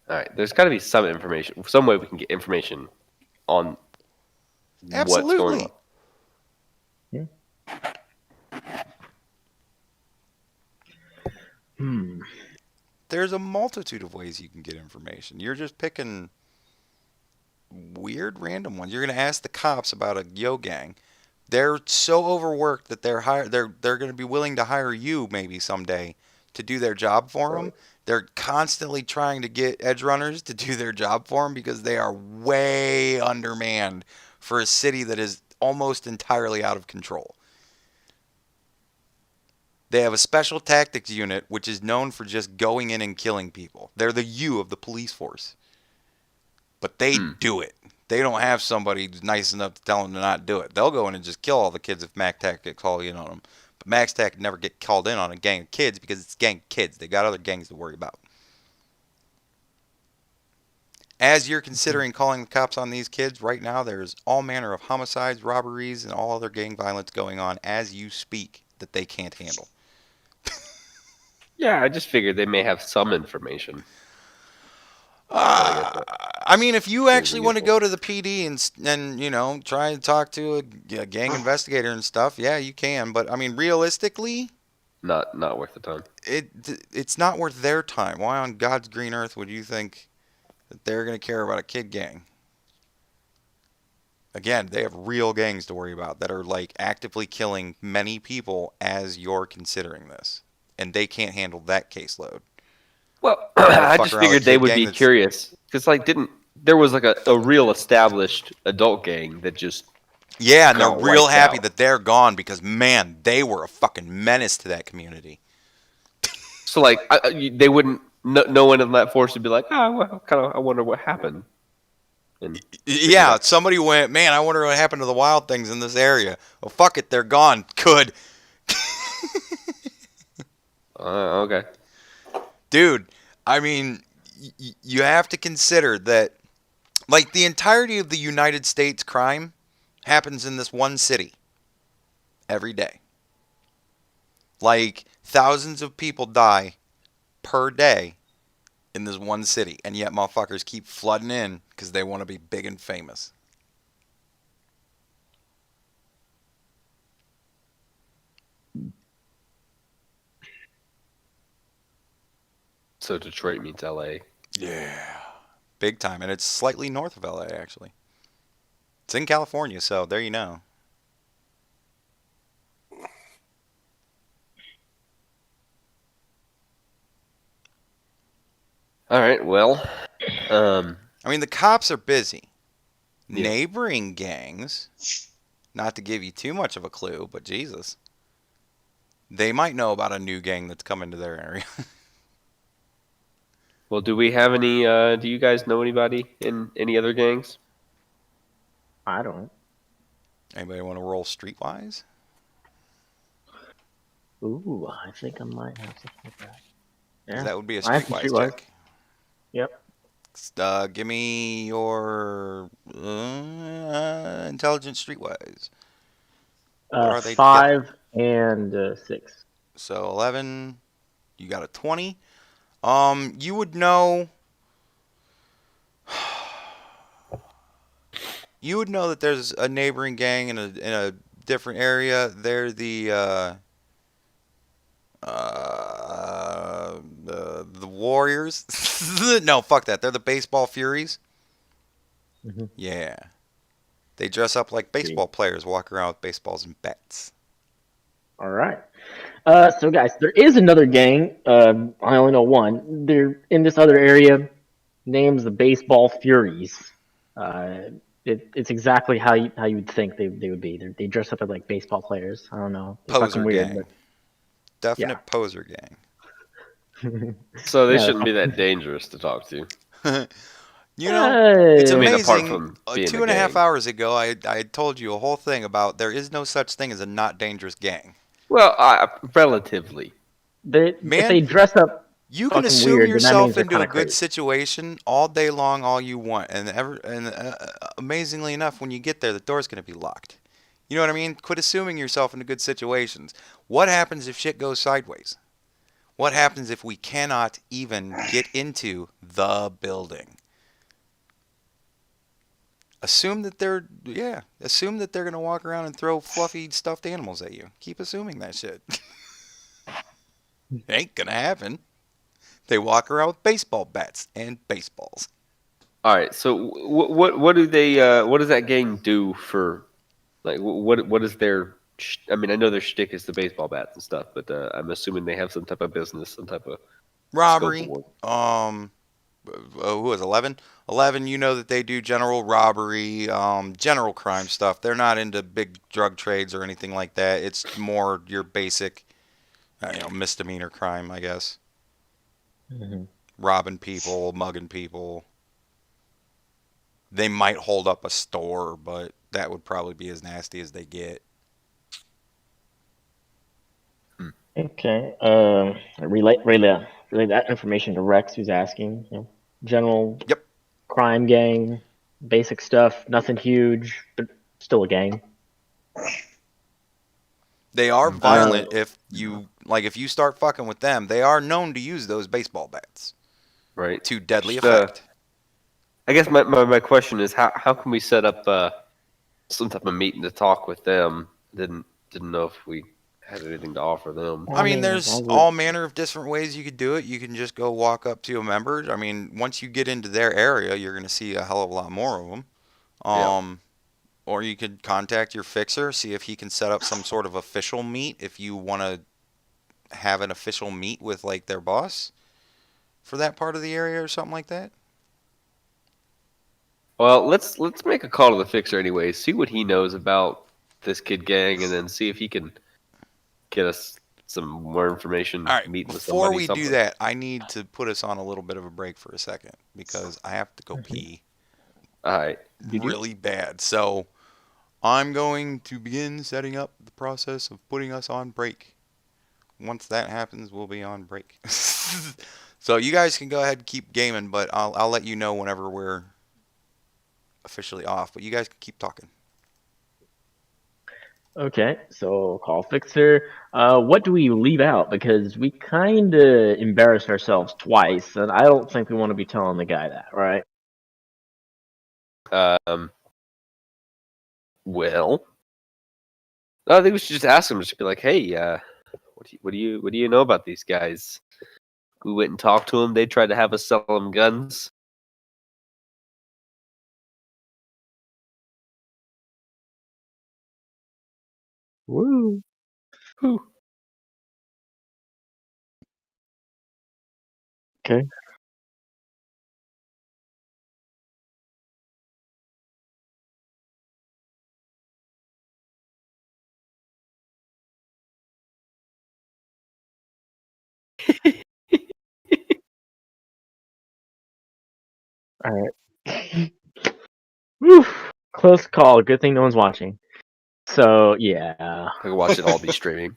All right, there's got to be some information, some way we can get information on what's going on. Absolutely. Hmm. There's a multitude of ways you can get information. You're just picking weird random ones. You're going to ask the cops about a yo gang. They're so overworked that they're going to be willing to hire you maybe someday to do their job for them. They're constantly trying to get edge runners to do their job for them because they are way undermanned for a city that is almost entirely out of control. They have a special tactics unit which is known for just going in and killing people. They're the U of the police force. But they do it. They don't have somebody who's nice enough to tell them to not do it. They'll go in and just kill all the kids if MacTac gets called in on them. But MacTac never get called in on a gang of kids because it's a gang of kids. They got other gangs to worry about. As you're considering calling the cops on these kids, right now there's all manner of homicides, robberies, and all other gang violence going on as you speak that they can't handle. Yeah, I just figured they may have some information. I mean, if you actually want to useful. go to the PD and try and talk to a gang investigator and stuff, yeah, you can. But I mean, realistically, Not worth the time. it's not worth their time. Why on God's green earth would you think that they're going to care about a kid gang? Again, they have real gangs to worry about that are like actively killing many people as you're considering this, and they can't handle that caseload. Well, Gotta I fuck just around with figured a they kid would gang be that's- curious because there was like a real established adult gang that just Yeah, and they're got real wiped happy out. that they're gone because man, they were a fucking menace to that community. So like they wouldn't. No one in that force would be like, well, kind of. I wonder what happened. And Yeah, somebody went, man, I wonder what happened to the wild things in this area. Well, fuck it, they're gone. Good. Okay. Dude, I mean, you have to consider that, like, the entirety of the United States crime happens in this one city every day. Like, thousands of people die per day in this one city, and yet motherfuckers keep flooding in because they want to be big and famous. So Detroit meets L.A. Yeah. Big time. And it's slightly north of LA, actually. It's in California, so there you know. All right. Well, I mean, the cops are busy. Yeah. Neighboring gangs, not to give you too much of a clue, but Jesus, they might know about a new gang that's coming to their area. well, do we have any? Do you guys know anybody in any other gangs? I don't. Anybody want to roll streetwise? Ooh, I think I might have something like that. 'Cause Yeah. that would be a I have some streetwise streetwise. check. Yep. Give me your intelligence streetwise. What are they 5 and 6. So 11, you got a 20. You would know. You would know that there's a neighboring gang in a different area. They're the Warriors. No, fuck that. They're the Baseball Furies. Mhm. Yeah, they dress up like baseball players, walk around with baseballs and bats. All right. So guys, there is another gang. I only know one. They're in this other area. Name's the Baseball Furies. It's exactly how you would think they would be. They dress up as like baseball players. I don't know. They're Poser fucking weird, gang. but Definite poser gang. So they Yeah, shouldn't be that dangerous to talk to. You know, it's I mean, apart amazing. from being a 2.5 gang. hours ago, I told you a whole thing about there is no such thing as a not dangerous gang. Well, relatively. if Man, they dress up You can fucking assume weird, then that means yourself they're into a kinda good crazy. situation all day long, all you want, and amazingly enough, when you get there, the door's going to be locked. You know what I mean? Quit assuming yourself into good situations. What happens if shit goes sideways? What happens if we cannot even get into the building? Assume that they're going to walk around and throw fluffy stuffed animals at you. Keep assuming that shit. Ain't going to happen. They walk around with baseball bats and baseballs. All right. So what do they what does that gang do for like what is their I mean, I know their shtick is the baseball bats and stuff, but I'm assuming they have some type of business, some type of scope of Robbery. work. Who was 11? 11, you know that they do general robbery, general crime stuff. They're not into big drug trades or anything like that. It's more your basic, misdemeanor crime, I guess. Mhm. Robbing people, mugging people. They might hold up a store, but that would probably be as nasty as they get. Okay. Relay that information to Rex, who's asking. General Yep. crime gang, basic stuff, nothing huge, but still a gang. They are Okay. violent if you start fucking with them, they are known to use those baseball bats Right. to deadly Just, effect. I guess my question is how can we set up some type of meeting to talk with them? Didn't know if we had anything to offer them. I I mean, mean, as there's long as all manner of different ways you could do it. You can just go walk up to a member. I mean, once you get into their area, you're going to see a hell of a lot more of them. Yeah. Or you could contact your fixer, see if he can set up some sort of official meet if you want to have an official meet with like their boss for that part of the area or something like that. Well, let's make a call to the fixer anyway. See what he knows about this kid gang, and then see if he can get us some more information. All right, Meeting with before somebody, we do something. that, I need to put us on a little bit of a break for a second because I have to go pee All right. really bad. So I'm going to begin setting up the process of putting us on break. Once that happens, we'll be on break. So you guys can go ahead and keep gaming, but I'll let you know whenever we're officially off. But you guys can keep talking. okay. So call fixer. What do we leave out? Because we kind of embarrassed ourselves twice, and I don't think we want to be telling the guy that, right? Um. Well, I think we should just ask him. Just be like, hey, what do you know about these guys? We went and talked to them. They tried to have us sell them guns. Woo. Whew. Okay. All right. Woo. Close call. Good thing no one's watching. So yeah, I can watch it all be streaming.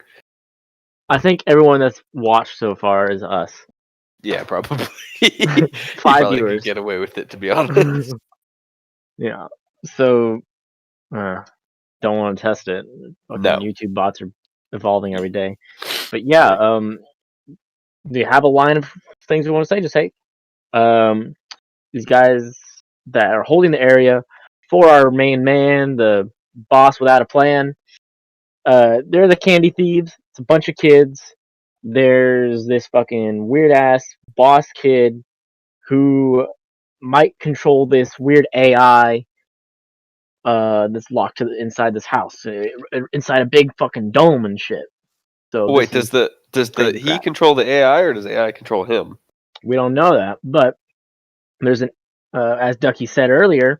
I think everyone that's watched so far is us. Yeah, probably. You 5 probably could viewers. get away with it, to be honest. Yeah. So don't want to test it. Fucking No. YouTube bots are evolving every day. But yeah, Right. do you have a line of things we want to say? Just say, um, these guys that are holding the area for our main man, the boss without a plan. They're the candy thieves. It's a bunch of kids. There's this fucking weird ass boss kid who might control this weird AI that's locked to inside this house, inside a big fucking dome and shit. So Wait, this is does crazy he crap. control the AI or does AI control him? We don't know that, but there's an as Ducky said earlier,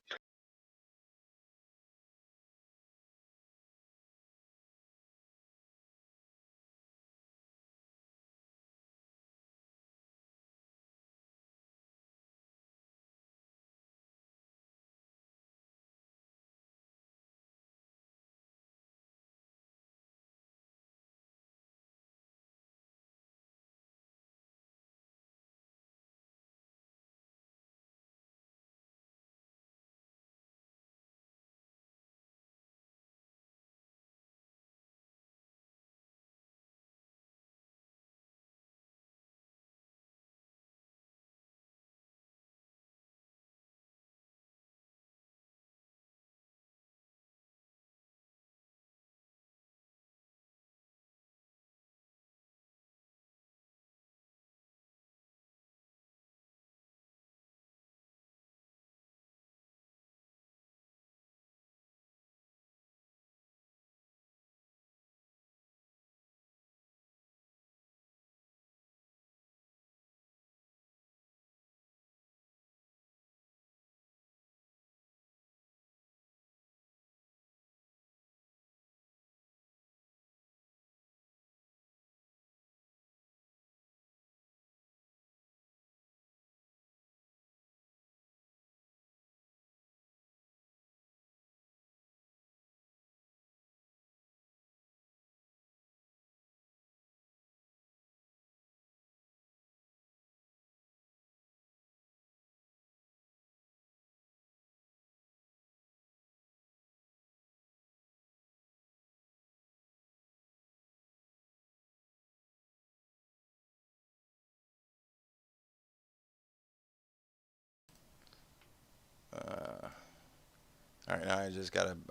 All right, now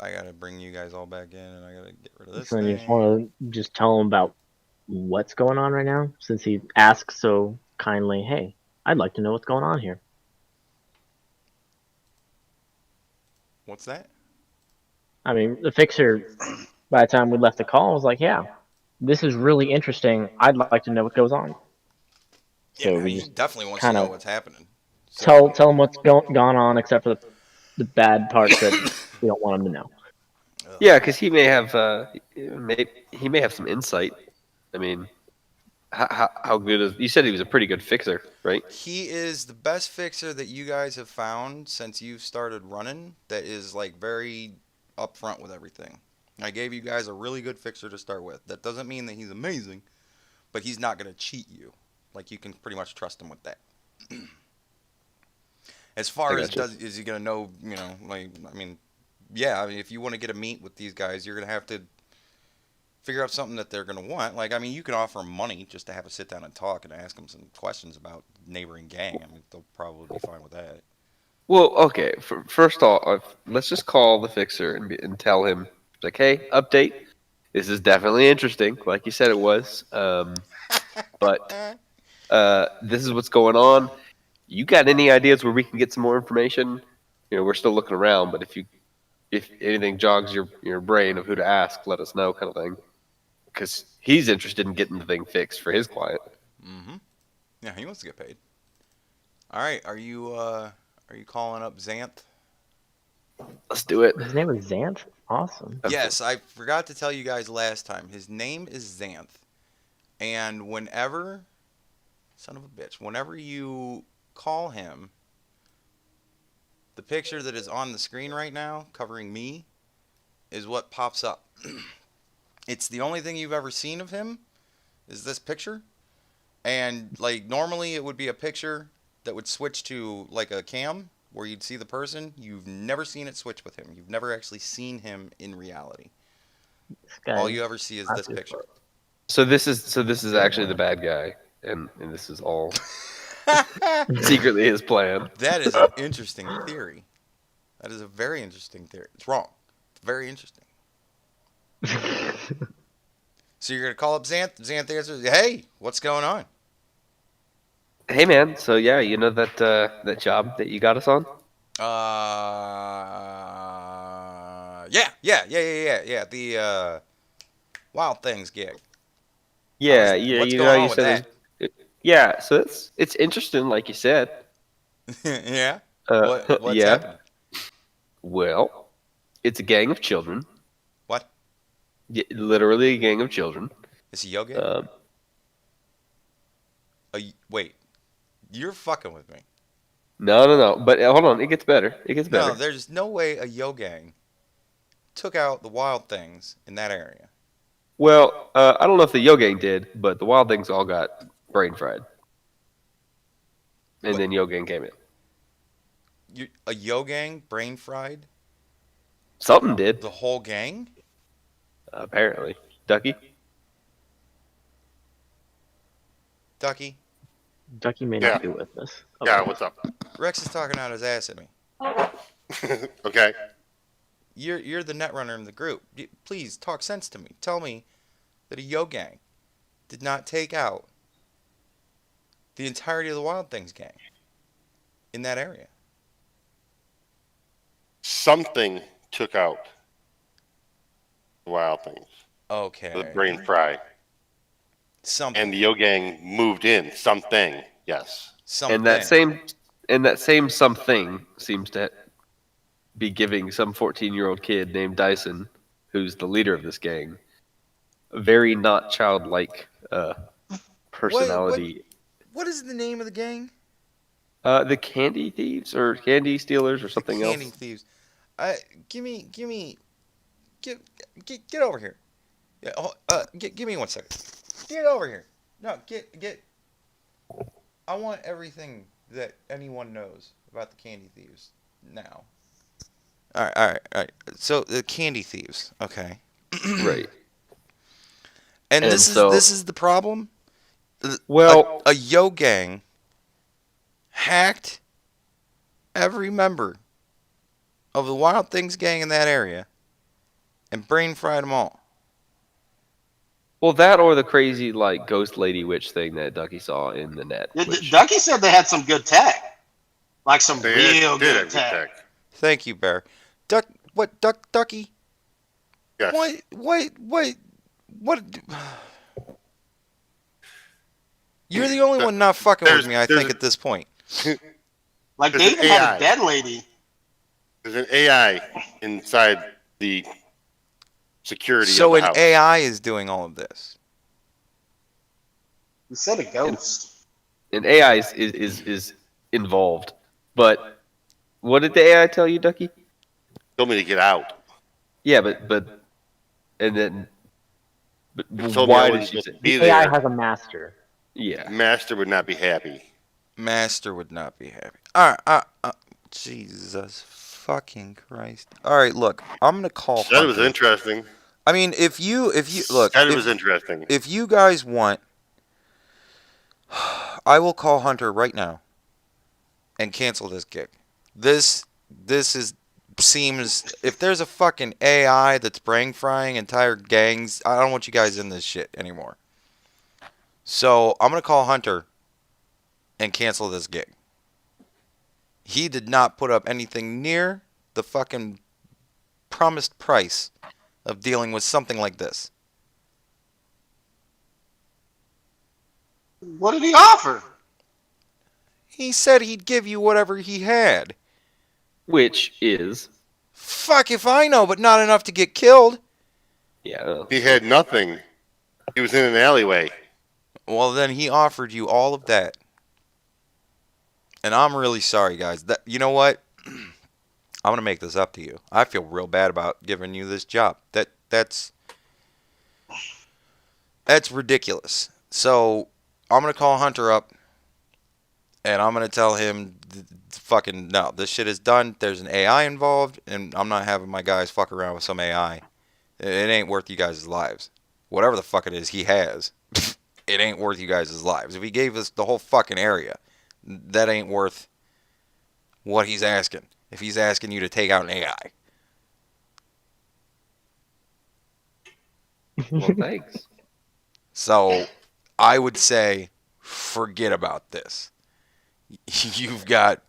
I gotta bring you guys all back in, and I gotta get rid of this So then you just thing. want to just tell him about what's going on right now, since he asked so kindly. Hey, I'd like to know what's going on here. What's that? I mean, the fixer, by the time we left the call, was like, "Yeah, this is really interesting. I'd like to know what goes on." Yeah, So no, we he just definitely wants to kind know of what's happening. So, tell him what's gone on, except for the bad parts that we don't want him to know. ugh. Yeah, because he may have some insight. I mean, how good is? You said he was a pretty good fixer, right? He is the best fixer that you guys have found since you've started running. That is like very upfront with everything. I gave you guys a really good fixer to start with. That doesn't mean that he's amazing, but he's not going to cheat you. Like you can pretty much trust him with that. As I far as gotcha. is he going to know? Like I mean, yeah. I mean, if you want to get a meet with these guys, you're going to have to figure out something that they're going to want. Like, I mean, you can offer them money just to have a sit down and talk and ask them some questions about neighboring gang. I mean, they'll probably be fine with that. Well, okay. First off, let's just call the fixer and tell him like, hey, update. This is definitely interesting, like you said it was. But this is what's going on. You got any ideas where we can get some more information? You know, we're still looking around, but if anything jogs your brain of who to ask, let us know, kind of thing. Because he's interested in getting the thing fixed for his client. Mm-hmm. Yeah, he wants to get paid. All right, are you calling up Xanth? Let's do it. His name was Xanth. Awesome. Yes, I forgot to tell you guys last time. His name is Xanth, and whenever, son of a bitch, whenever you call him, the picture that is on the screen right now covering me is what pops up. It's the only thing you've ever seen of him is this picture. And like normally it would be a picture that would switch to like a cam where you'd see the person. You've never seen it switch with him. You've never actually seen him in reality. This All guy you ever see is clapped this his picture. butt. So this is actually the bad guy, and this is all secretly his plan. That is an interesting theory. That is a very interesting theory. It's wrong. It's very interesting. So you're gonna call up Xanth. Xanth answers, "Hey, what's going on?" Hey man, so yeah, you know that job that you got us on? Yeah. The Wild Things gig. Yeah, yeah, What's you know going how on you with said that? yeah, so it's interesting, like you said. Yeah. What's Yeah. happening? Well, it's a gang of children, What? literally a gang of children. Is he yoga? Um, Wait, you're fucking with me. no, but hold on, it gets better. It gets No, better. there's no way a yo gang took out the Wild Things in that area. Well, I don't know if the Yo Gang did, but the Wild Things all got brain fried, and What? then Yo Gang came in. A yo gang brain fried Something did, the whole gang? apparently. Ducky? Ducky, Ducky may Yeah. not be with us. Yeah, Okay. what's up? Rex is talking out his ass at me. Okay. You're the net runner in the group. Please talk sense to me. Tell me that a yo gang did not take out the entirety of the Wild Things gang in that area. Something took out the Wild Things, the Okay. brain fry, Something. and the Yo Gang moved in. Something, yes. And Something. that same something seems to be giving some 14-year-old kid named Dyson, who's the leader of this gang, a very not childlike What personality. what is the name of the gang? The Candy Thieves or Candy Stealers or The something Candy else. Thieves. Give me get over here. Yeah, give me 1 second. Get over here. No, get. I want everything that anyone knows about the Candy Thieves now. All right. So the Candy Thieves, okay. Right. And And so, this is the problem. well, A yo gang hacked every member of the Wild Things gang in that area and brain fried them all. Well, that or the crazy like ghost lady witch thing that Ducky saw in the net. Yeah, Which, Ducky said they had some good tech, like some They real did good have good tech. tech. Thank you, Bear. Ducky? Yes. What? You're the only one not fucking with me, I think, at this point. Like There's they an even had AI. a dead lady. There's an AI inside the security So of the an house. AI is doing all of this. You said a ghost. and AI is involved. But what did the AI tell you, Ducky? Told me to get out. Yeah, but and then but It told me I why did wasn't she supposed say? to be The AI there. has a master. Yeah, Master would not be happy. Master would not be happy. Alright, Jesus fucking Christ. Alright, look, I'm gonna call Said it was Hunter. interesting. I mean, if you look, Said it was interesting. if you guys want, I will call Hunter right now and cancel this gig. This seems, if there's a fucking AI that's brain frying entire gangs, I don't want you guys in this shit anymore. So I'm gonna call Hunter and cancel this gig. He did not put up anything near the fucking promised price of dealing with something like this. What did he offer? He said he'd give you whatever he had. which is Fuck if I know, but not enough to get killed. yeah. He had nothing. He was in an alleyway. Well, then he offered you all of that. And I'm really sorry, guys. That, you know what? I'm going to make this up to you. I feel real bad about giving you this job. That's ridiculous. So, I'm going to call Hunter up and I'm going to tell him fucking no, this shit is done. There's an AI involved and I'm not having my guys fuck around with some AI. It ain't worth you guys' lives. Whatever the fuck it is he has, it ain't worth you guys' lives. If he gave us the whole fucking area, that ain't worth what he's asking. If he's asking you to take out an AI. Well, thanks. So, I would say forget about this. You've got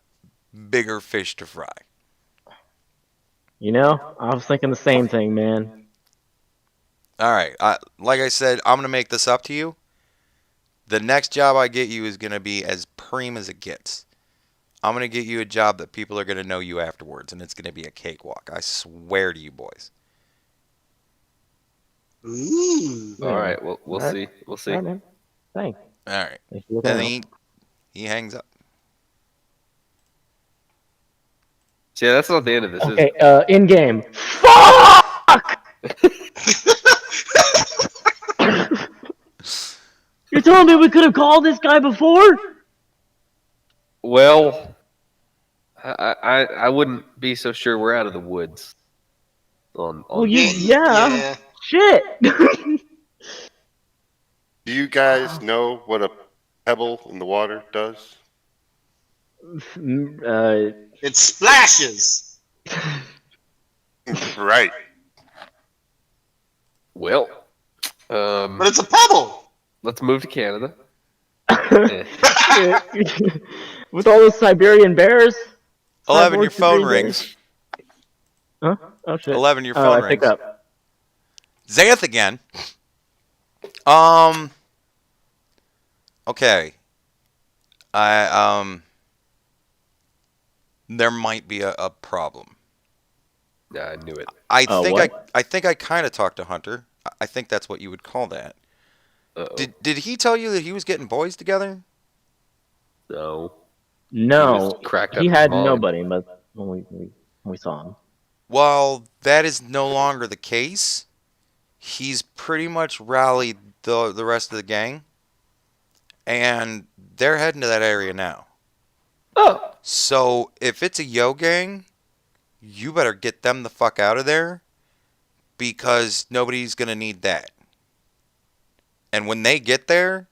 bigger fish to fry. You know, I was thinking the same thing, man. All right. Like I said, I'm going to make this up to you. The next job I get you is going to be as preem as it gets. I'm going to get you a job that people are going to know you afterwards, and it's going to be a cakewalk. I swear to you, boys. Ooh. All right, well, we'll All right. see. We'll see. All right, man. Thanks. All right. Thanks for looking And out. he hangs up. See, that's not the end of this. Okay, Is it? in game. Fuck! You're telling me we could have called this guy before? Well, I wouldn't be so sure we're out of the woods. On Well, yeah. Yeah. Shit. Do you guys know what a pebble in the water does? It splashes. Right. well, But it's a pebble. let's move to Canada. With all those Siberian bears. 11, your Cyborg phone Siberian rings. Huh? Oh shit. 11, your Oh, phone I pick rings. up. Xanth again. Okay. There might be a problem. Yeah, I knew it. I What? think I kind of talked to Hunter. I think that's what you would call that. Uh-oh. Did he tell you that he was getting boys together? No. No, was cracked he up had Molly. nobody, but when we saw him. Well, that is no longer the case. He's pretty much rallied the rest of the gang, and they're heading to that area now. Oh. So if it's a yo gang, you better get them the fuck out of there because nobody's gonna need that. And when they get there,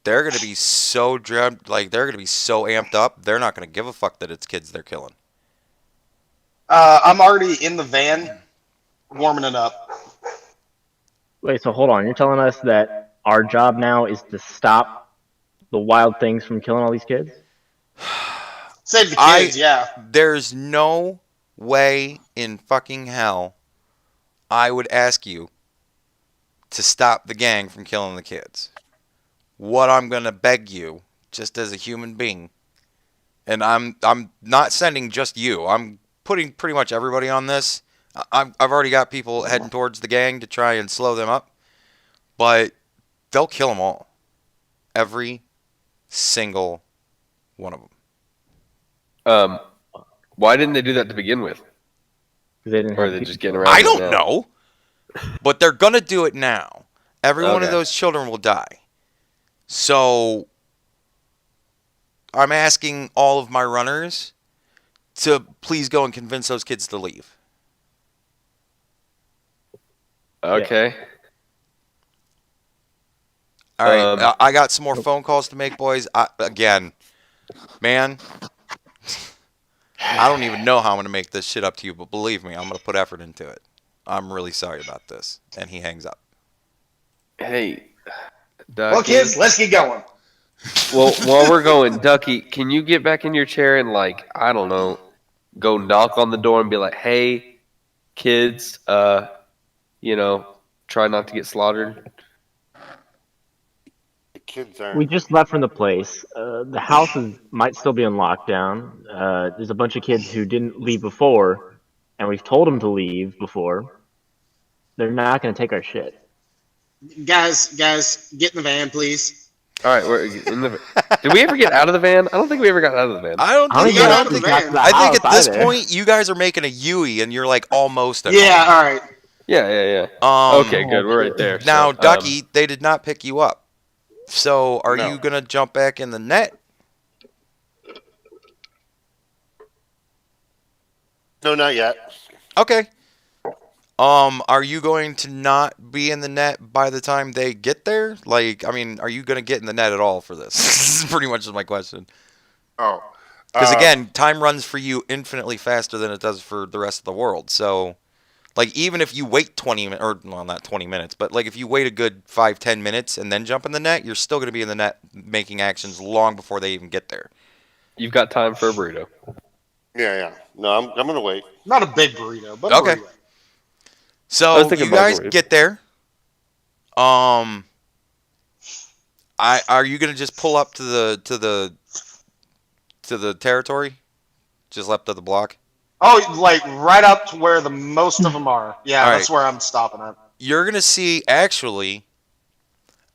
they're gonna be so they're gonna be so amped up, they're not gonna give a fuck that it's kids they're killing. I'm already in the van, warming it up. Wait, so hold on. You're telling us that our job now is to stop the wild things from killing all these kids? Save the kids, yeah. There's no way in fucking hell I would ask you to stop the gang from killing the kids. What I'm gonna beg you, just as a human being, and I'm not sending just you. I'm putting pretty much everybody on this. I've already got people heading towards the gang to try and slow them up, but they'll kill them all. Every single one of them. Why didn't they do that to begin with? They didn't Or are have they people just getting kill. around I it don't now? know, but they're gonna do it now. Every one of Okay. those children will die. So I'm asking all of my runners to please go and convince those kids to leave. Okay. All right, Um, I got some more phone calls to make, boys. Again, man, I don't even know how I'm going to make this shit up to you, but believe me, I'm going to put effort into it. I'm really sorry about this. And he hangs up. Hey, Well, Ducky. kids, let's get going. Well, while we're going, Ducky, can you get back in your chair and, like, I don't know, go knock on the door and be like, hey, kids, you know, try not to get slaughtered? The kids aren't. We just left from the place. The house might still be on lockdown. There's a bunch of kids who didn't leave before, and we've told them to leave before. They're not going to take our shit. Guys, get in the van, please. All right, we're in the. Did we ever get out of the van? I don't think we ever got out of the van. I don't I don't think even you know have if to. we got to the I think house at this either. point, you guys are making a Yui, and you're like almost at Yeah, all right. Yeah. home. Okay, good. We're right there. Now, so, Ducky, they did not pick you up. So are No. you going to jump back in the net? No, not yet. Okay. Are you going to not be in the net by the time they get there? Like, I mean, are you going to get in the net at all for this? This is pretty much my question. Oh. Because again, time runs for you infinitely faster than it does for the rest of the world. So, like, even if you wait 20 minutes, or well, not 20 minutes, but like if you wait a good 5-10 minutes and then jump in the net, you're still going to be in the net making actions long before they even get there. you've got time for a burrito. Yeah. No, I'm gonna wait. Not a big burrito, but a Okay. burrito. I So was thinking you guys microwave. get there. Are you gonna just pull up to the territory, just left of the block? Oh, like right up to where the most of them are. Yeah, All that's right. where I'm stopping at. You're gonna see actually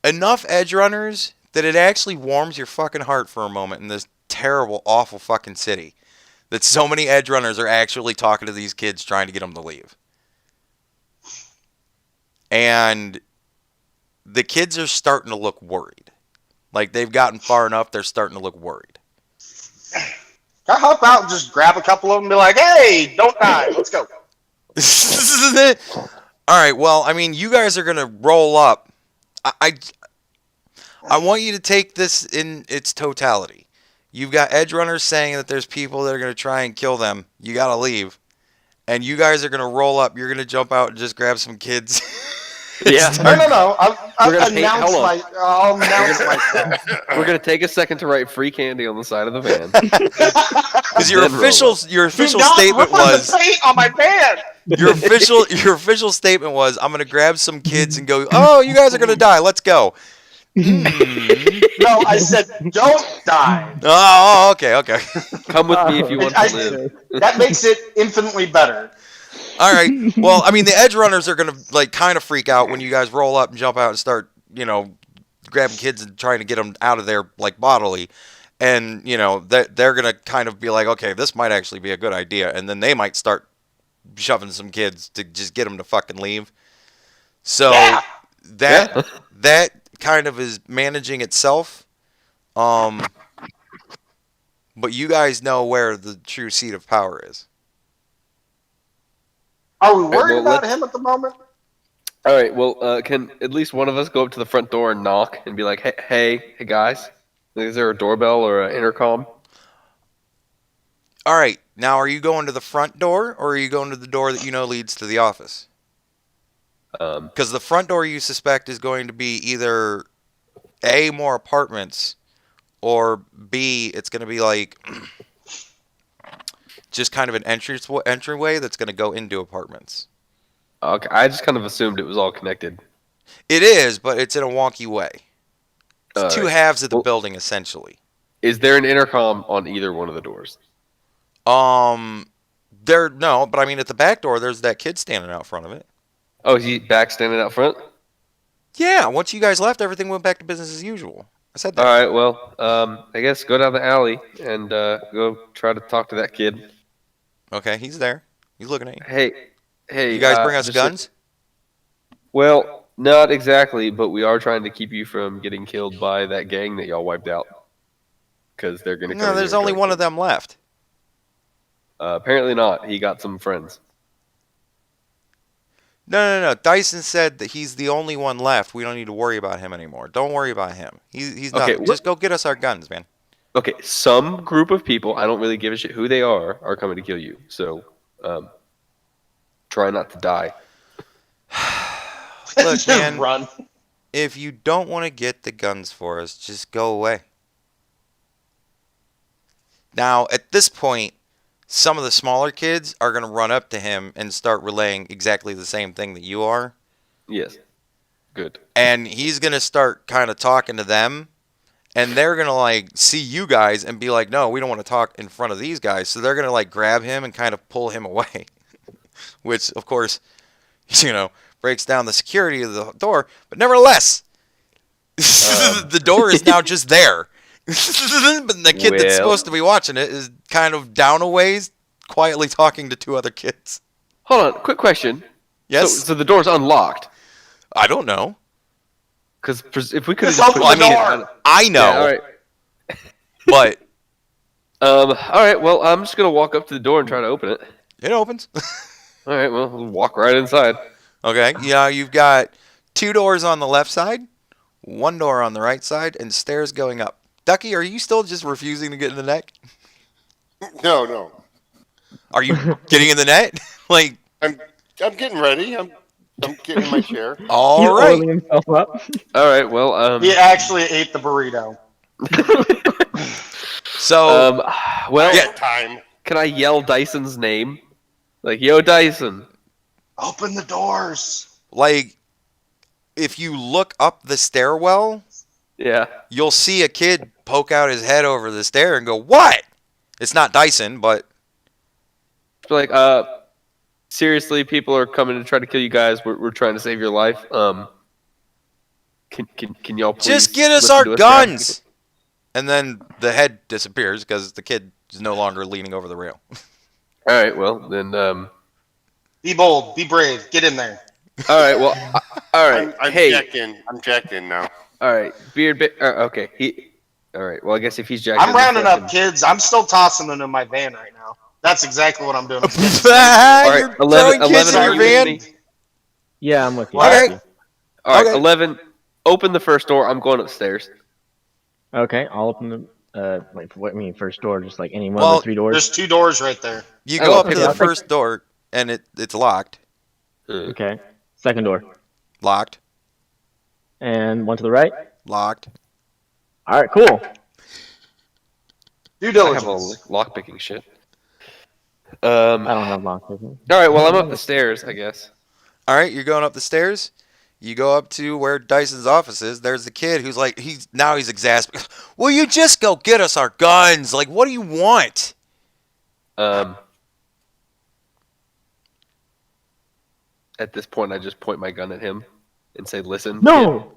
enough edge runners that it actually warms your fucking heart for a moment in this terrible, awful fucking city. That so many edge runners are actually talking to these kids trying to get them to leave. And the kids are starting to look worried. Like they've gotten far enough, they're starting to look worried. Can I hop out and just grab a couple of them and be like, hey, don't die. Let's go. All right, well, I mean, you guys are going to roll up. I want you to take this in its totality. You've got edge runners saying that there's people that are going to try and kill them. You got to leave. And you guys are going to roll up. You're going to jump out and just grab some kids. Yeah. No. We're gonna hold on. I'll announce myself. We're gonna take a second to write free candy on the side of the van. Because your Then roll official up. statement was the paint on my van. your official statement was I'm going to grab some kids and go, "Oh, you guys are going to die. Let's go." No, I said don't die. Oh, okay. Come with me if you want I- to live. That makes it infinitely better. All right. Well, I mean, the edge runners are gonna like kind of freak out when you guys roll up and jump out and start, grabbing kids and trying to get them out of there like bodily, and they're gonna kind of be like, okay, this might actually be a good idea, and then they might start shoving some kids to just get them to fucking leave. So Yeah. that kind of is managing itself. But you guys know where the true seat of power is. Are we worried well, about let's- him at the moment? All right. Well, can at least one of us go up to the front door and knock and be like, "Hey, guys, is there a doorbell or an intercom?" All right. Now, are you going to the front door, or are you going to the door that you know leads to the office? Because the front door you suspect is going to be either A, more apartments, or B, it's going to be like just kind of an entryway that's going to go into apartments. Okay, I just kind of assumed it was all connected. It is, but it's in a wonky way. It's two Alright. halves of the Well- building, essentially. Is there an intercom on either one of the doors? No, but I mean, at the back door, there's that kid standing out front of it. Oh, is he back standing out front? Yeah, once you guys left, everything went back to business as usual. I said that. All right. Well, I guess go down the alley and go try to talk to that kid. Okay, he's there. He's looking at you. Hey. You guys bring us just guns? Well, not exactly, but we are trying to keep you from getting killed by that gang that y'all wiped out. Because they're gonna come. No, there's only one of them left. Apparently not. He got some friends. No. Dyson said that he's the only one left. We don't need to worry about him anymore. Don't worry about him. He's Okay, not. Just go get us our guns, man. Okay, some group of people, I don't really give a shit who they are coming to kill you. So, try not to die. Look, Just man. run. If you don't want to get the guns for us, just go away. Now, at this point, some of the smaller kids are going to run up to him and start relaying exactly the same thing that you are. Yes. Good. And he's going to start kind of talking to them. And they're going to, like, see you guys and be like, no, we don't want to talk in front of these guys. So they're going to, like, grab him and kind of pull him away. Which, of course, breaks down the security of the door. But nevertheless, the door is now just there. But the kid that's supposed to be watching it is kind of down a ways, quietly talking to two other kids. Hold on, quick question. Yes? So the door's unlocked. I don't know. Because if we could have Just just open the put door. I know. Yeah, all right. But All right. Well, I'm just gonna walk up to the door and try to open it. it opens. All right. Well, we'll walk right inside. Okay. Yeah, you've got two doors on the left side, one door on the right side, and stairs going up. Ducky, are you still just refusing to get in the net? No. Are you getting in the net? Like, I'm getting ready. I'm getting in my chair. all He's right. oiling himself up. All right. Well, He actually ate the burrito. So, well, Yeah. Time. can I yell Dyson's name? Like, yo, Dyson. Open the doors. like, if you look up the stairwell, Yeah. you'll see a kid poke out his head over the stair and go, "What?" It's not Dyson, but Like, seriously, people are coming to try to kill you guys. We're trying to save your life. Can y'all please just get us listen our to guns. And then the head disappears because the kid is no longer leaning over the rail. All right. Well, then. Be bold. Be brave. Get in there. All right. Well. All right. I'm Hey. jacked in. I'm jacked in now. All right. Beard. Okay. All right. Well, I guess if he's jacked. I'm rounding up kids. I'm still tossing them in my van right now. That's exactly what I'm doing. You're throwing kids in your van? Yeah, I'm with you. Okay. All right. Okay. 11. Open the first door. I'm going upstairs. Okay, I'll open the. Wait, what do you mean first door? Just like any one Well, of the three doors? There's two doors right there. You I go will up to pick the it up. first door, and it's locked. Okay. Second door. Locked. And one to the right? Locked. Alright, cool. Due I have a diligence. lockpicking shit. I don't have lock picking. All right. Well, I'm up the stairs. I guess. All right, you're going up the stairs. You go up to where Dyson's office is. There's the kid who's like, he's exasperated. Will you just go get us our guns? Like, what do you want? At this point, I just point my gun at him and say, "Listen." No!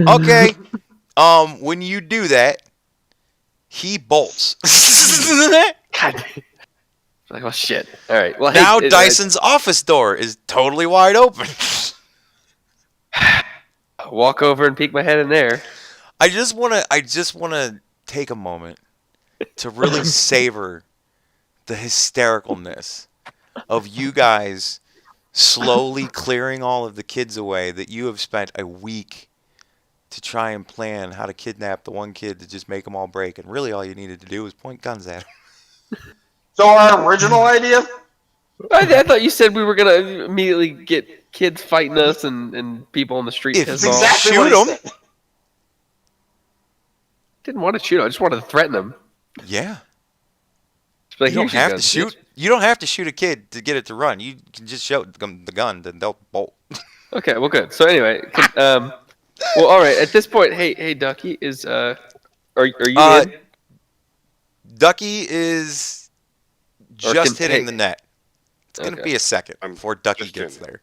Okay. When you do that, he bolts. God. Like, oh shit. All right. Well, Now hey, Dyson's office door is totally wide open. I walk over and peek my head in there. I just wanna take a moment to really savor the hystericalness of you guys slowly clearing all of the kids away that you have spent a week to try and plan how to kidnap the one kid to just make them all break, and really all you needed to do was point guns at him. So our original idea? I thought you said we were gonna immediately get kids fighting us and people on the street If pissed you off. Exactly shoot what he 'em. said. Didn't want to shoot. I just wanted to threaten them. Yeah. Just be like, You don't "Here's your have gun, to shoot. bitch." You don't have to shoot a kid to get it to run. You can just shoot them the gun, then they'll bolt. Okay, well, good. So anyway, well, all right. At this point, hey, Ducky, are you Uh, in? Ducky is Or just can- hitting hey- the net. It's gonna Okay. be a second I'm before Ducky just gets in. there.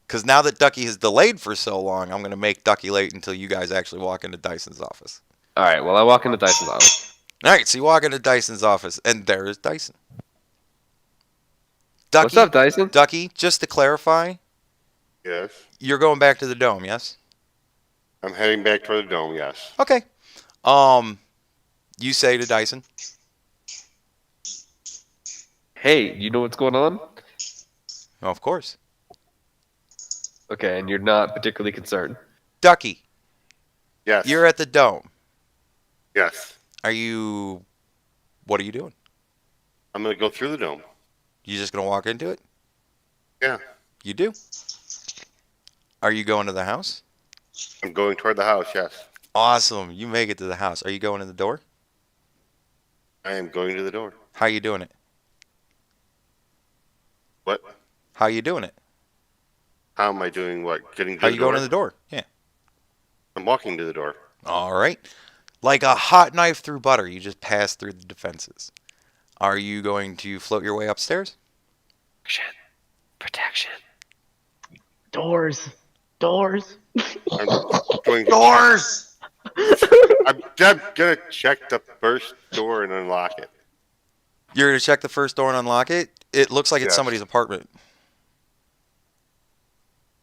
Because now that Ducky has delayed for so long, I'm gonna make Ducky late until you guys actually walk into Dyson's office. All right. Well, I walk into Dyson's office. All right, so you walk into Dyson's office, and there is Dyson. What's up, Dyson? Ducky, just to clarify, Yes. you're going back to the dome, yes? I'm heading back toward the dome, yes. Okay. You say to Dyson, Hey, you know what's going on? oh, of course. Okay, and you're not particularly concerned. Ducky, Yes. you're at the dome. Yes. What are you doing? I'm going to go through the dome. You just gonna walk into it? Yeah. You do? Are you going to the house? I'm going toward the house, yes. Awesome. You make it to the house. Are you going in the door? I am going to the door. How you doing it? What? How you doing it? How am I doing what? Getting to How the you door? going in the door? Yeah. I'm walking to the door. All right. Like a hot knife through butter, you just pass through the defenses. Are you going to float your way upstairs? Protection. Doors. I'm going to Doors! I'm going to check the first door and unlock it. You're going to check the first door and unlock it? It looks like it's Yes. somebody's apartment.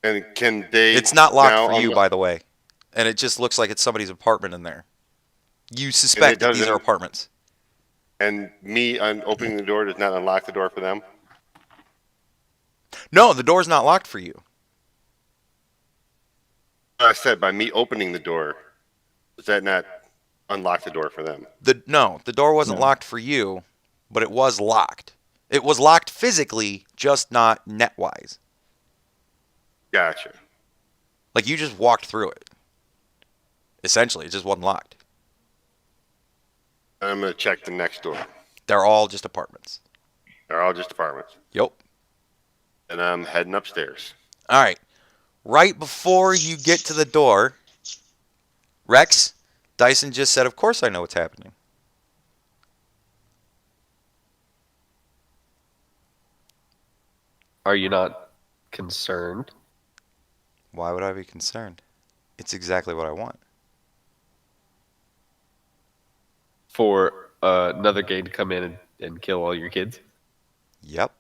And can they... It's not locked now for you, unlo- by the way. And it just looks like it's somebody's apartment in there. You suspect that these are doesn't- apartments. And me opening the door does not unlock the door for them? No, the door's not locked for you. I said by me opening the door, does that not unlock the door for them? No, the door wasn't No. locked for you, but it was locked. It was locked physically, just not net-wise. Gotcha. Like, you just walked through it. Essentially, it just wasn't locked. I'm going to check the next door. They're all just apartments. They're all just apartments. Yep. And I'm heading upstairs. All right. Right before you get to the door, Rex, Dyson just said, of course I know what's happening. Are you not concerned? Why would I be concerned? It's exactly what I want. For another gang to come in and kill all your kids? Yep.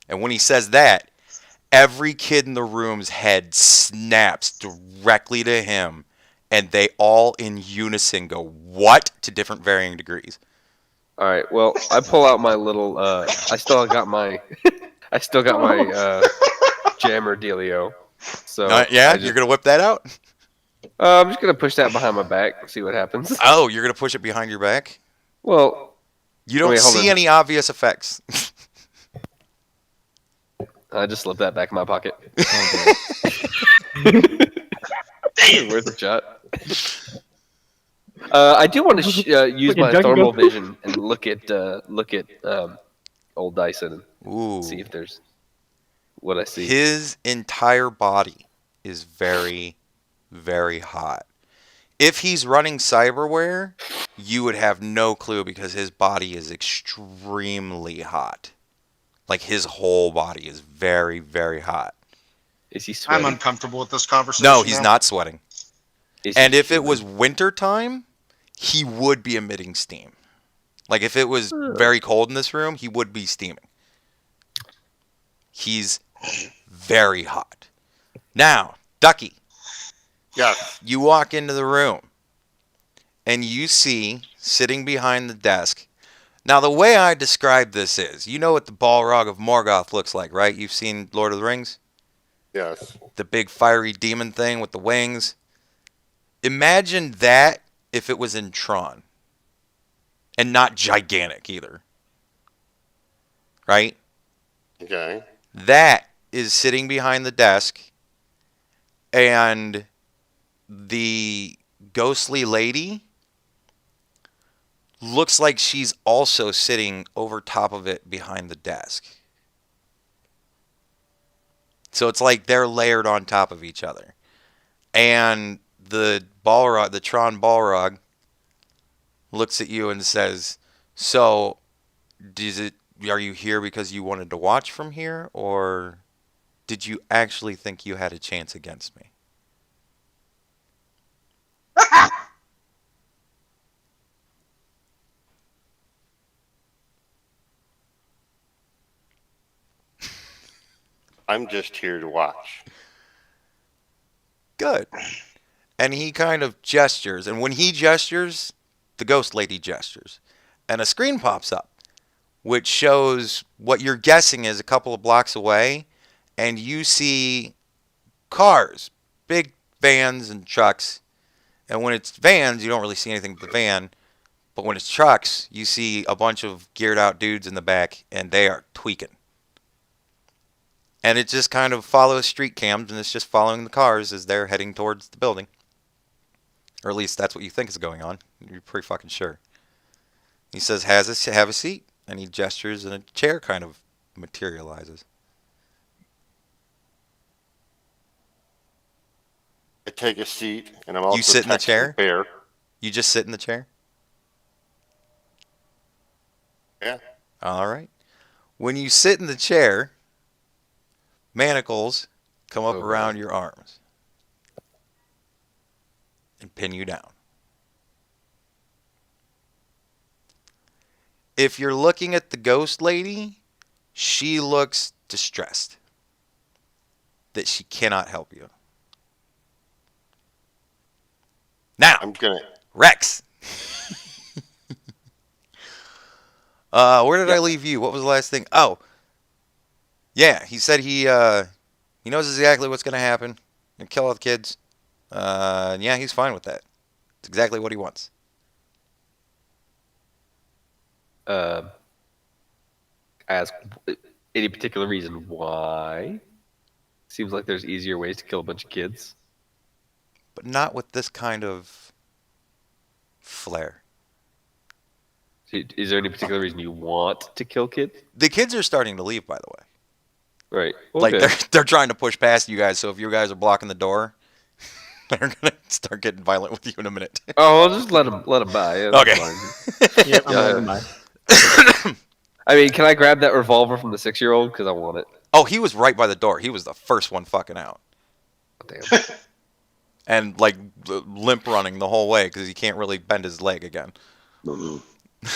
And when he says that, every kid in the room's head snaps directly to him, and they all in unison go, what? To different varying degrees. All right. Well, I pull out my little. I still got my. I still got my jammer dealio. So Yeah? You're going to whip that out? I'm just gonna push that behind my back. See what happens. Oh, you're going to push it behind your back? Well, You don't Wait, hold see on. any obvious effects. I just slipped that back in my pocket. Damn! Worth a shot. I do want to use my Ducky thermal go. vision and look at old Dyson Ooh. and see if there's what I see. His entire body is very, very hot. If he's running cyberware, you would have no clue because his body is extremely hot. Like, his whole body is very, very hot. Is he I'm sweating? uncomfortable with this conversation. No, he's now. not sweating. Is he And if it shivering? was winter time, he would be emitting steam. Like, if it was very cold in this room, he would be steaming. He's very hot. Now, Ducky, Yes. you walk into the room, and you see, sitting behind the desk. Now, the way I describe this is, you know what the Balrog of Morgoth looks like, right? You've seen Lord of the Rings? Yes. The big fiery demon thing with the wings. Imagine that if it was in Tron. And not gigantic either. right? Okay. That is sitting behind the desk, and the ghostly lady looks like she's also sitting over top of it behind the desk. So it's like they're layered on top of each other. And the Balrog, the Tron Balrog, looks at you and says, "So, are you here because you wanted to watch from here, or did you actually think you had a chance against me?" I'm just here to watch. Good. And he kind of gestures, and when he gestures, the ghost lady gestures, and a screen pops up, which shows what you're guessing is a couple of blocks away, and you see cars, big vans and trucks. And when it's vans, you don't really see anything but the van. But when it's trucks, you see a bunch of geared out dudes in the back, and they are tweaking. And it just kind of follows street cams, and it's just following the cars as they're heading towards the building. Or at least that's what you think is going on. You're pretty fucking sure. He says, have a seat. And he gestures, and a chair kind of materializes. I take a seat, and I'm also You sit in the texting chair? Bear. You just sit in the chair? Yeah. All right. When you sit in the chair, manacles come up Oh, around God. your arms and pin you down. If you're looking at the ghost lady, she looks distressed that she cannot help you. Now, I'm gonna. Rex. Where did I Yep. leave you? What was the last thing? Oh, yeah. He said he knows exactly what's going to happen. And kill all the kids. Yeah, he's fine with that. It's exactly what he wants. Ask any particular reason why? Seems like there's easier ways to kill a bunch of kids. But not with this kind of flair. Is there any particular reason you want to kill kids? The kids are starting to leave, by the way. Right. Like Okay. they're trying to push past you guys. So if you guys are blocking the door, they're gonna start getting violent with you in a minute. Oh, I'll just let him by. Yeah, that's Okay. fine. Yep, I'm Yeah. letting by. I mean, can I grab that revolver from the 6-year-old? Because I want it. Oh, he was right by the door. He was the first one fucking out, Damn. and like limp running the whole way because he can't really bend his leg again. Did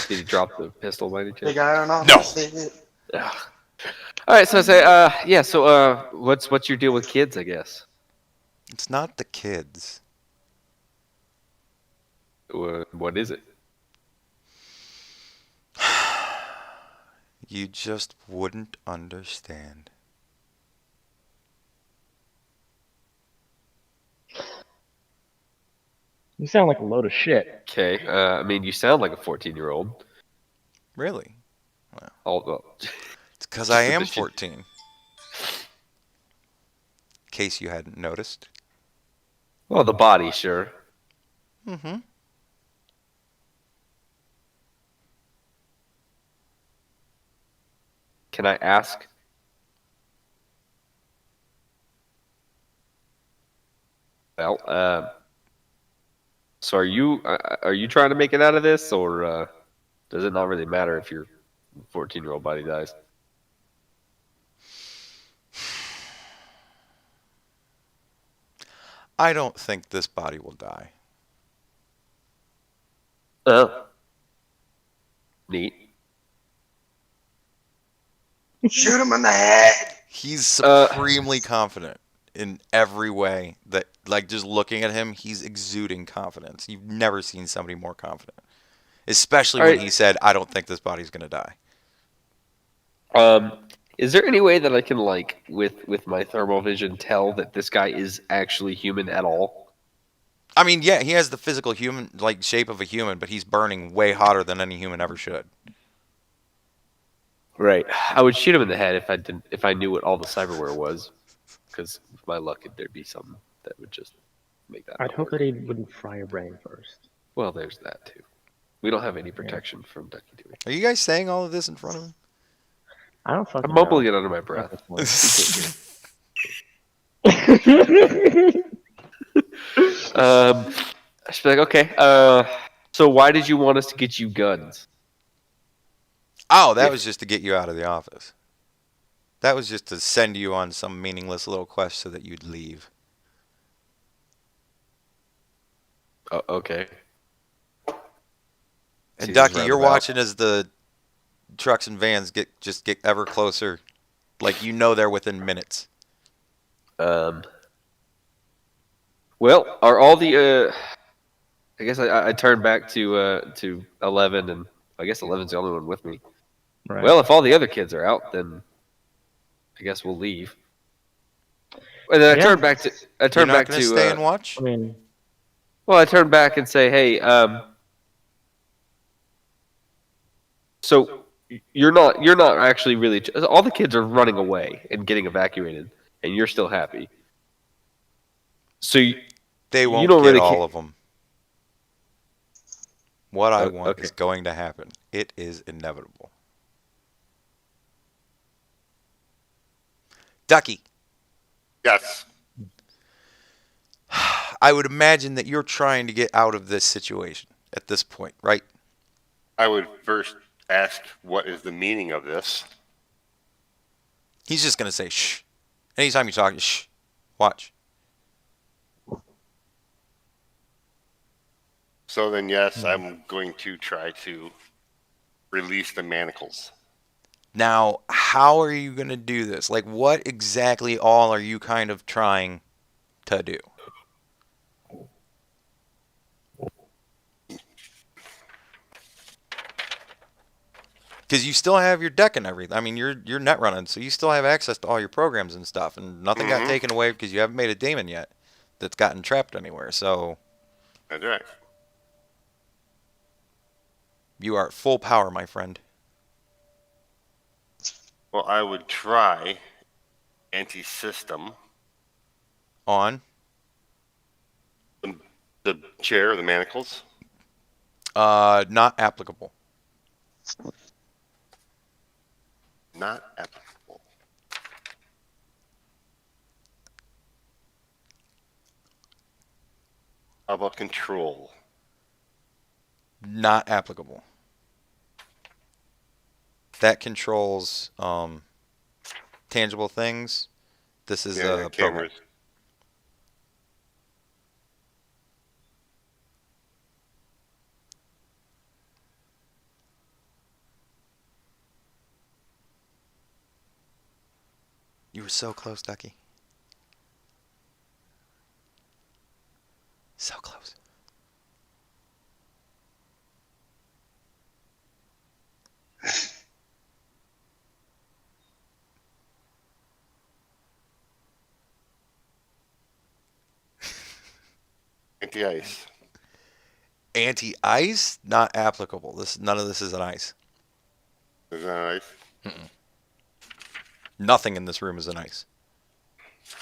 he drop the pistol by any chance? Big iron on No. it. Yeah. All right. So I say, yeah. So, what's your deal with kids? I guess. It's not the kids. What is it? You just wouldn't understand. You sound like a load of shit. Okay. I mean, you sound like a 14-year-old. Really? Well, It's because I Just a am bit- 14. In case you hadn't noticed. well, the body, sure. Mm-hmm. Can I ask? Well, so are you trying to make it out of this, or does it not really matter if your 14-year-old body dies? I don't think this body will die. Oh, neat. Shoot him in the head. He's supremely confident in every way that, like, just looking at him, he's exuding confidence. You've never seen somebody more confident. Especially when Alright. he said, I don't think this body's going to die. Is there any way that I can, like, with my thermal vision, tell that this guy is actually human at all? I mean, yeah, he has the physical human, like, shape of a human, but he's burning way hotter than any human ever should. Right. I would shoot him in the head if I knew what all the cyberware was, because with my luck, there'd be something that would just make that I'd not hope work. that he wouldn't fry your brain first. Well, there's that too. We don't have any Yeah. protection from Ducky, do we? Are you guys saying all of this in front of him? I don't fucking I'm mumbling know. it under my breath. At He this can't hear. point. I should be like, okay. So why did you want us to get you guns? Oh, that If- was just to get you out of the office. That was just to send you on some meaningless little quest so that you'd leave. Oh, okay. And Seems Ducky, you're roundabout. watching as the trucks and vans get ever closer. Like you know they're within minutes. Well, are all the I guess I turned back to 11, and I guess 11's the only one with me. Right. Well, if all the other kids are out, then I guess we'll leave. And then I Yeah. turned back to You're not going to stay and watch? I mean, well, I turned back and say, hey, so you're not actually really all the kids are running away and getting evacuated, and you're still happy. So They won't don't get really all of them. What I Oh, want okay. is going to happen. It is inevitable. Ducky, Yes. I would imagine that you're trying to get out of this situation at this point, right? I would first ask, what is the meaning of this? He's just going to say, shh. Anytime you talk, shh. Watch. So then, yes, I'm going to try to release the manacles. Now, how are you going to do this? Like, what exactly all are you kind of trying to do? Because you still have your deck and everything. I mean, you're net running, so you still have access to all your programs and stuff, and nothing got taken away because you haven't made a daemon yet that's gotten trapped anywhere. So That's right. you are at full power, my friend. Well, I would try anti-system. On. The chair, the manacles. Not applicable. Not applicable. How about control? Not applicable. That controls tangible things. This is a program. cameras. You were so close, Ducky. So close. Anti-ice. Anti-ice, not applicable. None of this is an ice. Is that ice? Nothing in this room is an ice.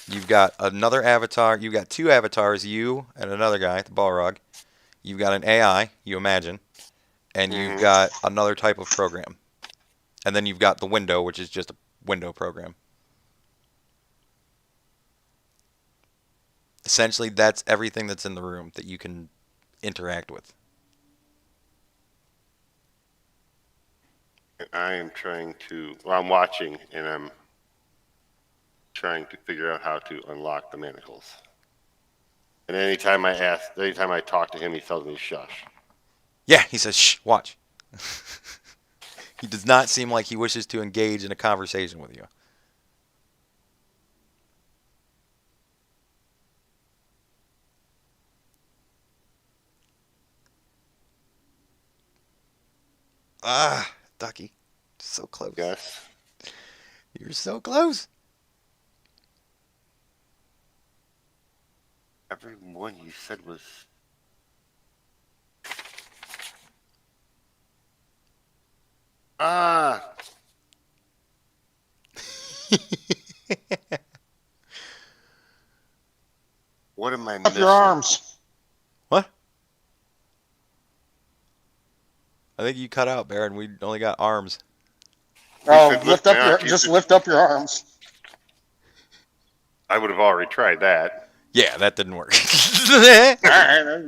You've got another avatar. You've got two avatars, you and another guy, the Balrog. You've got an AI, you imagine, and you've got another type of program. And then you've got the window, which is just a window program. Essentially, that's everything that's in the room that you can interact with. And I am trying to, well, I'm watching and I'm trying to figure out how to unlock the manacles. And anytime I talk to him, he tells me shush. Yeah, he says, shh, watch. He does not seem like he wishes to engage in a conversation with you. Ah, Ducky. So close. Yes. You're so close. Every one you said was. Ah. am I Up missing? your arms. What? I think you cut out, Baron. We only got arms. Oh, said lift lift up my your arms. just lift up your arms. I would have already tried that. Yeah, that didn't work. All right.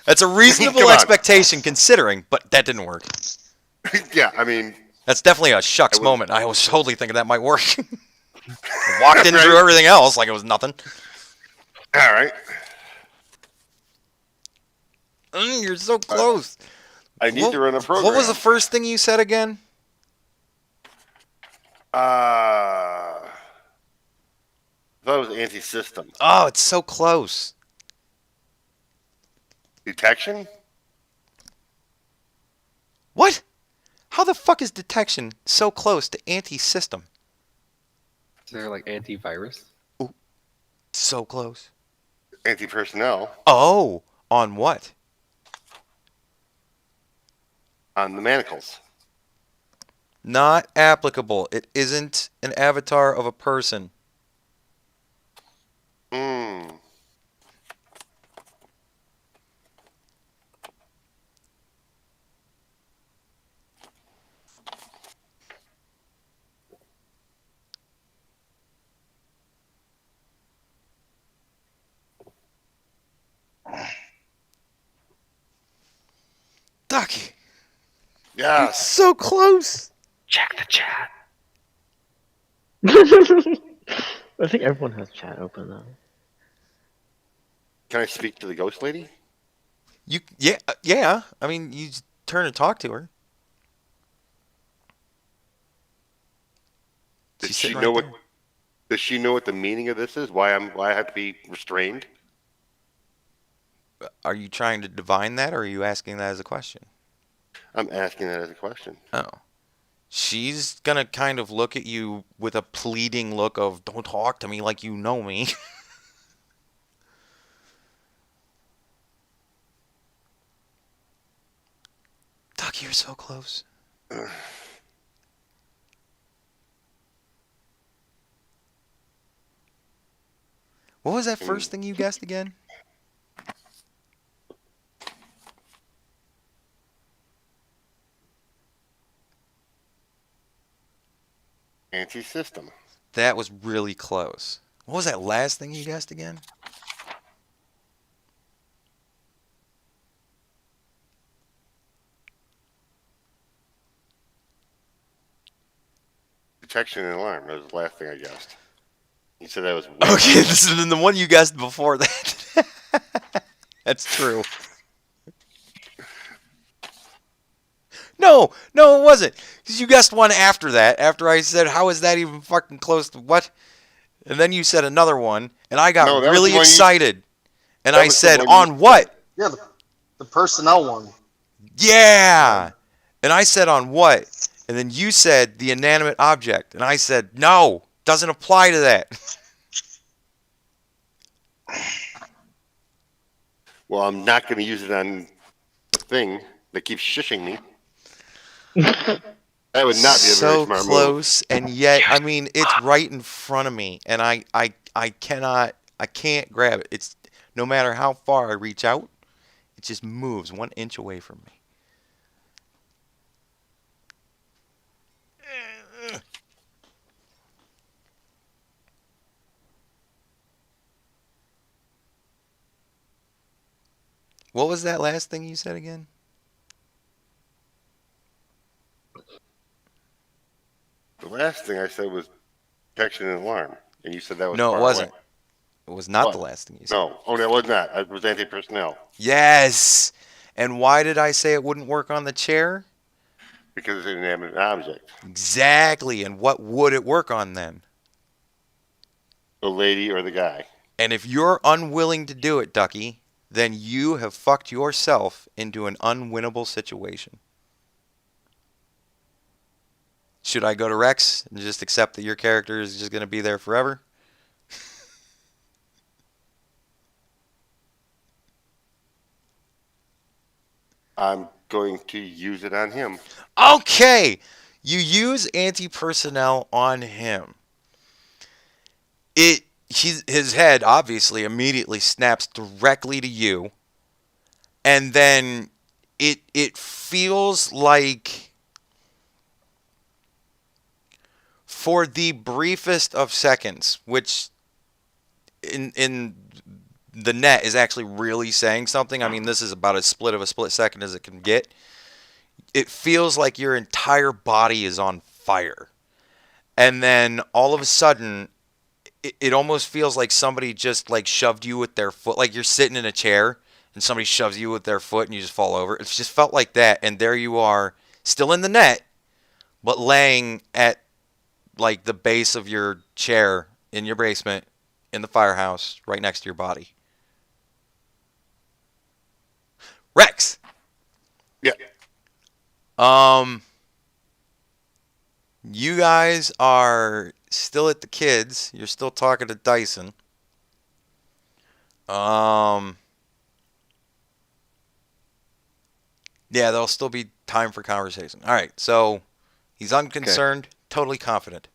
That's a reasonable Come on. expectation considering, but that didn't work. Yeah, I mean, That's definitely a shucks I was- moment. I was totally thinking that might work. Walked in Right? through everything else like it was nothing. all right. You're so close. I need to run a program. What was the first thing you said again? I thought it was anti-system. Oh, it's so close. Detection? What? How the fuck is detection so close to anti-system? Is there like antivirus? So close. Anti-personnel Oh, on what? on the manacles. Not applicable. It isn't an avatar of a person. Hmm. Ducky, Yes. so close. Check the chat. I think everyone has chat open though. Can I speak to the ghost lady? Yeah. I mean, you just turn and talk to her. Does She's she sitting know right what? there. Does she know what the meaning of this is? Why I have to be restrained? Are you trying to divine that, or are you asking that as a question? I'm asking that as a question. Oh. She's gonna kind of look at you with a pleading look of, don't talk to me like you know me. Ducky, you're so close. What was that first thing you guessed again? Anti-system. That was really close. What was that last thing you guessed again? Detection and alarm. That was the last thing I guessed. You said that was weird. Okay, this is the one you guessed before that. That's true. No, it wasn't. Because you guessed one after that. After I said, how is that even fucking close to what? And then you said another one, and I got No, that was really the one you- excited. And that I was the said, one you on what? Yeah, the personnel one. Yeah. And I said, on what? And then you said, the inanimate object. And I said, no, doesn't apply to that. Well, I'm not going to use it on the thing that keeps shushing me. That would not be a very So smart move. close, and yet, I mean, it's right in front of me, and I can't grab it. It's no matter how far I reach out, it just moves 1 inch away from me. What was that last thing you said again? The last thing I said was detection and alarm, and you said that was No, it far wasn't. away. It was not What? the last thing you said. No. Oh, that was not. It was anti-personnel Yes. And why did I say it wouldn't work on the chair? because it's an inanimate object. Exactly. And what would it work on then? The lady or the guy. And if you're unwilling to do it, Ducky, then you have fucked yourself into an unwinnable situation. Should I go to Rex and just accept that your character is just going to be there forever? I'm going to use it on him. Okay. You use anti-personnel on him. It his head obviously immediately snaps directly to you, and then it feels like for the briefest of seconds, which in the net is actually really saying something. I mean, this is about as split of a split second as it can get. It feels like your entire body is on fire. And then all of a sudden, it almost feels like somebody just like shoved you with their foot. Like you're sitting in a chair and somebody shoves you with their foot and you just fall over. It's just felt like that. And there you are, still in the net, but laying at like the base of your chair in your basement in the firehouse right next to your body. Rex. Yeah. Um, you guys are still at the kids. You're still talking to Dyson. Um, yeah, there'll still be time for conversation. All right, so he's unconcerned, totally confident.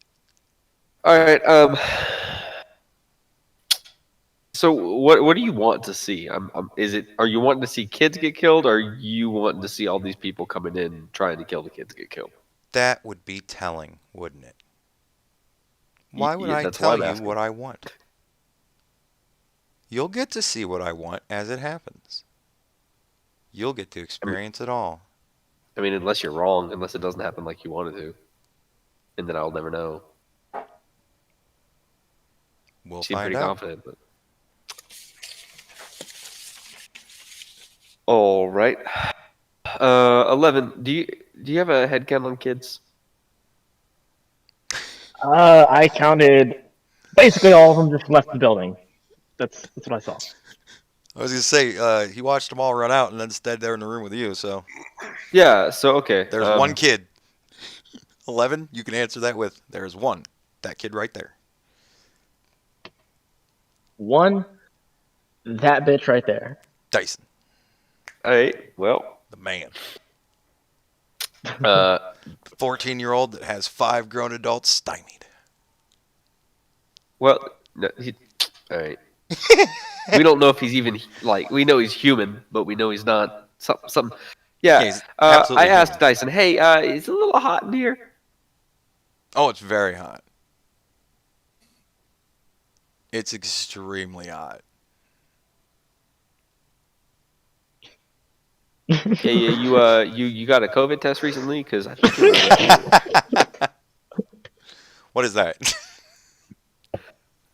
All right. So what do you want to see? Are you wanting to see kids get killed, or are you wanting to see all these people coming in trying to kill the kids get killed? That would be telling, wouldn't it? Why would I That's why tell I'm you asking. what I want? You'll get to see what I want as it happens. You'll get to experience it all. I mean, unless you're wrong, unless it doesn't happen like you wanted to, and then I'll never know. We'll You seem find pretty out. confident, but. All right. 11. Do you have a head count on kids? I counted basically all of them just left the building. That's what I saw. I was gonna say he watched them all run out and then stayed there in the room with you. So Yeah. So okay. there's one kid. 11. You can answer that with there's one. That kid right there. One, that bitch right there. Dyson, All right. Well. the man. Uh. 14-year-old that has 5 grown adults stymied. Well. No, all right. We don't know if he's even like. We know he's human, but we know he's not. Some. Yeah, Yeah. he's absolutely I asked human. Dyson, "Hey, is it a little hot in here?" Oh, it's very hot. It's extremely hot. Yeah. You got a COVID test recently? Because I think you're What is that?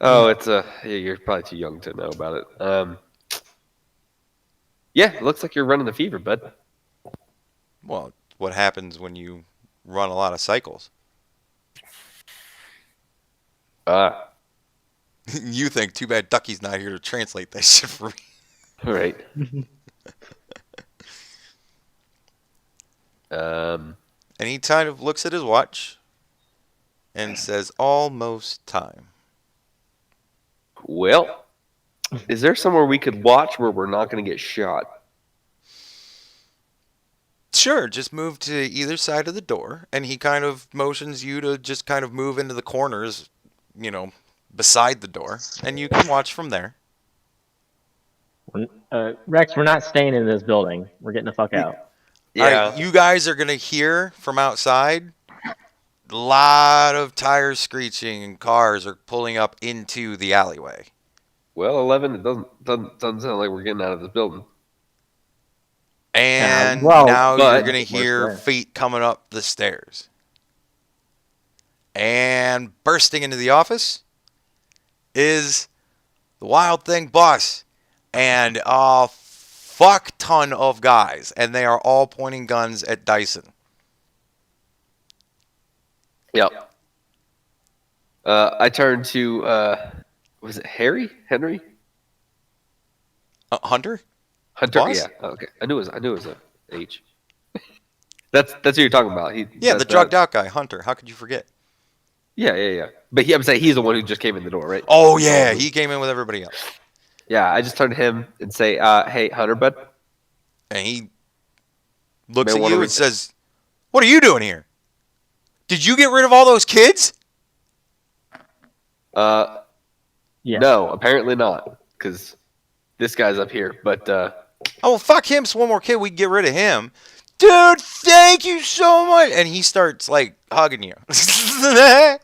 Oh, it's yeah, you're probably too young to know about it. Yeah, it looks like you're running the fever, bud. Well, what happens when you run a lot of cycles? You think, too bad Ducky's not here to translate that shit for me. All right. Um, And he kind of looks at his watch and says, almost time. well, is there somewhere we could watch where we're not going to get shot? Sure, just move to either side of the door, and he kind of motions you to just kind of move into the corners, beside the door, and you can watch from there. Rex, we're not staying in this building. We're getting the fuck out. All right, you guys are going to hear from outside a lot of tires screeching and cars are pulling up into the alleyway. Well, 11. It doesn't sound like we're getting out of this building. And well, now but- you're going to hear feet coming up the stairs. And bursting into the office is the Wild Thing boss and a fuck ton of guys. And they are all pointing guns at Dyson. Yep. I turned to was it Henry? Hunter? Hunter? Boss? Yeah. Oh, okay. I knew it was a H. That's who you're talking about. Yeah, the drugged out guy, Hunter. How could you forget? Yeah. But I'm saying he's the one who just came in the door, right? Oh, yeah. He came in with everybody else. Yeah, I just turned to him and say, "Hey, Hunter, bud." And he looks May at wanna you read and says, "What are you doing here? Did you get rid of all those kids?" Yeah. No, apparently not, because this guy's up here. But Oh, well, fuck him. So one more kid, we can get rid of him. Dude, thank you so much. And he starts, like, hugging you. she's like,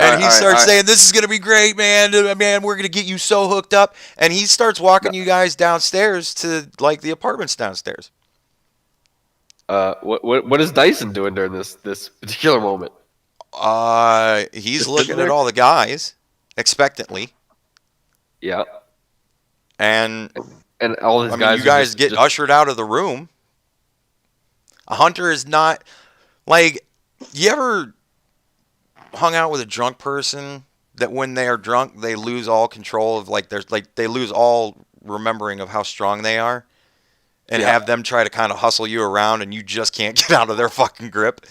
And he all starts right. saying, "This is gonna be great, man. Man, we're gonna get you so hooked up." And he starts walking you guys downstairs to like the apartments downstairs. What is Dyson doing during this particular moment? He's Just looking sitting at there? all the guys expectantly, Yeah, and and all his I mean, you guys are guys just, get ushered out of the room. A hunter is not like you ever hung out with a drunk person that when they are drunk they lose all control of like there's like they lose all remembering of how strong they are and Yeah. have them try to kind of hustle you around and you just can't get out of their fucking grip.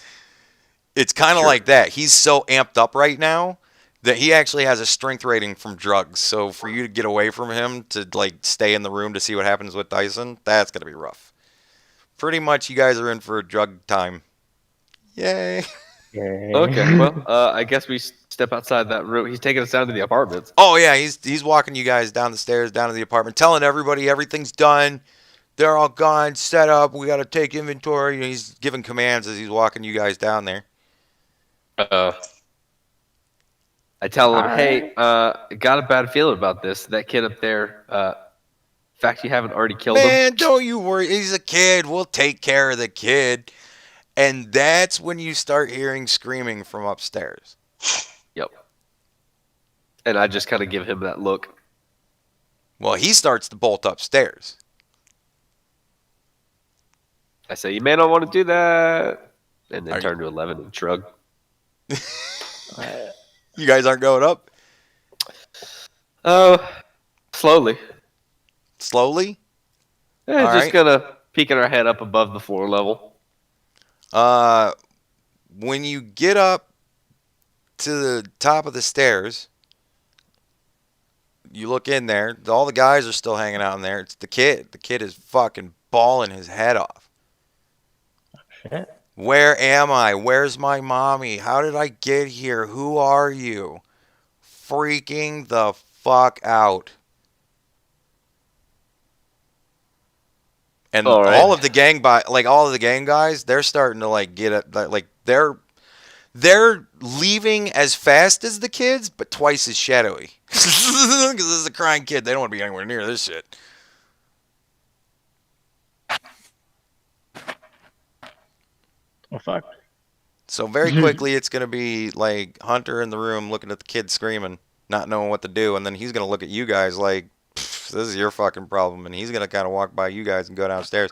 It's kind of Sure. like that. He's so amped up right now that he actually has a strength rating from drugs. So for you to get away from him to like stay in the room to see what happens with Dyson, that's going to be rough. Pretty much you guys are in for a drug time. Yay. Okay, well, I guess we step outside that room. He's taking us down to the apartments. Oh yeah, he's walking you guys down the stairs, down to the apartment, telling everybody everything's done. They're all gone, set up. We got to take inventory. And he's giving commands as he's walking you guys down there. I tell him, hey, got a bad feeling about this. That kid up there. In fact, you haven't already killed him. Man, don't you worry. He's a kid. We'll take care of the kid. And that's when you start hearing screaming from upstairs. Yep. And I just kind of give him that look. Well, he starts to bolt upstairs. I say, you may not want to do that. And then Are turn to 11 and shrug. You guys aren't going up? Oh, slowly. Slowly? Yeah, All just right. kind of peeking our head up above the floor level. When you get up to the top of the stairs, you look in there. All the guys are still hanging out in there. It's the kid. The kid is fucking bawling his head off. Shit. Where am I? Where's my mommy? How did I get here? Who are you? Freaking the fuck out. And All right. all of the gang all of the gang guys, they're starting to like get it like they're leaving as fast as the kids, but twice as shadowy. Because this is a crying kid. They don't want to be anywhere near this shit. Oh fuck. So very quickly, it's going to be like Hunter in the room looking at the kid screaming, not knowing what to do. And then he's going to look at you guys like, this is your fucking problem. And he's going to kind of walk by you guys and go downstairs.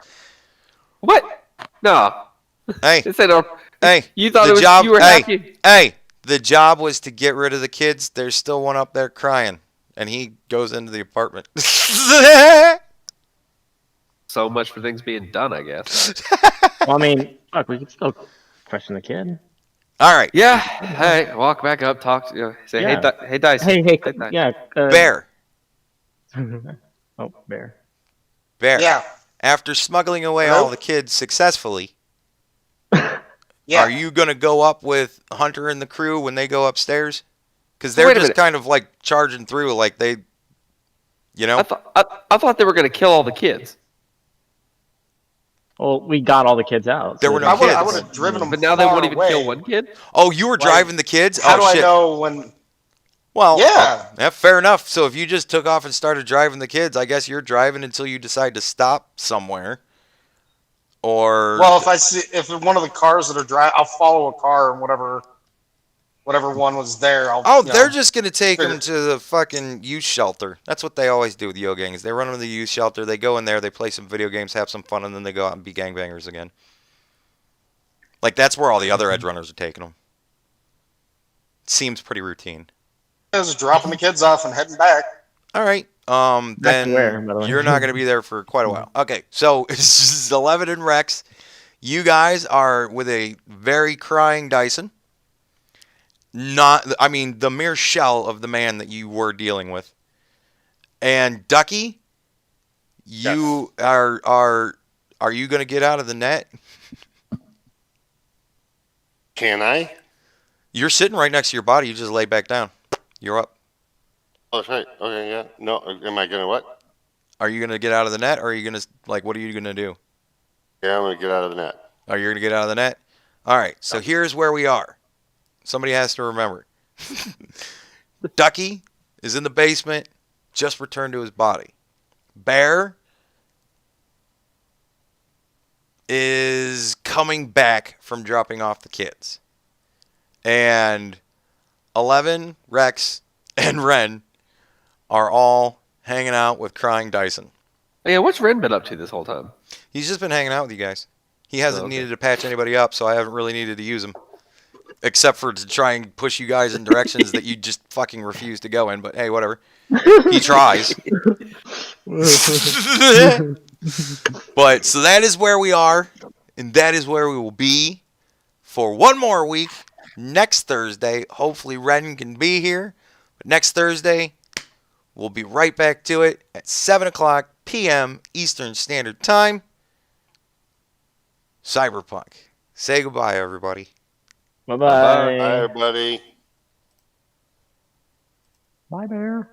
What? No. Hey, This ain't no. hey. You thought the it was. job, You were hey, happy. hey. The job was to get rid of the kids. There's still one up there crying. And he goes into the apartment. So much for things being done, I guess. Well, I mean, fuck, we can still question the kid. All right. Yeah. Hey, walk back up, talk. Say, Yeah. hey, Dyson. Hey, Dyson. yeah. Bear. Oh, bear. Bear. Yeah. After smuggling away Hello? all the kids successfully, Yeah. are you going to go up with Hunter and the crew when they go upstairs? Because they're Wait a just minute. kind of like charging through, like they, you know? I thought they were going to kill all the kids. Well, we got all the kids out. There were no I would kids. have driven them. But now they far won't even away. kill one kid? Oh, you were driving the kids? How Oh, do shit. I know when? Well, Yeah. fair enough. So if you just took off and started driving the kids, I guess you're driving until you decide to stop somewhere. Or Well, if one of the cars that are driving, I'll follow a car and whatever one was there. they're just gonna take figure- them to the fucking youth shelter. That's what they always do with yo gangs. They run them to the youth shelter. They go in there. They play some video games, have some fun, and then they go out and be gangbangers again. Like that's where all the other edge runners are taking them. Seems pretty routine. just dropping the kids off and heading back. All right. Back Then to where, by the way? you're not going to be there for quite a while. Okay, so it's just 11 and Rex. You guys are with a very crying Dyson. The mere shell of the man that you were dealing with. And Ducky, you are you going to get out of the net? Can I? You're sitting right next to your body. You just lay back down. You're up. Oh, that's right. Okay, yeah. No, am I gonna what? Are you gonna get out of the net, or are you gonna like? What are you gonna do? Yeah, I'm gonna get out of the net. Are you gonna get out of the net? All right. So here's where we are. Somebody has to remember. Ducky is in the basement, just returned to his body. Bear is coming back from dropping off the kids. And 11, Rex, and Ren are all hanging out with crying Dyson. Yeah, what's Ren been up to this whole time? He's just been hanging out with you guys. He hasn't Oh, okay. needed to patch anybody up, so I haven't really needed to use him. Except for to try and push you guys in directions that you just fucking refuse to go in. But hey, whatever. He tries. But so that is where we are, and that is where we will be for one more week. Next Thursday, hopefully Ren can be here. But next Thursday, we'll be right back to it at 7 o'clock p.m. Eastern Standard Time. Cyberpunk. Say goodbye, everybody. Bye-bye. Hi, everybody. Bye, Bear.